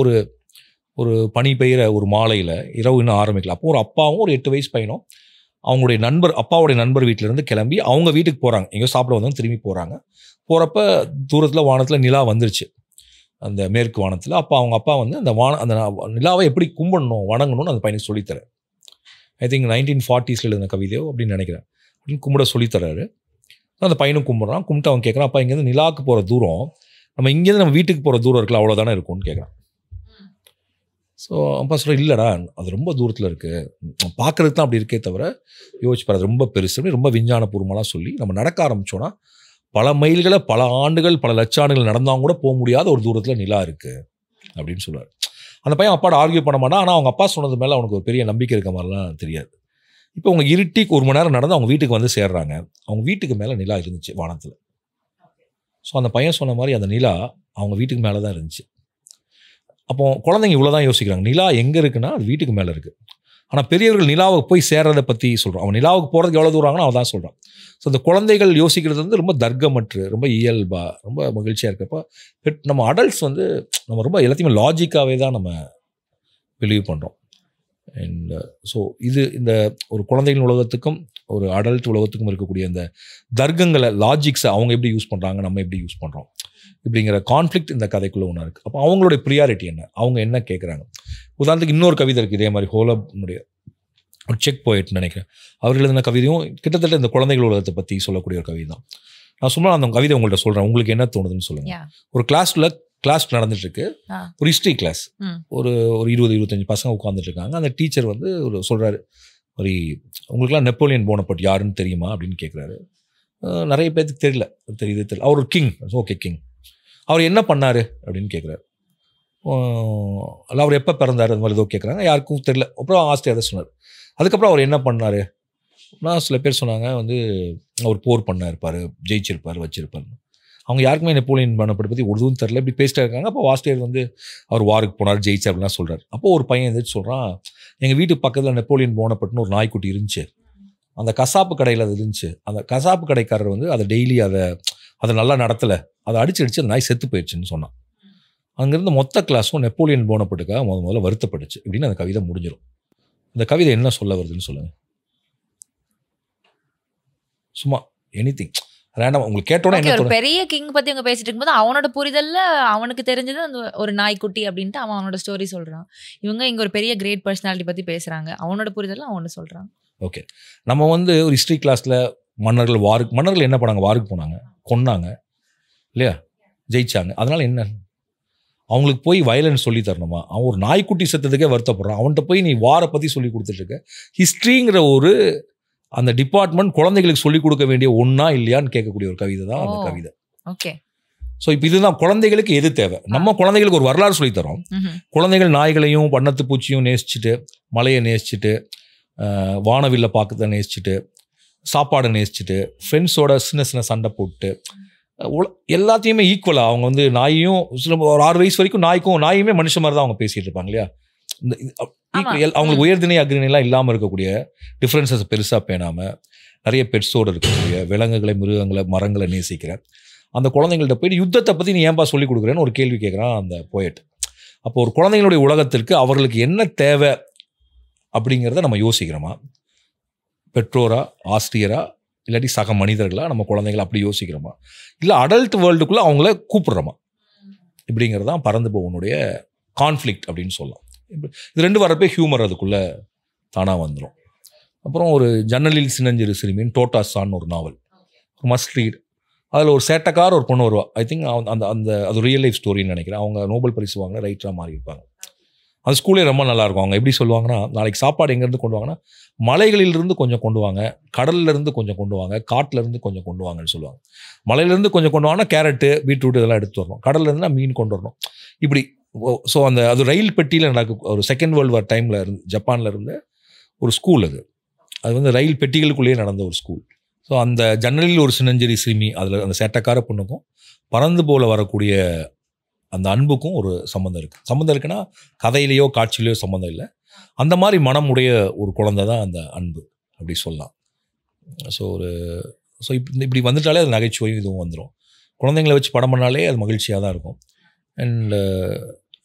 ஒரு பனி பெய்கிற ஒரு மாலையில் இரவு இன்னும் ஆரம்பிக்கல. அப்போ ஒரு அப்பாவும் ஒரு 8 வயசு பையனும் அவங்களுடைய அப்பாவுடைய நண்பர் வீட்டிலேருந்து கிளம்பி அவங்க வீட்டுக்கு போகிறாங்க. எங்கேயோ சாப்பிட வந்தவங்க திரும்பி போகிறப்ப தூரத்தில் வானத்தில் நிலா வந்துருச்சு, அந்த மேற்கு வானத்தில். அப்போ அவங்க அப்பா வந்து அந்த நிலாவை எப்படி கும்பிடணும் வணங்கணும்னு அந்த பையனுக்கு சொல்லித்தரார். ஐ திங்க் 1940s எழுதின கவிதையோ அப்படின்னு நினைக்கிறேன். அப்படின்னு கும்பிட சொல்லித்தராரு. அந்த பையனும் கும்பிட்றான். கும்பிட்டு அவன் கேட்குறான், அப்பா இங்கேருந்து நிலாவுக்கு போகிற தூரம் நம்ம இங்கேருந்து நம்ம வீட்டுக்கு போகிற தூரம் இருக்குல்ல, அவ்வளோதானே இருக்கும்னு கேட்குறான். ஸோ அப்பா சொல்கிறேன், இல்லைடா அது ரொம்ப தூரத்தில் இருக்குது, பார்க்குறதுக்கு தான் அப்படி இருக்கே தவிர யோசிப்பார், அது ரொம்ப பெருசு, ரொம்ப விஞ்ஞானபூர்வமாக சொல்லி நம்ம நடக்க ஆரம்பித்தோன்னா பல மைல்களை பல ஆண்டுகள் பல லட்சாண்டுகள் நடந்தாலும் கூட போக முடியாத ஒரு தூரத்தில் நிலா இருக்குது அப்படின்னு சொல்லுவார். அந்த பையன் அப்பாட ஆர்கியூ பண்ண மாட்டான். ஆனால் அவங்க அப்பா சொன்னது மேலே அவனுக்கு ஒரு பெரிய நம்பிக்கை இருக்க மாதிரிலாம் தெரியாது. இப்போ அவங்க இருட்டிக்கு 1 மணி நேரம் நடந்து அவங்க வீட்டுக்கு வந்து சேர்றாங்க. அவங்க வீட்டுக்கு மேலே நிலா இருந்துச்சு வானத்தில். ஸோ அந்த பையன் சொன்ன மாதிரி அந்த நிலா அவங்க வீட்டுக்கு மேலே தான் இருந்துச்சு. அப்போ குழந்தைங்க இவ்வளோ தான் யோசிக்கிறாங்க, நிலா எங்கே இருக்குன்னா அது வீட்டுக்கு மேலே இருக்குது. ஆனால் பெரியவர்கள் நிலாவுக்கு போய் சேர்றதை பற்றி சொல்கிறோம். அவன் நிலாவுக்கு போகிறதுக்கு எவ்வளோ தூராங்கன்னா அவன் தான் சொல்கிறான். ஸோ அந்த குழந்தைகள் யோசிக்கிறது வந்து ரொம்ப தர்க்கமற்று, ரொம்ப இயல்பாக, ரொம்ப மகிழ்ச்சியாக இருக்கப்போ நம்ம அடல்ட்ஸ் வந்து நம்ம ரொம்ப எல்லாத்தையுமே லாஜிக்காகவே தான் நம்ம பிலீவ் பண்ணுறோம். அண்ட் ஸோ இந்த ஒரு குழந்தைகள் உலகத்துக்கும் ஒரு அடல்ட் உலகத்துக்கும் இருக்கக்கூடிய அந்த தர்க்கங்களை, லாஜிக்ஸை அவங்க எப்படி யூஸ் பண்ணுறாங்க, நம்ம எப்படி யூஸ் பண்ணுறோம் இப்படிங்கிற கான்ஃப்ளிக்ட் இந்த கதைக்குள்ளே ஒன்றா இருக்குது. அப்போ அவங்களுடைய ப்ரியாரிட்டி என்ன, அவங்க என்ன கேட்குறாங்க. உதாரணத்துக்கு இன்னொரு கவிதை இருக்குது இதே மாதிரி, ஹோலப்னுடைய ஒரு செக் போயிட்டுன்னு நினைக்கிறேன். அவர் எழுதின கவிதையும் கிட்டத்தட்ட இந்த குழந்தைகள் உலகத்தை பற்றி சொல்லக்கூடிய ஒரு கவிதை தான். நான் சும்மா அந்த கவிதை உங்கள்கிட்ட சொல்கிறேன், உங்களுக்கு என்ன தோணுதுன்னு சொல்லுங்கள். ஒரு கிளாஸ் நடந்துட்டு இருக்கு, ஒரு ஹிஸ்ட்ரி கிளாஸ். ஒரு 20-25 பசங்க உட்காந்துட்டு இருக்காங்க. அந்த டீச்சர் வந்து ஒரு சொல்கிறாரு, ஒரு உங்களுக்குலாம் நெப்போலியன் போனபட் யாருன்னு தெரியுமா அப்படின்னு கேட்குறாரு. நிறைய பேருக்கு தெரியல. அவர் ஒரு கிங். Okay, king. அவர் என்ன பண்ணார் அப்படின்னு கேட்குறாரு. அவர் எப்போ பிறந்தார் அது மாதிரி ஏதோ கேட்குறாங்க. யாருக்கும் தெரியல. அப்புறம் ஆஸ்திரேலியா அதை சொன்னார். அதுக்கப்புறம் அவர் என்ன பண்ணார், நான் சில பேர் சொன்னாங்க வந்து அவர் போர் பண்ணாருப்பார், ஜெயிச்சிருப்பார், வச்சிருப்பார். அவங்க யாருக்குமே நெப்போலியன் போனபட் பற்றி உருதுன்னு தெரியல, இப்படி பேசிட்டே இருக்காங்க. அப்போ ஆஸ்திரேலியா வந்து அவர் வாருக்கு போனார், ஜெயிச்சார் அப்படிலாம் சொல்கிறார். அப்போ ஒரு பையன் எந்திரிச்சு சொல்கிறான், எங்கள் வீட்டுக்கு பக்கத்தில் நெப்போலியன் போனபட்னு ஒரு நாய்க்குட்டி இருந்துச்சு, அந்த கசாப்பு கடையில் அது இருந்துச்சு. அந்த கசாப்பு கடைக்காரர் வந்து அதை டெய்லி அதை நல்லா நடத்தலை, அதை அடிச்சு அந்த நாய் செத்து போயிடுச்சுன்னு சொன்னான். அங்கேருந்து மொத்த கிளாஸும் நெப்போலியன் போனப்பட்டுக்காக முதல்ல வருத்தப்பட்டுச்சு இப்படின்னு அந்த கவிதை முடிஞ்சிடும். இந்த கவிதை என்ன சொல்ல வருதுன்னு சொல்லுங்க. சும்மா எனிதிங் ரேண்டமா உங்களுக்கு கேட்டோன்னே என்ன ஒரு பெரிய கிங் பத்தி அவங்க பேசிட்டு இருக்கும்போது அவனோட புரிதல்ல அவனுக்கு தெரிஞ்சது அந்த ஒரு நாய்க்குட்டி அப்படின்ட்டு அவனோட ஸ்டோரி சொல்றான். இவங்க இங்க ஒரு பெரிய கிரேட் பர்சனாலிட்டி பத்தி பேசுறாங்க, அவனோட புரிதல்ல அவனு சொல்றான். ஓகே, நம்ம வந்து ஒரு ஹிஸ்ட்ரி கிளாஸ்ல மன்னர்கள் என்ன பண்ணாங்க, வாருக்கு போனாங்க, கொன்னாங்க இல்லையா, ஜெயிச்சாங்க. அதனால என்ன, அவங்களுக்கு போய் வயலன்ஸ் சொல்லி தரணுமா? அவன் ஒரு நாய்க்குட்டி செத்ததுக்கே வருத்தப்படுறான், அவன்கிட்ட போய் நீ வாரை பற்றி சொல்லி கொடுத்துட்டு இருக்க. ஹிஸ்ட்ரிங்கிற ஒரு அந்த டிபார்ட்மெண்ட் குழந்தைகளுக்கு சொல்லிக் கொடுக்க வேண்டிய ஒன்றா இல்லையான்னு கேட்கக்கூடிய ஒரு கவிதை தான் அந்த கவிதை. ஓகே, ஸோ இப்போ இதுதான் குழந்தைகளுக்கு எது தேவை. நம்ம குழந்தைகளுக்கு ஒரு வரலாறு சொல்லித்தரோம். குழந்தைகள் நாய்களையும் வண்ணத்து பூச்சியும் நேசிச்சுட்டு, மலையை நேசிச்சுட்டு, வானவில்லை பார்க்கறத நேசிச்சுட்டு, சாப்பாடை நேசிச்சுட்டு, ஃப்ரெண்ட்ஸோட சின்ன சின்ன சண்டை போட்டு, எல்லாத்தையுமே ஈக்குவலாக அவங்க வந்து நாயையும் ஒரு 6 வயசு வரைக்கும் நாயுமே மனுஷ மாதிரி தான் அவங்க பேசிகிட்டு இருப்பாங்க இல்லையா. அவங்களுக்கு உயர்திணை அக்ரிணைலாம் இல்லாமல் இருக்கக்கூடிய டிஃப்ரென்சஸ் பெருசாக பேணாமல் நிறைய பெட்ஸோடு இருக்கக்கூடிய விலங்குகளை, மிருகங்களை, மரங்களை நேசிக்கிற அந்த குழந்தைங்கள்ட்ட போயிட்டு யுத்தத்தை பற்றி நீ ஏன்பா சொல்லிக் கொடுக்குறேன்னு ஒரு கேள்வி கேட்குறான் அந்த போயட். அப்போ ஒரு குழந்தைங்களுடைய உலகத்திற்கு அவர்களுக்கு என்ன தேவை அப்படிங்கிறத நம்ம யோசிக்கிறோமா? பெற்றோரா, ஆசிரியரா, இல்லாட்டி சக மனிதர்களா நம்ம குழந்தைகளை அப்படி யோசிக்கிறோமா? இல்லை அடல்ட் வேர்ல்டுக்குள்ளே அவங்கள கூப்பிடுறோமா? இப்படிங்கிறது தான் பறந்து போவனுடைய கான்ஃப்ளிக்ட் அப்படின்னு சொல்லலாம். இது 2 வரப்பே ஹியூமர் அதுக்குள்ளே தானாக வந்துடும். அப்புறம் ஒரு ஜன்னலில் சின்னஞ்சிறு சிறுமியின் டோட்டாஸான்னு ஒரு நாவல், ஒரு மஸ்ட் ரீட். அதில் ஒரு சேட்டக்கார ஒரு பொண்ணு வருவா. ஐ திங்க் அது ரியல் லைஃப் ஸ்டோரின்னு நினைக்கிறேன். அவங்க நோபல் பரிசு வாங்கின ரைட்டராக மாறி இருப்பாங்க. அது ஸ்கூலே ரொம்ப நல்லாயிருக்கும். அவங்க எப்படி சொல்லுவாங்கன்னா, நாளைக்கு சாப்பாடு எங்கேருந்து கொண்டு வாங்கன்னா, மலைகளிலிருந்து கொஞ்சம் கொண்டு வாங்க, கடல்லேருந்து கொஞ்சம் கொண்டு வாங்க, காட்டிலேருந்து கொஞ்சம் கொண்டு வாங்கன்னு சொல்லுவாங்க. மலையிலேருந்து கொஞ்சம் கொண்டு வாங்கன்னா கேரட்டு, பீட்ரூட் இதெல்லாம் எடுத்து வரணும். கடல்லேருந்துனா மீன் கொண்டு வரணும். இப்படி ஸோ அது ரயில் பெட்டியில் நடக்கும். ஒரு செகண்ட் வேர்ல்டு வார் டைமில் ஜப்பானில் இருந்த ஒரு ஸ்கூல் அது வந்து ரயில் பெட்டிகளுக்குள்ளேயே நடந்த ஒரு ஸ்கூல். ஸோ அந்த ஜன்னலில் ஒரு சின்னஞ்சிறு சிறுமி, அதில் அந்த சேட்டக்கார பொண்ணுக்கும் பறந்து போல வரக்கூடிய அந்த அன்புக்கும் ஒரு சம்மந்தம் இருக்குது. சம்மந்தம் இருக்குன்னா கதையிலையோ காட்சியிலையோ சம்மந்தம் இல்லை. அந்த மாதிரி மனம் உடைய ஒரு குழந்தை தான் அந்த அன்பு அப்படி சொல்லலாம். ஸோ இப்படி வந்துட்டாலே அது நகைச்சுவையும் இதுவும் வந்துடும். குழந்தைங்களை வச்சு படம் பண்ணாலே அது மகிழ்ச்சியாக தான் இருக்கும். அண்ட்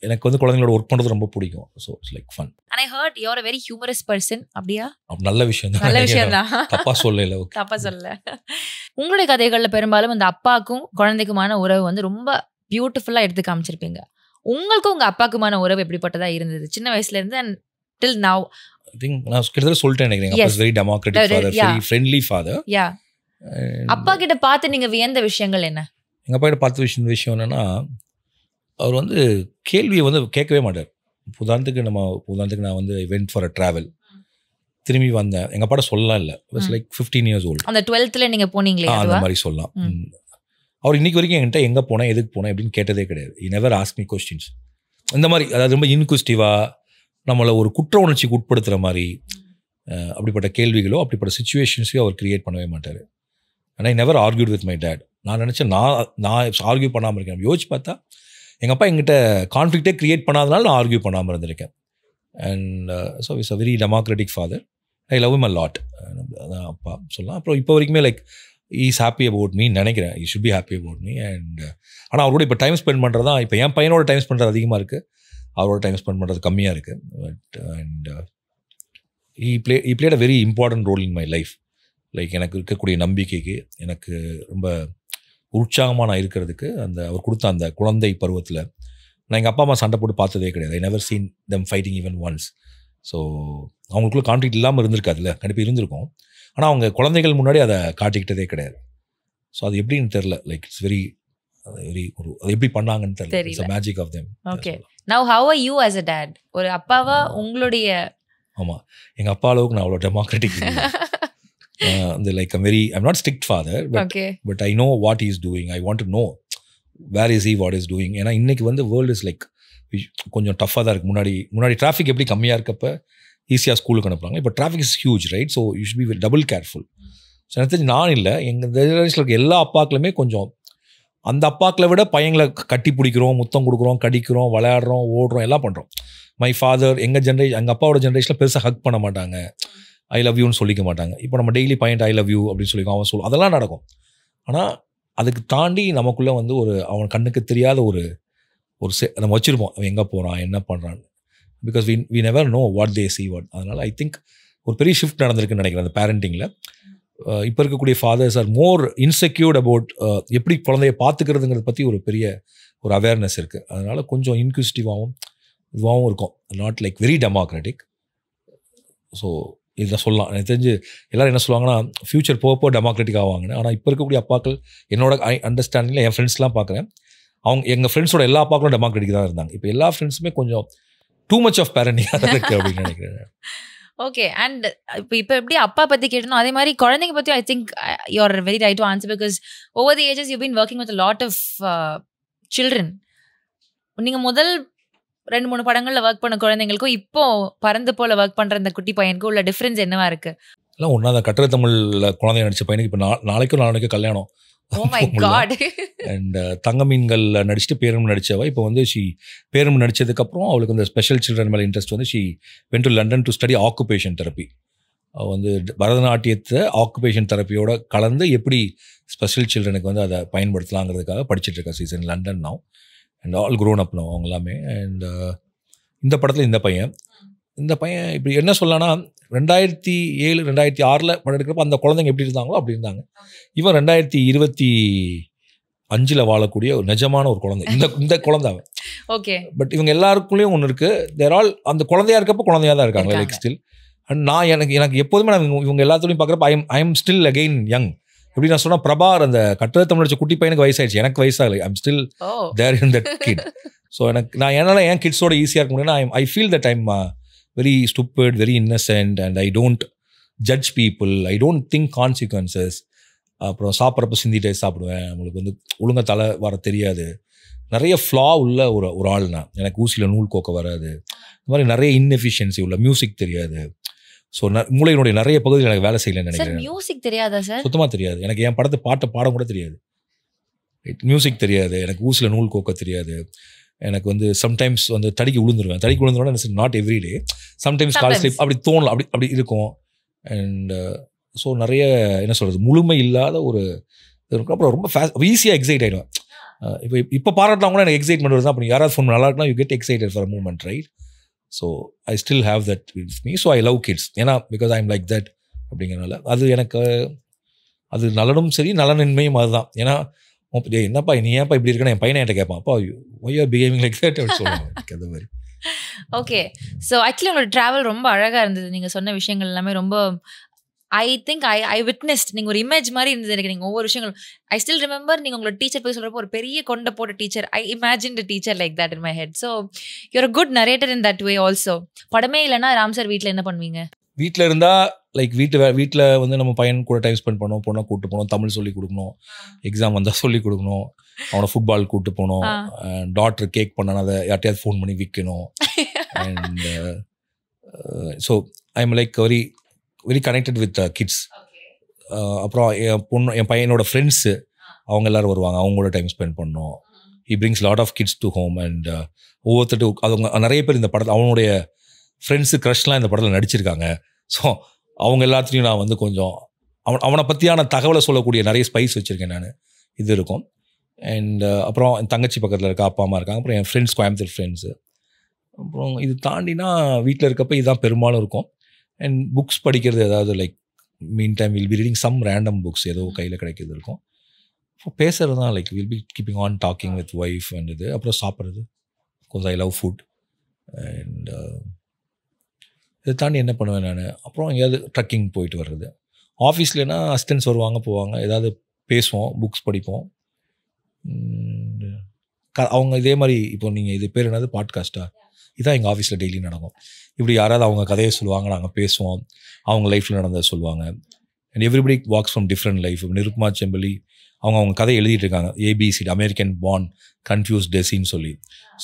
எனக்கு வந்து குழந்தைங்களோட ஒர்க் பண்ணுறது ரொம்ப பிடிக்கும். So it's like fun. And I heard you are a very humorous person. அப்படியா? நல்ல விஷயம் தான். நல்ல விஷயம் தான். தப்பா சொல்லல. தப்பா சொல்லல. உங்களுடைய கதைகளில் பெரும்பாலும் அந்த அப்பாக்கும் குழந்தைக்குமான உறவு வந்து ரொம்ப பியூட்டிஃபுல்லாக எடுத்து காமிச்சிருப்பீங்க. உங்களுக்கும் உங்கள் அப்பாக்குமான உறவு எப்படிப்பட்டதாக இருந்தது சின்ன வயசுல இருந்து and till now? I think நான் கிட்டத்தட்ட சொல்லிட்டேன் நினைக்கிறேன். அப்பா is very democratic father, very friendly father. Yeah. அப்பா கிட்ட பார்த்து நீங்கள் வியந்த விஷயங்கள் என்ன? எங்கள் அப்பா கிட்ட பார்த்த விஷயம் என்னன்னா, அவர் வந்து கேள்வியை வந்து கேட்கவே மாட்டார். உதாரணத்துக்கு நான் வந்து வென்ட் ஃபார் அ ட்ராவல், திரும்பி வந்தேன், எங்கள் அப்பாட்ட சொல்லலாம் இல்லை. It's like 15 years old. அந்த 12th நீங்கள் போனீங்களே அந்த மாதிரி சொல்லலாம். அவர் இன்னைக்கு வரைக்கும் என்கிட்ட எங்கே போனேன், எதுக்கு போனேன் அப்படின்னு கேட்டதே கிடையாது. he never asked me questions. இந்த மாதிரி அதாவது ரொம்ப இன்குஸ்டிவாக நம்மளை ஒரு குற்ற உணர்ச்சிக்கு உட்படுத்துகிற மாதிரி அப்படிப்பட்ட கேள்விகளோ அப்படிப்பட்ட சுச்சுவேஷன்ஸையோ அவர் கிரியேட் பண்ணவே மாட்டார். ஆனால் I never argued with my dad. நான் நினச்சேன் நான் ஆர்கியூ பண்ணாமல் இருக்கேன். யோசிச்சு பார்த்தா எங்கள் அப்பா எங்கிட்ட கான்ஃப்ளிக்டே கிரியேட் பண்ணாதனால நான் ஆர்கியூ பண்ணாமல் இருந்திருக்கேன். And so is a very democratic father. I love him a lot. அதான் அப்பா சொல்லலாம். அப்புறம் இப்போ வரைக்குமே like is happy about me நினைக்கிறேன். He should be happy about me. And ஆனால் அவரோட இப்போ டைம் ஸ்பெண்ட் பண்ணுறது தான், இப்போ என் பையனோட டைம் ஸ்பெண்ட் பண்ணுறது அதிகமாக இருக்குது, அவரோட டைம் ஸ்பெண்ட் பண்ணுறது கம்மியாக இருக்குது. But and he played a very important role in my life. Like எனக்கு இருக்கக்கூடிய நம்பிக்கைக்கு, எனக்கு ரொம்ப உற்சாகமாக நான் இருக்கிறதுக்கு அவர் கொடுத்த அந்த குழந்தை பருவத்தில் நான் எங்கள் அப்பா அம்மா சண்டை போட்டு பார்த்ததே கிடையாது. I never seen them fighting even once. So அவங்களுக்குள்ள கான்ஃப்ளிக்ட் இல்லாமல் இருந்திருக்காதுல்ல, கண்டிப்பாக இருந்திருக்கும். ஆனால் அவங்க குழந்தைகள் முன்னாடி அதை காட்டிக்கிட்டதே கிடையாது. ஸோ அது எப்படின்னு தெரில. லைக் இட்ஸ் வெரி அது எப்படி பண்ணாங்கன்னு தெரியல. It's magic of them. Okay, now how are you as a dad? ஒரு அப்பாவா உங்களுடைய... ஆமாம், எங்கள் அப்பா அளவுக்கு நான் அவ்வளோ democratic like I'm not strict father, but I know what is doing. I want to know where is what is doing. ஏன்னா இன்றைக்கி வேர்ல்டு இஸ் லைக் கொஞ்சம் டஃப்பாக தான் இருக்குது. முன்னாடி டிராஃபிக் எப்படி கம்மியாக இருக்கப்போ ஈஸியாக ஸ்கூலுக்கு அனுப்புகிறாங்க. இப்போ traffic is huge, right? So you should be double careful. So எனக்கு தெரிஞ்சு நான் இல்லை, எங்கள் ஜெனரேஷனில் இருக்க எல்லா அப்பாக்களுமே கொஞ்சம் அந்த அப்பாக்களை விட பையங்களை கட்டி பிடிக்கிறோம், முத்தம் கொடுக்குறோம், கடிக்கிறோம், விளையாடுறோம், ஓடுறோம், எல்லாம் பண்ணுறோம். மை ஃபாதர் எங்கள் அப்பாவோட ஜென்ரேஷனில் பெருசாக ஹக் பண்ண மாட்டாங்க, ஐ லவ் யூன்னு சொல்லிக்க மாட்டாங்க. இப்போ நம்ம டெய்லி பையன் ஐ லவ் யூ அப்படின்னு சொல்லிக்கோ, அவன் அதெல்லாம் நடக்கும். ஆனால் அதுக்கு தாண்டி நமக்குள்ளே அவன் கண்ணுக்கு தெரியாத ஒரு நம்ம வச்சுருப்போம், அவன் எங்கே போகிறான், என்ன பண்ணுறான்னு. Because we never know what they see what. அதனால் ஐ திங்க் ஒரு பெரிய ஷிஃப்ட் நடந்திருக்குன்னு நினைக்கிறேன் அந்த பேரண்டிங்கில். இப்போ இருக்கக்கூடிய fathers are more insecured about எப்படி குழந்தைய பார்த்துக்கிறதுங்கிறத பற்றி ஒரு பெரிய ஒரு அவேர்னஸ் இருக்குது. அதனால் கொஞ்சம் இன்க்யூசிட்டிவாகவும் இதுவாகவும் இருக்கும், not like very democratic. So இதை சொல்லலாம். எனக்கு தெரிஞ்சு எல்லோரும் என்ன சொல்லுவாங்கன்னா ஃப்யூச்சர் போக டெமோக்ராட்டிக் ஆவாங்கன்னு. ஆனால் இப்போ இருக்கக்கூடிய அப்பாக்கள் என்னோட அண்டர்ஸ்டாண்டிங்கில் என் ஃப்ரெண்ட்ஸ்லாம் பார்க்குறேன், எங்கள் ஃப்ரெண்ட்ஸோட எல்லா அப்பாக்களும் டெமோக்ராட்டிக் தான் இருந்தாங்க. இப்போ எல்லா ஃப்ரெண்ட்ஸுமே கொஞ்சம் டூ மச் ஆஃப் பேரண்டிங்காக தான் இருக்குது அப்படின்னு நினைக்கிறேன். ஓகே, அண்ட் இப்போ எப்படி அப்பா பற்றி கேட்டணும், அதே மாதிரி குழந்தைங்க பற்றி I think you are very right to answer. Because over the ages you been working with lot of children. நீங்கள் முதல் 2-3 படங்களில் ஒர்க் பண்ண குழந்தைங்களுக்கும் இப்போ பறந்து போல ஒர்க் பண்ணுற இந்த குட்டி பையனுக்கும் உள்ள டிஃப்ரென்ஸ் என்னவா இருக்கு? எல்லாம் ஒன்றா தான். கட்டுரை தமிழில் குழந்தைய நடித்த பையனுக்கு இப்போ நாளைக்கும் கல்யாணம். அண்ட் தங்க மீன்கள் நடிச்சுட்டு பேரும் நடித்தவ இப்போ பேரும் நடித்ததுக்கப்புறம் அவளுக்கு அந்த ஸ்பெஷல் சில்ட்ரன் மேலே interest she went to London to study occupation therapy. அவள் பரதநாட்டியத்தை ஆக்குபேஷன் தெரப்பியோட கலந்து எப்படி ஸ்பெஷல் சில்ட்ரனுக்கு அதை பயன்படுத்தலாங்கிறதுக்காக படிச்சுட்டு இருக்கா. Season London now and all grown up now அவங்க எல்லாமே. அண்ட் இந்த படத்தில் இந்த பையன் இப்படி என்ன சொல்லலாம்னா 2007 2006 படம் எடுக்கிறப்ப அந்த குழந்தைங்க எப்படி இருந்தாங்களோ அப்படி இருந்தாங்க. இவன் 2025 வாழக்கூடிய ஒரு நிஜமான ஒரு குழந்தை. இந்த குழந்தை அவன். ஓகே, பட் இவங்க எல்லாருக்குள்ளேயும் ஒன்று இருக்குது, தேர் ஆல் அந்த குழந்தையா இருக்கப்போ குழந்தையா தான் இருக்காங்க லைக் ஸ்டில். அண்ட் நான் எனக்கு எப்போதுமே நான் இவங்க எல்லாத்துலையும் பார்க்குறப்ப ஐ எம் ஸ்டில் அகெயின் யங். எப்படி நான் சொன்னால் பிரபார் அந்த கட்டுரை தமிழ் நடிச்ச குட்டி பையனுக்கு வயசாயிடுச்சு, எனக்கு வயசாகலை. I am still there in that kid. ஸோ நான் என்னால் என் கிட்ஸோட ஈஸியாக இருக்க முடியும்னா I feel that I'm very stupid, very innocent, and I don't judge people. I don't think consequences. அப்புறம் சாப்பிட்றப்ப சிந்திட்டே சாப்பிடுவேன். உங்களுக்கு ஒழுங்காக தலை வர தெரியாது. நிறைய ஃப்ளா உள்ள ஒரு ஆள் நான். எனக்கு ஊசியில் நூல் கோக்க வராது. இந்த மாதிரி நிறைய இன்எஃபிஷியன்சி உள்ள மியூசிக் தெரியாது. ஸோ மூளையினுடைய நிறைய பகுதியில் எனக்கு வேலை செய்யலைன்னு நினைக்கிறேன். மியூசிக் தெரியாதா சார்? சுத்தமாக தெரியாது. எனக்கு என் பாட்டை பாடம் கூட தெரியாது. மியூசிக் தெரியாது. எனக்கு ஊசியில் நூல் கோக்க தெரியாது. எனக்கு சம்டைம்ஸ் தடிக்கு விழுந்துருவேன். நாட் எவ்ரி டே, சம்டைம்ஸ் கால் ஸ்லிப் அப்படி தோணலாம், அப்படி இருக்கும். அண்ட் ஸோ நிறைய என்ன சொல்கிறது, முழுமை இல்லாத ஒரு அப்புறம் ரொம்ப ஈஸியாக எக்ஸைட் ஆகிடுவேன். இப்போ பாராட்டலாம் கூட எனக்கு எக்ஸைட்மெண்ட் வருது. அப்படி யாராவது ஃபோன் நல்லா இருக்குன்னா you get excited for a moment, right? So I still have that with me. So I love kids. ஏன்னா because I am like that அப்படிங்கிறனால அது எனக்கு அது நலனும் சரி நலனின்மையும் அதுதான். ஏன்னா என்னப்பா நீ ஏன்ப்பா இப்படி இருக்கணும் என் பையனை என்கிட்ட கேட்பான், அப்பா why are behaving like that அப்படி சொல்லுவாங்க அந்த மாதிரி. ஓகே, ஸோ ஆக்சுவலி உங்களோட ட்ராவல் ரொம்ப அழகாக இருந்தது. நீங்கள் சொன்ன விஷயங்கள் எல்லாமே ரொம்ப ஐ திங்க் ஐ விட்னஸ்ட். நீங்கள் ஒரு இமேஜ் மாதிரி இருந்தது எனக்கு. நீங்கள் ஒவ்வொரு விஷயங்கள் ஐ ஸ்டில் ரிமெம்பர். நீங்கள் உங்களோட டீச்சர் போய் சொல்கிறப்போ ஒரு பெரிய கொண்ட போட்ட teacher, I imagine the teacher like that in my head. So you're a good narrator in that way also. படமே இல்லைன்னா ராம் சார் வீட்டில் என்ன பண்ணுவீங்க? வீட்டில் இருந்தால் லைக் வீட்டில் நம்ம பையன் கூட டைம் ஸ்பெண்ட் பண்ணோம், பொண்ணை கூப்பிட்டு போனோம், தமிழ் சொல்லிக் கொடுக்கணும், எக்ஸாம் வந்தால் சொல்லிக் கொடுக்கணும், அவனை ஃபுட்பால் கூப்பிட்டு போகணும், டாக்டர் கேக் பண்ணால் அதை யார்ட்டையாவது ஃபோன் பண்ணி விற்கணும். And so I am like very very connected with kids. அப்புறம் என் பையனோட ஃப்ரெண்ட்ஸு அவங்க எல்லோரும் வருவாங்க, அவங்களோட டைம் ஸ்பெண்ட் பண்ணோம். He brings lot of kids to home. And ஒவ்வொருத்தட்டு அவங்க நிறைய பேர் இந்த படத்தில் அவனுடைய ஃப்ரெண்ட்ஸு க்ரஷ்லாம் இந்த படத்தில் நடிச்சிருக்காங்க. ஸோ அவங்க எல்லாத்துலேயும் நான் வந்து கொஞ்சம் அவனை பற்றியான தகவலை சொல்லக்கூடிய நிறைய ஸ்பைஸ் வச்சுருக்கேன் நான். இது இருக்கும். அண்ட் அப்புறம் என் தங்கச்சி பக்கத்தில் இருக்க அப்பா அம்மா இருக்காங்க. அப்புறம் என் ஃப்ரெண்ட்ஸ், கோயம்புத்தூர் ஃப்ரெண்ட்ஸு. அப்புறம் இது தாண்டினா வீட்டில் இருக்கப்போ இதுதான் பெரும்பாலும் இருக்கும். அண்ட் புக்ஸ் படிக்கிறது, ஏதாவது like meantime will be reading some random books, ஏதோ கையில் கிடைக்கிறது இருக்கும். இப்போ பேசுகிறது தான், like will be keeping on talking with wife and இது. அப்புறம் சாப்பிட்றது, because I love food. And இதை தாண்டி என்ன பண்ணுவேன் நான், அப்புறம் எங்கேயாவது ட்ரக்கிங் போயிட்டு வர்றது. ஆஃபீஸ்லனா அசிஸ்டன்ஸ் வருவாங்க போவாங்க, ஏதாவது பேசுவோம், புக்ஸ் படிப்போம். அவங்க இதே மாதிரி இப்போ நீங்கள் இது பேர் என்னது பாட்காஸ்ட்டா, இதுதான் எங்கள் ஆஃபீஸில் டெய்லி நடக்கும். இப்படி யாராவது அவங்க கதையை சொல்லுவாங்க, நாங்கள் பேசுவோம், அவங்க லைஃப்பில் நடந்ததை சொல்லுவாங்க. And everybody walks from different life. Nirupama செம்பலி அவங்க கதை எழுதிட்டு இருக்காங்க, ஏபிசிடி அமெரிக்கன் பார்ன் கன்ஃபியூஸ் டெசின்னு சொல்லி.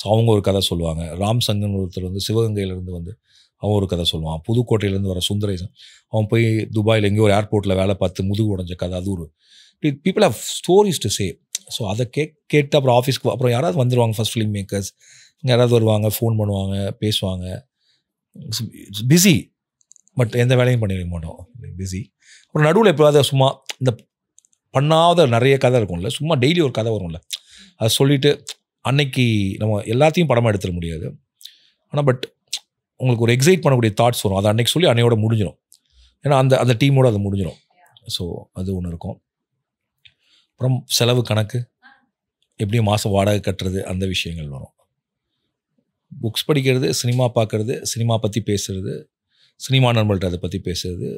ஸோ அவங்க ஒரு கதை சொல்லுவாங்க. ராம் சங்கன் ஒருத்தர் வந்து சிவகங்கையிலேருந்து வந்து அவன் ஒரு கதை சொல்லுவான். புதுக்கோட்டையிலேருந்து வர சுந்தரேசன், அவன் போய் துபாயில் எங்கேயோ ஒரு ஏர்போர்ட்டில் வேலை பார்த்து முதுகு உடஞ்ச கதை, அது ஒரு people have stories to say. So அதை கேட்டு அப்புறம் ஆஃபீஸ்க்கு அப்புறம் யாராவது வந்துடுவாங்க, ஃபர்ஸ்ட் ஃபிலிம் மேக்கர்ஸ் யாராவது வருவாங்க, ஃபோன் பண்ணுவாங்க, பேசுவாங்க. இட்ஸ் பிஸி, பட் எந்த வேலையும் பண்ணிருக்க மாட்டோம், பிஸி. அப்புறம் நடுவில் எப்போதாவது சும்மா இந்த பண்ணாத நிறைய கதை இருக்கும்ல, சும்மா டெய்லி ஒரு கதை வரும்ல, அதை சொல்லிவிட்டு அன்னைக்கு நம்ம எல்லாத்தையும் படமாக எடுத்துட முடியாது. ஆனால் பட் உங்களுக்கு ஒரு எக்ஸைட் பண்ணக்கூடிய தாட்ஸ் வரும், அதை அன்னைக்கு சொல்லி அன்னையோட முடிஞ்சிடும். ஏன்னா அந்த டீமோடு அது முடிஞ்சிடும். ஸோ அது ஒன்று இருக்கும். அப்புறம் செலவு கணக்கு, எப்படியும் மாதம் வாடகை கட்டுறது, அந்த விஷயங்கள் வரும். புக்ஸ் படிக்கிறது, சினிமா பார்க்குறது, சினிமா பற்றி பேசுகிறது, சினிமா நண்பர்கள்ட்ட அதை பற்றி பேசுறது.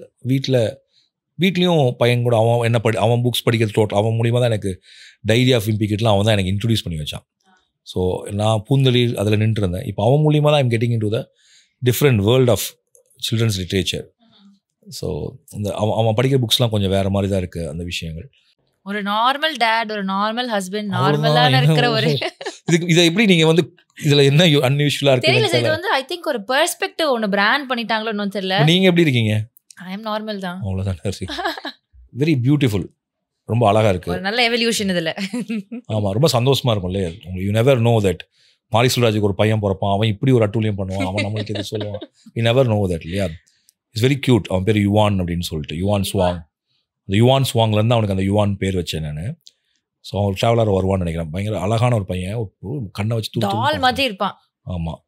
வீட்லேயும் பையன் கூட அவன் அவன் புக்ஸ் படிக்கிறது டோட்டல் அவன் மூலிமா தான் எனக்கு டைரி ஆஃப் இம்பிகேட்லாம் அவன் தான் எனக்கு இன்ட்ரடியூஸ் பண்ணி வச்சான். ஸோ நான் பூந்தொழி அதில் நின்று இருந்தேன். இப்போ அவன் மூலிமா தான் I'm getting into the different world of children's literature. So இந்த அவன் படிக்கிற புக்ஸ்லாம் கொஞ்சம் வேறு மாதிரி தான் இருக்குது அந்த விஷயங்கள். ஒரு நார்மல் டேட், ஒரு நார்மல் ஹஸ்பண்ட், நார்மலான இருக்கிற ஒரு இதை எப்படி நீங்கள் வந்து இதில் என்ன அன்யூஷுவலாக இருக்குது தெரியல சார். இது வந்து ஐ திங்க் ஒரு பெர்ஸ்பெக்டிவ் ஒன்று பிராண்ட் பண்ணிட்டாங்களோ இன்னும் தெரியல. நீங்கள் எப்படி இருக்கீங்க? ஐ எம் நார்மல் தான். அவ்வளோதான். வெரி பியூட்டிஃபுல், ரொம்ப அழகாக இருக்குது. ஒரு நல்ல எவல்யூஷன் இதில். ஆமாம், ரொம்ப சந்தோஷமாக இருக்கும்ல. யூ நெவர் நோ தட் மாரி செல்வராஜுக்கு ஒரு பையன் பிறப்பான், அவன் இப்படி ஒரு அட்டூழியம் பண்ணுவான், அவன் நம்மளுக்கு இது சொல்லுவான். யூ நெவர் நோ தட் இல்லையா? It's very cute. அவன் பேர் யுவான் அப்படின்னு சொல்லிட்டு, யுவான் ஸ்வாங். அந்த யுவான் ஸ்வாங்லேருந்து அவனுக்கு அந்த யுவான் பேர் வச்சேன் நான். ஸோ அவன் ட்ராவலர் வருவான்னு நினைக்கிறேன். பயங்கர அழகான ஒரு பையன், கண்ணை வச்சு தூள் மாதிரி இருப்பான். ஆமாம்,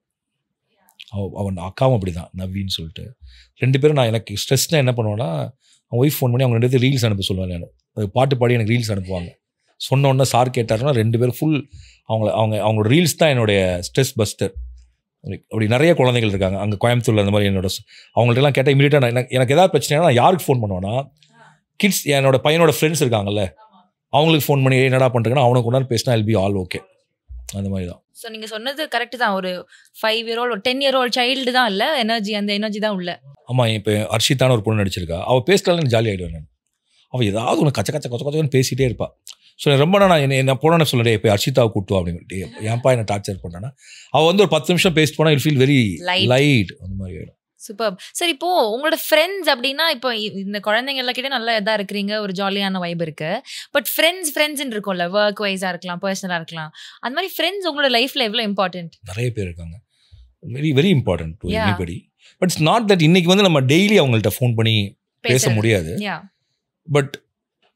அவன் அக்காவும் அப்படி தான், நவீன்னு சொல்லிட்டு. 2 பேரும் நான் எனக்கு ஸ்ட்ரெஸ்னால் என்ன பண்ணுவேன்னா, அவன் ஒய்ஃப் ஃபோன் பண்ணி அவங்க 2 பேரும் ரீல்ஸ் அனுப்ப சொல்லுவேன். நான் அது பாட்டு பாடி எனக்கு ரீல்ஸ் அனுப்புவாங்க. சொன்ன உடனே சார் கேட்டாருன்னா 2 பேரும் ஃபுல் அவங்களோட ரீல்ஸ் தான் என்னுடைய ஸ்ட்ரெஸ் பஸ்டர். அப்படி நிறைய குழந்தைகள் இருக்காங்க அங்கே கோயம்புத்தூரில். அந்த மாதிரி என்னோட அவங்கள்ட்டலாம் கேட்டால் இமீடியட்டாக எனக்கு ஏதாவது பிரச்சனைனா நான் யாருக்கு ஃபோன் பண்ணுவேன்னா, கிட்ஸ் என்னோட பையனோட ஃப்ரெண்ட்ஸ் இருக்காங்கல்ல, அவங்களுக்கு ஃபோன் பண்ணி என்னடா பண்ணுறேன்னா அவனுக்கு கொண்டாந்து பேசினா இல் பி ஆல் ஓகே. அந்த மாதிரி தான். ஸோ நீங்கள் சொன்னது கரெக்டு தான். ஒரு 5 year old, ஒரு 10 year old சைல்டு தான் இல்லை, எனர்ஜி, அந்த எனர்ஜி தான் உள்ள. ஆமாம், இப்போ அர்ஷிதான ஒரு பொண்ணு நடிச்சிருக்கா. அவள் பேசிட்டாலும் எனக்கு ஜாலி ஆகிடுவேன். நான் அவள் ஏதாவது ஒன்று கச்ச கச்சன்னு பேசிகிட்டே இருப்பாள். ஸோ ரொம்ப நான் என்ன போனேன்னு சொல்லுறேன், இப்போ அர்ஷிதாவை கூட்டுவா அப்படின்னு. ஏன்ப்பா என்ன டார்ச்சர் பண்ணேன்னா, அவள் வந்து ஒரு 10 நிமிஷம் பேசிட்டு போனால் இல் ஃபீல் வெரி லைட். அந்த மாதிரி ஆகிடும். சூப்பர். சரி, இப்போ உங்களோட ஃப்ரெண்ட்ஸ் அப்படின்னா, இப்போ இந்த குழந்தைங்க எல்லாம் கிட்ட நல்லா இதாக இருக்கிறீங்க, ஒரு ஜாலியான வைப் இருக்கு. பட் ஃப்ரெண்ட்ஸ்ன்னு இருக்கும்ல, ஒர்க் வைஸாக இருக்கலாம், பர்சனலாக இருக்கலாம். அந்த மாதிரி ஃப்ரெண்ட்ஸ் உங்களோட லைஃப்ல எவ்வளோ இம்பார்ட்டன்ட்? நிறைய பேர் இருக்காங்க, very very important to anybody. But it's not that இன்னைக்கு வந்து நம்ம டெய்லி அவங்கள்ட்ட ஃபோன் பண்ணி பேச முடியாது. பட்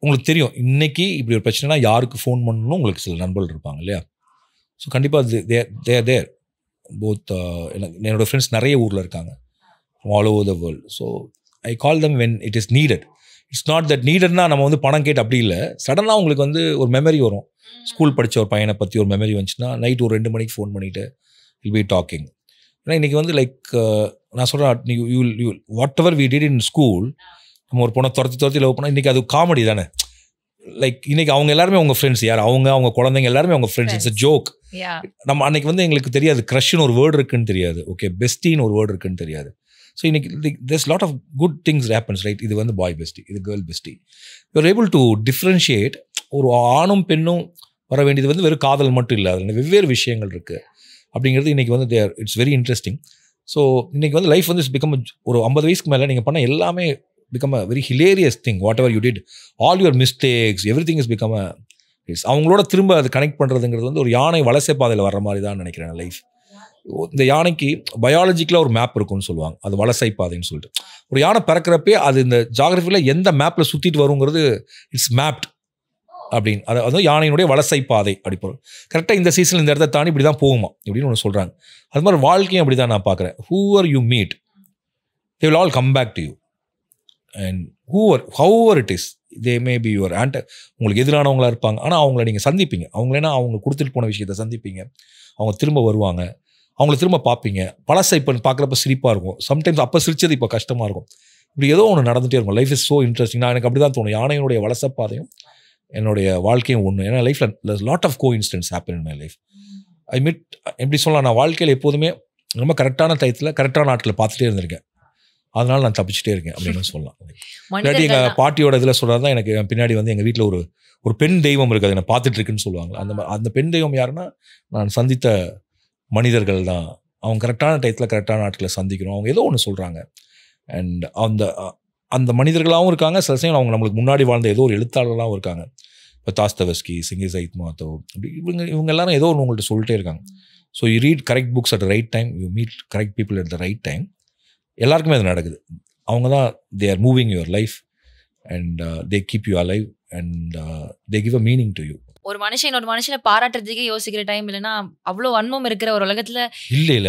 உங்களுக்கு தெரியும், இன்னைக்கு இப்படி ஒரு பிரச்சனைனா யாருக்கு ஃபோன் பண்ணணும், உங்களுக்கு சில நண்பர்கள் இருப்பாங்க இல்லையா? ஸோ கண்டிப்பாக தேர் போத். என்னோடய ஃப்ரெண்ட்ஸ் நிறைய ஊரில் இருக்காங்க, all over the world. So I call them when it is needed. It's not that neededனா நம்ம வந்து பணம் கேட்டு அப்படி இல்லை. சடனாக உங்களுக்கு வந்து ஒரு மெமரி வரும். ஸ்கூல் படித்த ஒரு பையனை பற்றி ஒரு மெமரி வந்துச்சுன்னா நைட் ஒரு 2 மணிக்கு ஃபோன் பண்ணிவிட்டு வில் பி டாக்கிங். ஏன்னா இன்றைக்கி வந்து லைக் நான் சொல்கிறேன், you whatever we did in school, நம்ம ஒரு பொண்ணை துரத்தி லவ் பண்ணால் இன்றைக்கி அது காமெடி தானே. லைக் இன்றைக்கி அவங்க எல்லாருமே அவங்க ஃப்ரெண்ட்ஸ். யார் அவங்க குழந்தைங்க எல்லாருமே அவங்க ஃப்ரெண்ட்ஸ். It's a joke. நம்ம அன்றைக்கி வந்து எங்களுக்கு தெரியாது க்ரஷ்னு ஒரு வேர்டு இருக்குன்னு தெரியாது, ஓகே பெஸ்டின்னு ஒரு வேர்டு இருக்குன்னு தெரியாது. ஸோ இன்னைக்கு there's lot of good things happens, right? இது வந்து பாய் பெஸ்டி, இது girl bestie. You're able to differentiate. ஒரு ஆணும் பெண்ணும் வர வேண்டியது வந்து வெறும் காதல் மட்டும் இல்லை, அதில் வெவ்வேறு விஷயங்கள் இருக்குது அப்படிங்கிறது இன்றைக்கி வந்து இட்ஸ் வெரி இன்ட்ரெஸ்டிங். ஸோ இன்றைக்கி வந்து லைஃப் வந்து பிகம் ஒரு 50 வயசுக்கு மேலே நீங்கள் பண்ண எல்லாமே become a very hilarious thing. What ever you did, all your mistakes, every thing is become a அவங்களோட திரும்ப அது கனெக்ட் பண்ணுறதுங்கிறது வந்து ஒரு யானை வலசை பாதையில் வர்ற மாதிரி தான் நினைக்கிறேன் லைஃப். இந்த யானைக்கு பயாலஜிக்கலாக ஒரு மேப் இருக்கும்னு சொல்லுவாங்க, அது வலசை பாதைன்னு சொல்லிட்டு. ஒரு யானை பறக்கிறப்பே அது இந்த ஜாகிரபியில் எந்த மேப்பில் சுற்றிட்டு வருங்கிறது இட்ஸ் மேப்ட் அப்படின்னு. அது யானையினுடைய வலசை பாதை அப்படி போகிறோம். கரெக்டாக இந்த சீசனில் இந்த இடத்த தாண்டி இப்படி தான் போகுமா இப்படின்னு ஒன்று சொல்கிறாங்க. அது மாதிரி வாழ்க்கையும் அப்படி தான் நான் பார்க்குறேன். whoever you meet, they will all come back to you. And however it is, they may be your உங்களுக்கு எதிரானவங்களா இருப்பாங்க, ஆனால் அவங்கள நீங்கள் சந்திப்பீங்க. அவங்களேனா அவங்க கொடுத்துட்டு போன விஷயத்தை சந்திப்பீங்க, அவங்க திரும்ப வருவாங்க, அவங்கள திரும்ப பார்ப்பீங்க. பழசை இப்போ பார்க்குறப்ப சிரிப்பாக இருக்கும், சம்டைம்ஸ் அப்போ சிரிச்சது இப்போ கஷ்டமாக இருக்கும். இப்படி ஏதோ ஒன்று நடந்துகிட்டே இருக்கும். Life is so interesting. நான் எனக்கு அப்படி தான் தோணும். யானையினுடைய வலசப்பாதையும் என்னுடைய வாழ்க்கையும் ஒன்று. ஏன்னா லைஃப்பில் lot of coincidences happen in my life. எப்படி சொல்லலாம், நான் வாழ்க்கையில் எப்போதுமே ரொம்ப கரெக்டான டயத்தில் கரெக்டான நாட்டில் பார்த்துட்டே இருந்திருக்கேன். அதனால நான் தப்பிச்சுட்டே இருக்கேன் அப்படின்னு சொல்லலாம். இல்லாட்டி எங்கள் பாட்டியோட இதில் சொல்கிறது தான், எனக்கு பின்னாடி வந்து எங்கள் வீட்டில் ஒரு பெண் தெய்வம் இருக்குது, அதை நான் பார்த்துட்டு இருக்குன்னு சொல்லுவாங்க. அந்த பெண் தெய்வம் யாருன்னா, நான் சந்தித்த மனிதர்கள் தான். அவங்க கரெக்டான டயத்தில் கரெக்டான நாட்டில் சந்திக்கிறோம். அவங்க ஏதோ ஒன்று சொல்கிறாங்க. அண்ட் அந்த மனிதர்களாகவும் இருக்காங்க. சில சமயம் அவங்க நம்மளுக்கு முன்னாடி வாழ்ந்த ஏதோ ஒரு எழுத்தாளர்களாகவும் இருக்காங்க. இப்போ தாஸ்தவஸ்கி, சிங்கிஸ் ஐத்மாத்தோ, அப்படி இவங்க எல்லாரும் ஏதோ ஒன்று உங்கள்கிட்ட சொல்லிட்டே இருக்காங்க. So you read correct books at right time, you meet correct people at the right time. எல்லாருக்குமே அது நடக்குது. அவங்க தான் they are moving your life and they keep you alive and they give a meaning to you. ஒரு மனுஷனை பாராட்டுறதுக்கே யோசிக்கிற time இல்லைன்னா அவ்வளோ வன்மம் இருக்கிற ஒரு உலகத்துல இல்ல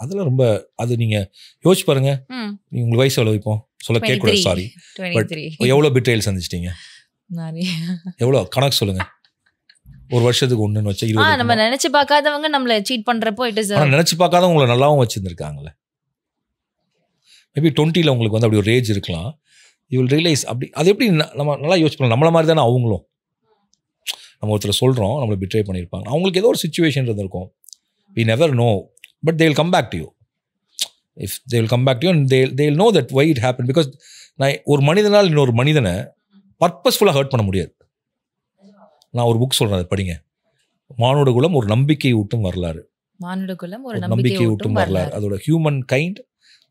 அதெல்லாம் ரொம்ப, அது நீங்க யோசிச்சு பாருங்க. உங்களுக்கு வயசு எவ்வளவு இப்போ சொல்ல கேட்கக்கூடாது, சாரி, பட் எவ்வளவு பிட்ரேல் சந்திச்சிட்டீங்க, எவ்வளவு கணக்கு சொல்லுங்க. ஒரு வருஷத்துக்கு ஒண்ணுன்னு வச்சா நம்ம நினைச்சு பார்க்காதவங்க நம்மள சீட் பண்றப்போ இட் இஸ் நினைச்சு பார்க்காதவங்க உங்களை நல்லாவும் வச்சிருந்துருக்காங்களே. மேபி 20ல உங்களுக்கு வந்து அப்படி ஒரு ஏஜ் இருக்கலாம். You will realise. அப்படி அது எப்படி நம்ம நல்லா யோசிச்சு பண்ணலாம். நம்மள மாதிரி தானே அவங்களும். நம்ம ஒருத்தர் சொல்கிறோம், நம்மளை பிட்ரே பண்ணியிருப்பாங்க, அவங்களுக்கு ஏதோ ஒரு சுச்சுவேஷன் இருந்திருக்கும். we never know, but they will come back to you. If they will come back to you and they will know that why it happened, because நான் ஒரு மனிதனால் இன்னொரு மனிதனை பர்பஸ்ஃபுல்லாக ஹர்ட் பண்ண முடியாது. நான் ஒரு புக் சொல்கிறேன், அதை படிங்க. மானுட குலம் ஒரு நம்பிக்கை ஊட்டும் வரலாறு. மானுட குலம் ஒரு நம்பிக்கை ஊட்டும் வரலாறு. அதோட ஹியூமன் கைண்ட்,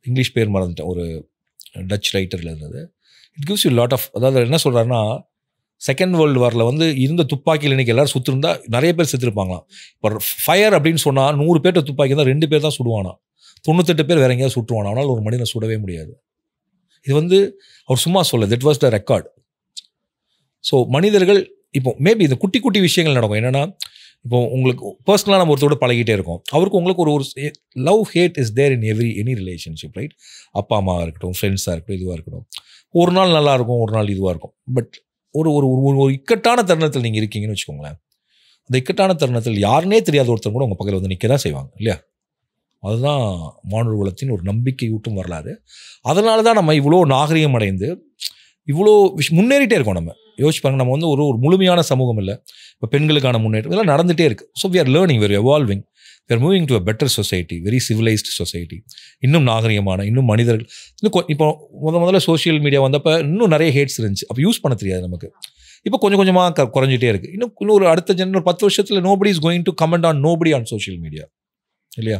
இங்கிலீஷ் பேர் மறந்துட்டேன், ஒரு டச் ரைட்டரில் இருந்தது. It gives you lot of, அதாவது என்ன சொல்கிறாருன்னா, செகண்ட் வேர்ல்டு வாரில் வந்து இருந்த துப்பாக்கியில் இன்றைக்கி எல்லோரும் சுற்றிருந்தா நிறைய பேர் செத்துருப்பாங்களாம். இப்போ ஃபயர் அப்படின்னு சொன்னால் 100 பேர்ட்ட துப்பாக்கி தான் 2 பேர் தான் சுடுவானா, 98 பேர் வேற எங்கேயாவது சுட்டுவானா. ஆனால் ஒரு மனிதனை சுடவே முடியாது. இது வந்து அவர் சும்மா சொல்ல, that was the record. So மனிதர்கள் இப்போ மேபி இந்த குட்டி குட்டி விஷயங்கள் நடக்கும். என்னென்னா, இப்போ உங்களுக்கு பர்சனலாக நம்ம ஒருத்தரோட பழகிட்டே இருக்கோம், அவருக்கு உங்களுக்கு ஒரு love hate is there in any relationship, right? அப்பா அம்மாவாக இருக்கட்டும், ஃப்ரெண்ட்ஸாக இருக்கட்டும், இதுவாக இருக்கட்டும். ஒரு நாள் நல்லா இருக்கும், ஒரு நாள் இதுவாக இருக்கும். பட் ஒரு ஒரு ஒரு இக்கட்டான தருணத்தில் நீங்கள் இருக்கீங்கன்னு வச்சுக்கோங்களேன். அந்த இக்கட்டான தருணத்தில் யாருனே தெரியாத ஒருத்தர் கூட உங்கள் பக்கத்தில் வந்து நிற்க தான் செய்வாங்க, இல்லையா? அதுதான் மானுட குலத்தின் ஒரு நம்பிக்கை ஊட்டும் வரலாறு. அதனால தான் நம்ம இவ்வளோ நாகரிகம் அடைந்து இவ்வளோ முன்னேறிட்டே இருக்கோம். நம்ம யோசிச்சு பாருங்க, நம்ம வந்து ஒரு முழுமையான சமூகம் இல்லை. இப்போ பெண்களுக்கான முன்னேற்றம் இதெல்லாம் நடந்துகிட்டே இருக்குது. So we are learning, we are evolving, we are moving to a better society, very civilised society. இன்னும் நாகரிகமான, இன்னும் மனிதர்கள். இன்னும் இப்போ முதல்ல சோஷியல் மீடியா வந்தப்போ இன்னும் நிறைய ஹேட்ஸ் இருந்துச்சு. அப்போ யூஸ் பண்ண தெரியாது நமக்கு. இப்போ கொஞ்சம் கொஞ்சமாக குறைஞ்சிட்டே இருக்குது. இன்னும் ஒரு அடுத்த ஒரு 10 வருஷத்தில் nobody is going to comment on nobody on social media, இல்லையா?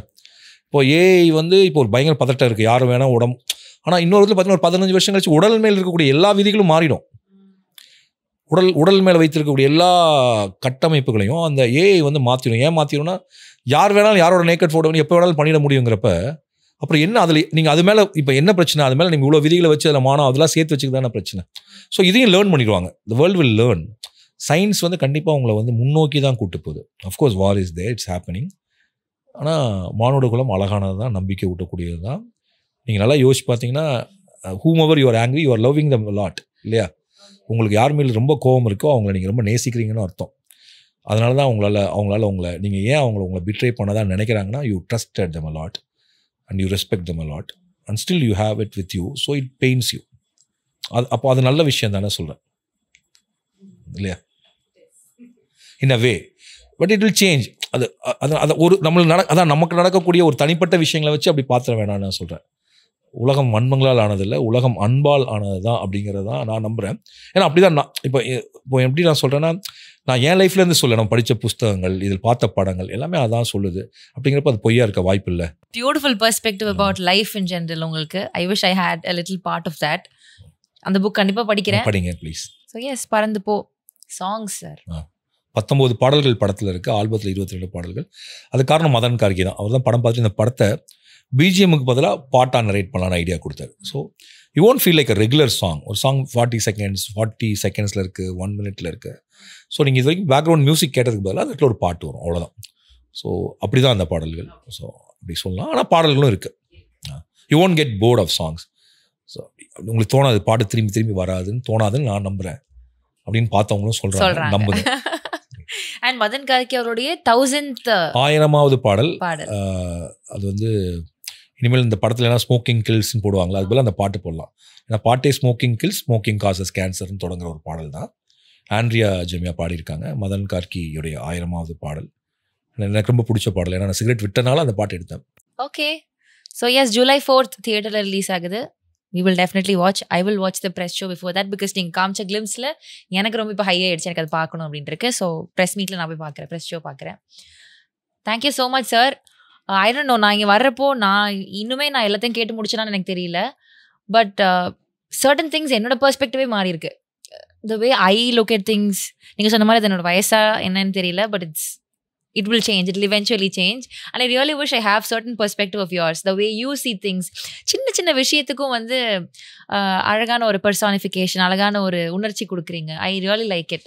இப்போ ஏஐ வந்து இப்போ ஒரு பயங்கர பதட்டம் இருக்குது, யாரும் வேணால் உடம்பு. ஆனால் இன்னொரு பார்த்தீங்கன்னா ஒரு 15 வருஷம் கழிச்சு உடல் மேல் இருக்கக்கூடிய எல்லா விதிகளும் மாறிடும். உடல் மேலே வைத்திருக்கக்கூடிய எல்லா கட்டமைப்புகளையும் அந்த ஏஐ வந்து மாற்றிடும். ஏன் மாற்றிடும்னா, யார் வேணாலும் யாரோட நேக்கட் ஃபோட்டோ எப்போ வேணாலும் பண்ணிட முடியுங்கிறப்ப அப்புறம் என்ன அதில் நீங்கள் அது மேலே இப்போ என்ன பிரச்சனை? அது மேலே நீங்கள் இவ்வளோ விதிகளை வச்சு அதில் மானம் அதெல்லாம் சேர்த்து வச்சுக்கு தானே பிரச்சனை. ஸோ இதையும் லேர்ன் பண்ணிடுவாங்க. The world will learn. Science வந்து கண்டிப்பாக உங்களை வந்து முன்னோக்கி தான் கூட்டு போகுது. Of course war is there, it's happening. ஆனால் மானுட குலம் அழகானது தான், நம்பிக்கை ஊட்டக்கூடியது தான். நீங்கள் நல்லா யோசிச்சு பார்த்தீங்கன்னா, whomever you are angry, you are loving them a lot, இல்லையா? உங்களுக்கு யார் மேலே ரொம்ப கோபம் இருக்கோ அவங்கள நீங்கள் ரொம்ப நேசிக்கிறீங்கன்னு அர்த்தம். அதனால தான் அவங்களால உங்களை நீங்கள் ஏன் உங்களை பிட்ரே பண்ணதான் நினைக்கிறாங்கன்னா, you trusted them a lot and you respect them a lot and still you have it with you, so it pains you. அப்போ அது நல்ல விஷயம் தானே சொல்கிறேன், இல்லையா? இன் அ வே, பட் இட் வில் சேஞ்ச். அது ஒரு அதான் நமக்கு நடக்கக்கூடிய ஒரு தனிப்பட்ட விஷயங்களை வச்சு அப்படி பார்த்துட வேணாம்னு நான் சொல்கிறேன். உலகம் வன்மங்களால் ஆனதில்லை, உலகம் அன்பால் ஆனது தான் அப்படிங்கிறதான் நான் நம்புகிறேன். ஏன்னா அப்படி தான் இப்போ எப்படி நான் சொல்கிறேன்னா, நான் என் லைஃப்லேருந்து சொல்ல, நான் படித்த புஸ்தகங்கள், இதில் பார்த்த படங்கள் எல்லாமே அதான் சொல்லுது. அப்படிங்கிறப்ப அது பொய்யா இருக்க வாய்ப்பு இல்லை. Beautiful perspective about life in general உங்களுக்கு. I wish I had a little part of that. அந்த புக் கண்டிப்பாக படிக்கிறேன். படிங்க ப்ளீஸ். ஸோ எஸ், பறந்து போ சாங்ஸ் சார். 19 பாடல்கள் படத்தில் இருக்குது, ஆல்பத்தில் 22 பாடல்கள். அது காரணம் மதன் கார்கே தான். அவர் தான் படம் பார்த்துட்டு இந்த படத்தை பிஜிஎம்முக்கு பதிலாக பாட்டாக நரேட் பண்ணலான்னு ஐடியா கொடுத்தாரு. So you won't feel like a regular song. ஒரு சாங் 40 செகண்ட்ஸில் இருக்குது, 1 மினிட்ல இருக்குது. ஸோ நீங்கள் இது வரைக்கும் பேக்ரவுண்ட் மியூசிக் கேட்டதுக்கு பதிலாக அதுக்கு ஒரு பாட்டு வரும், அவ்வளோதான். ஸோ அப்படி தான் அந்த பாடல்கள். ஸோ அப்படி சொல்லலாம். ஆனால் பாடல்களும் இருக்குது. You won't get bored of songs. So உங்களுக்கு தோணாது பாட்டு திரும்பி திரும்பி வராதுன்னு தோணாதுன்னு நான் நம்புகிறேன் அப்படின்னு பார்த்தவங்களும் சொல்கிறாங்க, நம்புது. அண்ட் மதன் கார்கே அவருடைய 1000வது பாடல். அது வந்து இனிமேல் இந்த படத்தில் என்ன ஸ்மோக்கிங் கில்ஸ்ன்னு போடுவாங்களா, அது போல் அந்த பாட்டு போடலாம். ஏன்னா பாட்டே ஸ்மோக்கிங் கில்ஸ், ஸ்மோக்கிங் காசஸ் கேன்சர்னு தொடங்குற ஒரு பாடல் தான். ஆண்ட்ரியா ஜெமியா பாடியிருக்காங்க. மதன் கார்கியோடைய 1000வது பாடல் எனக்கு ரொம்ப பிடிச்ச பாடல். ஏன்னா நான் சிகரெட் விட்டனால அந்த பாட்டு எடுத்தேன். Okay. So S, July 4th தியேட்டரில் ரிலீஸ் ஆகுது. We will definitely watch. I will watch the press show before that because நீங்கள் காமிச்ச கிளிம்ஸில் எனக்கு ரொம்ப இப்போ ஹை ஆகிடுச்சு, எனக்கு அது பார்க்கணும் அப்படின்ட்டு இருக்கு. ஸோ ப்ரெஸ் மீட்டில் நான் போய் பார்க்குறேன், ப்ரெஸ் ஷோ பார்க்குறேன். Thank you so much sir. I don't no, நான் இங்கே வர்றப்போ நான் எல்லாத்தையும் கேட்டு முடிச்சேனான்னு எனக்கு தெரியல. பட் சர்டன் திங்ஸ் என்னோட பெர்ஸ்பெக்டிவே மாறி இருக்கு. த வே ஐ லுக் அட் திங்ஸ், நீங்கள் சொன்ன மாதிரி அது என்னோட வயசா என்னன்னு தெரியல. But it will change, it will eventually change, and I really wish I have certain perspective of yours, the way you see things. சின்ன விஷயத்துக்கும் வந்து அழகான ஒரு personification, அழகான ஒரு உணர்ச்சி கொடுக்குறீங்க. I really like it.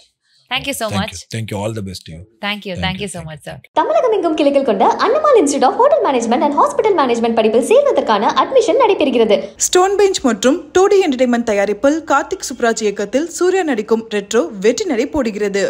Thank you so much. Thank you. All the best to you. Thank you so much sir. தமிழகம் எங்கும் கிளைகள் கொண்ட அண்ணமால் institute of hotel management and hospital management படிப்பில் சேர்வதற்கான அட்மிஷன் நடைபெறுகிறது. ஸ்டோன் பெஞ்ச் மற்றும் 2D என்டர்டைன்மெண்ட் தயாரிப்பில் கார்த்திக் சுப்ராஜ் இயக்கத்தில் சூர்யா நடிக்கும் ரெட்ரோ வெற்றி நடை போடுகிறது.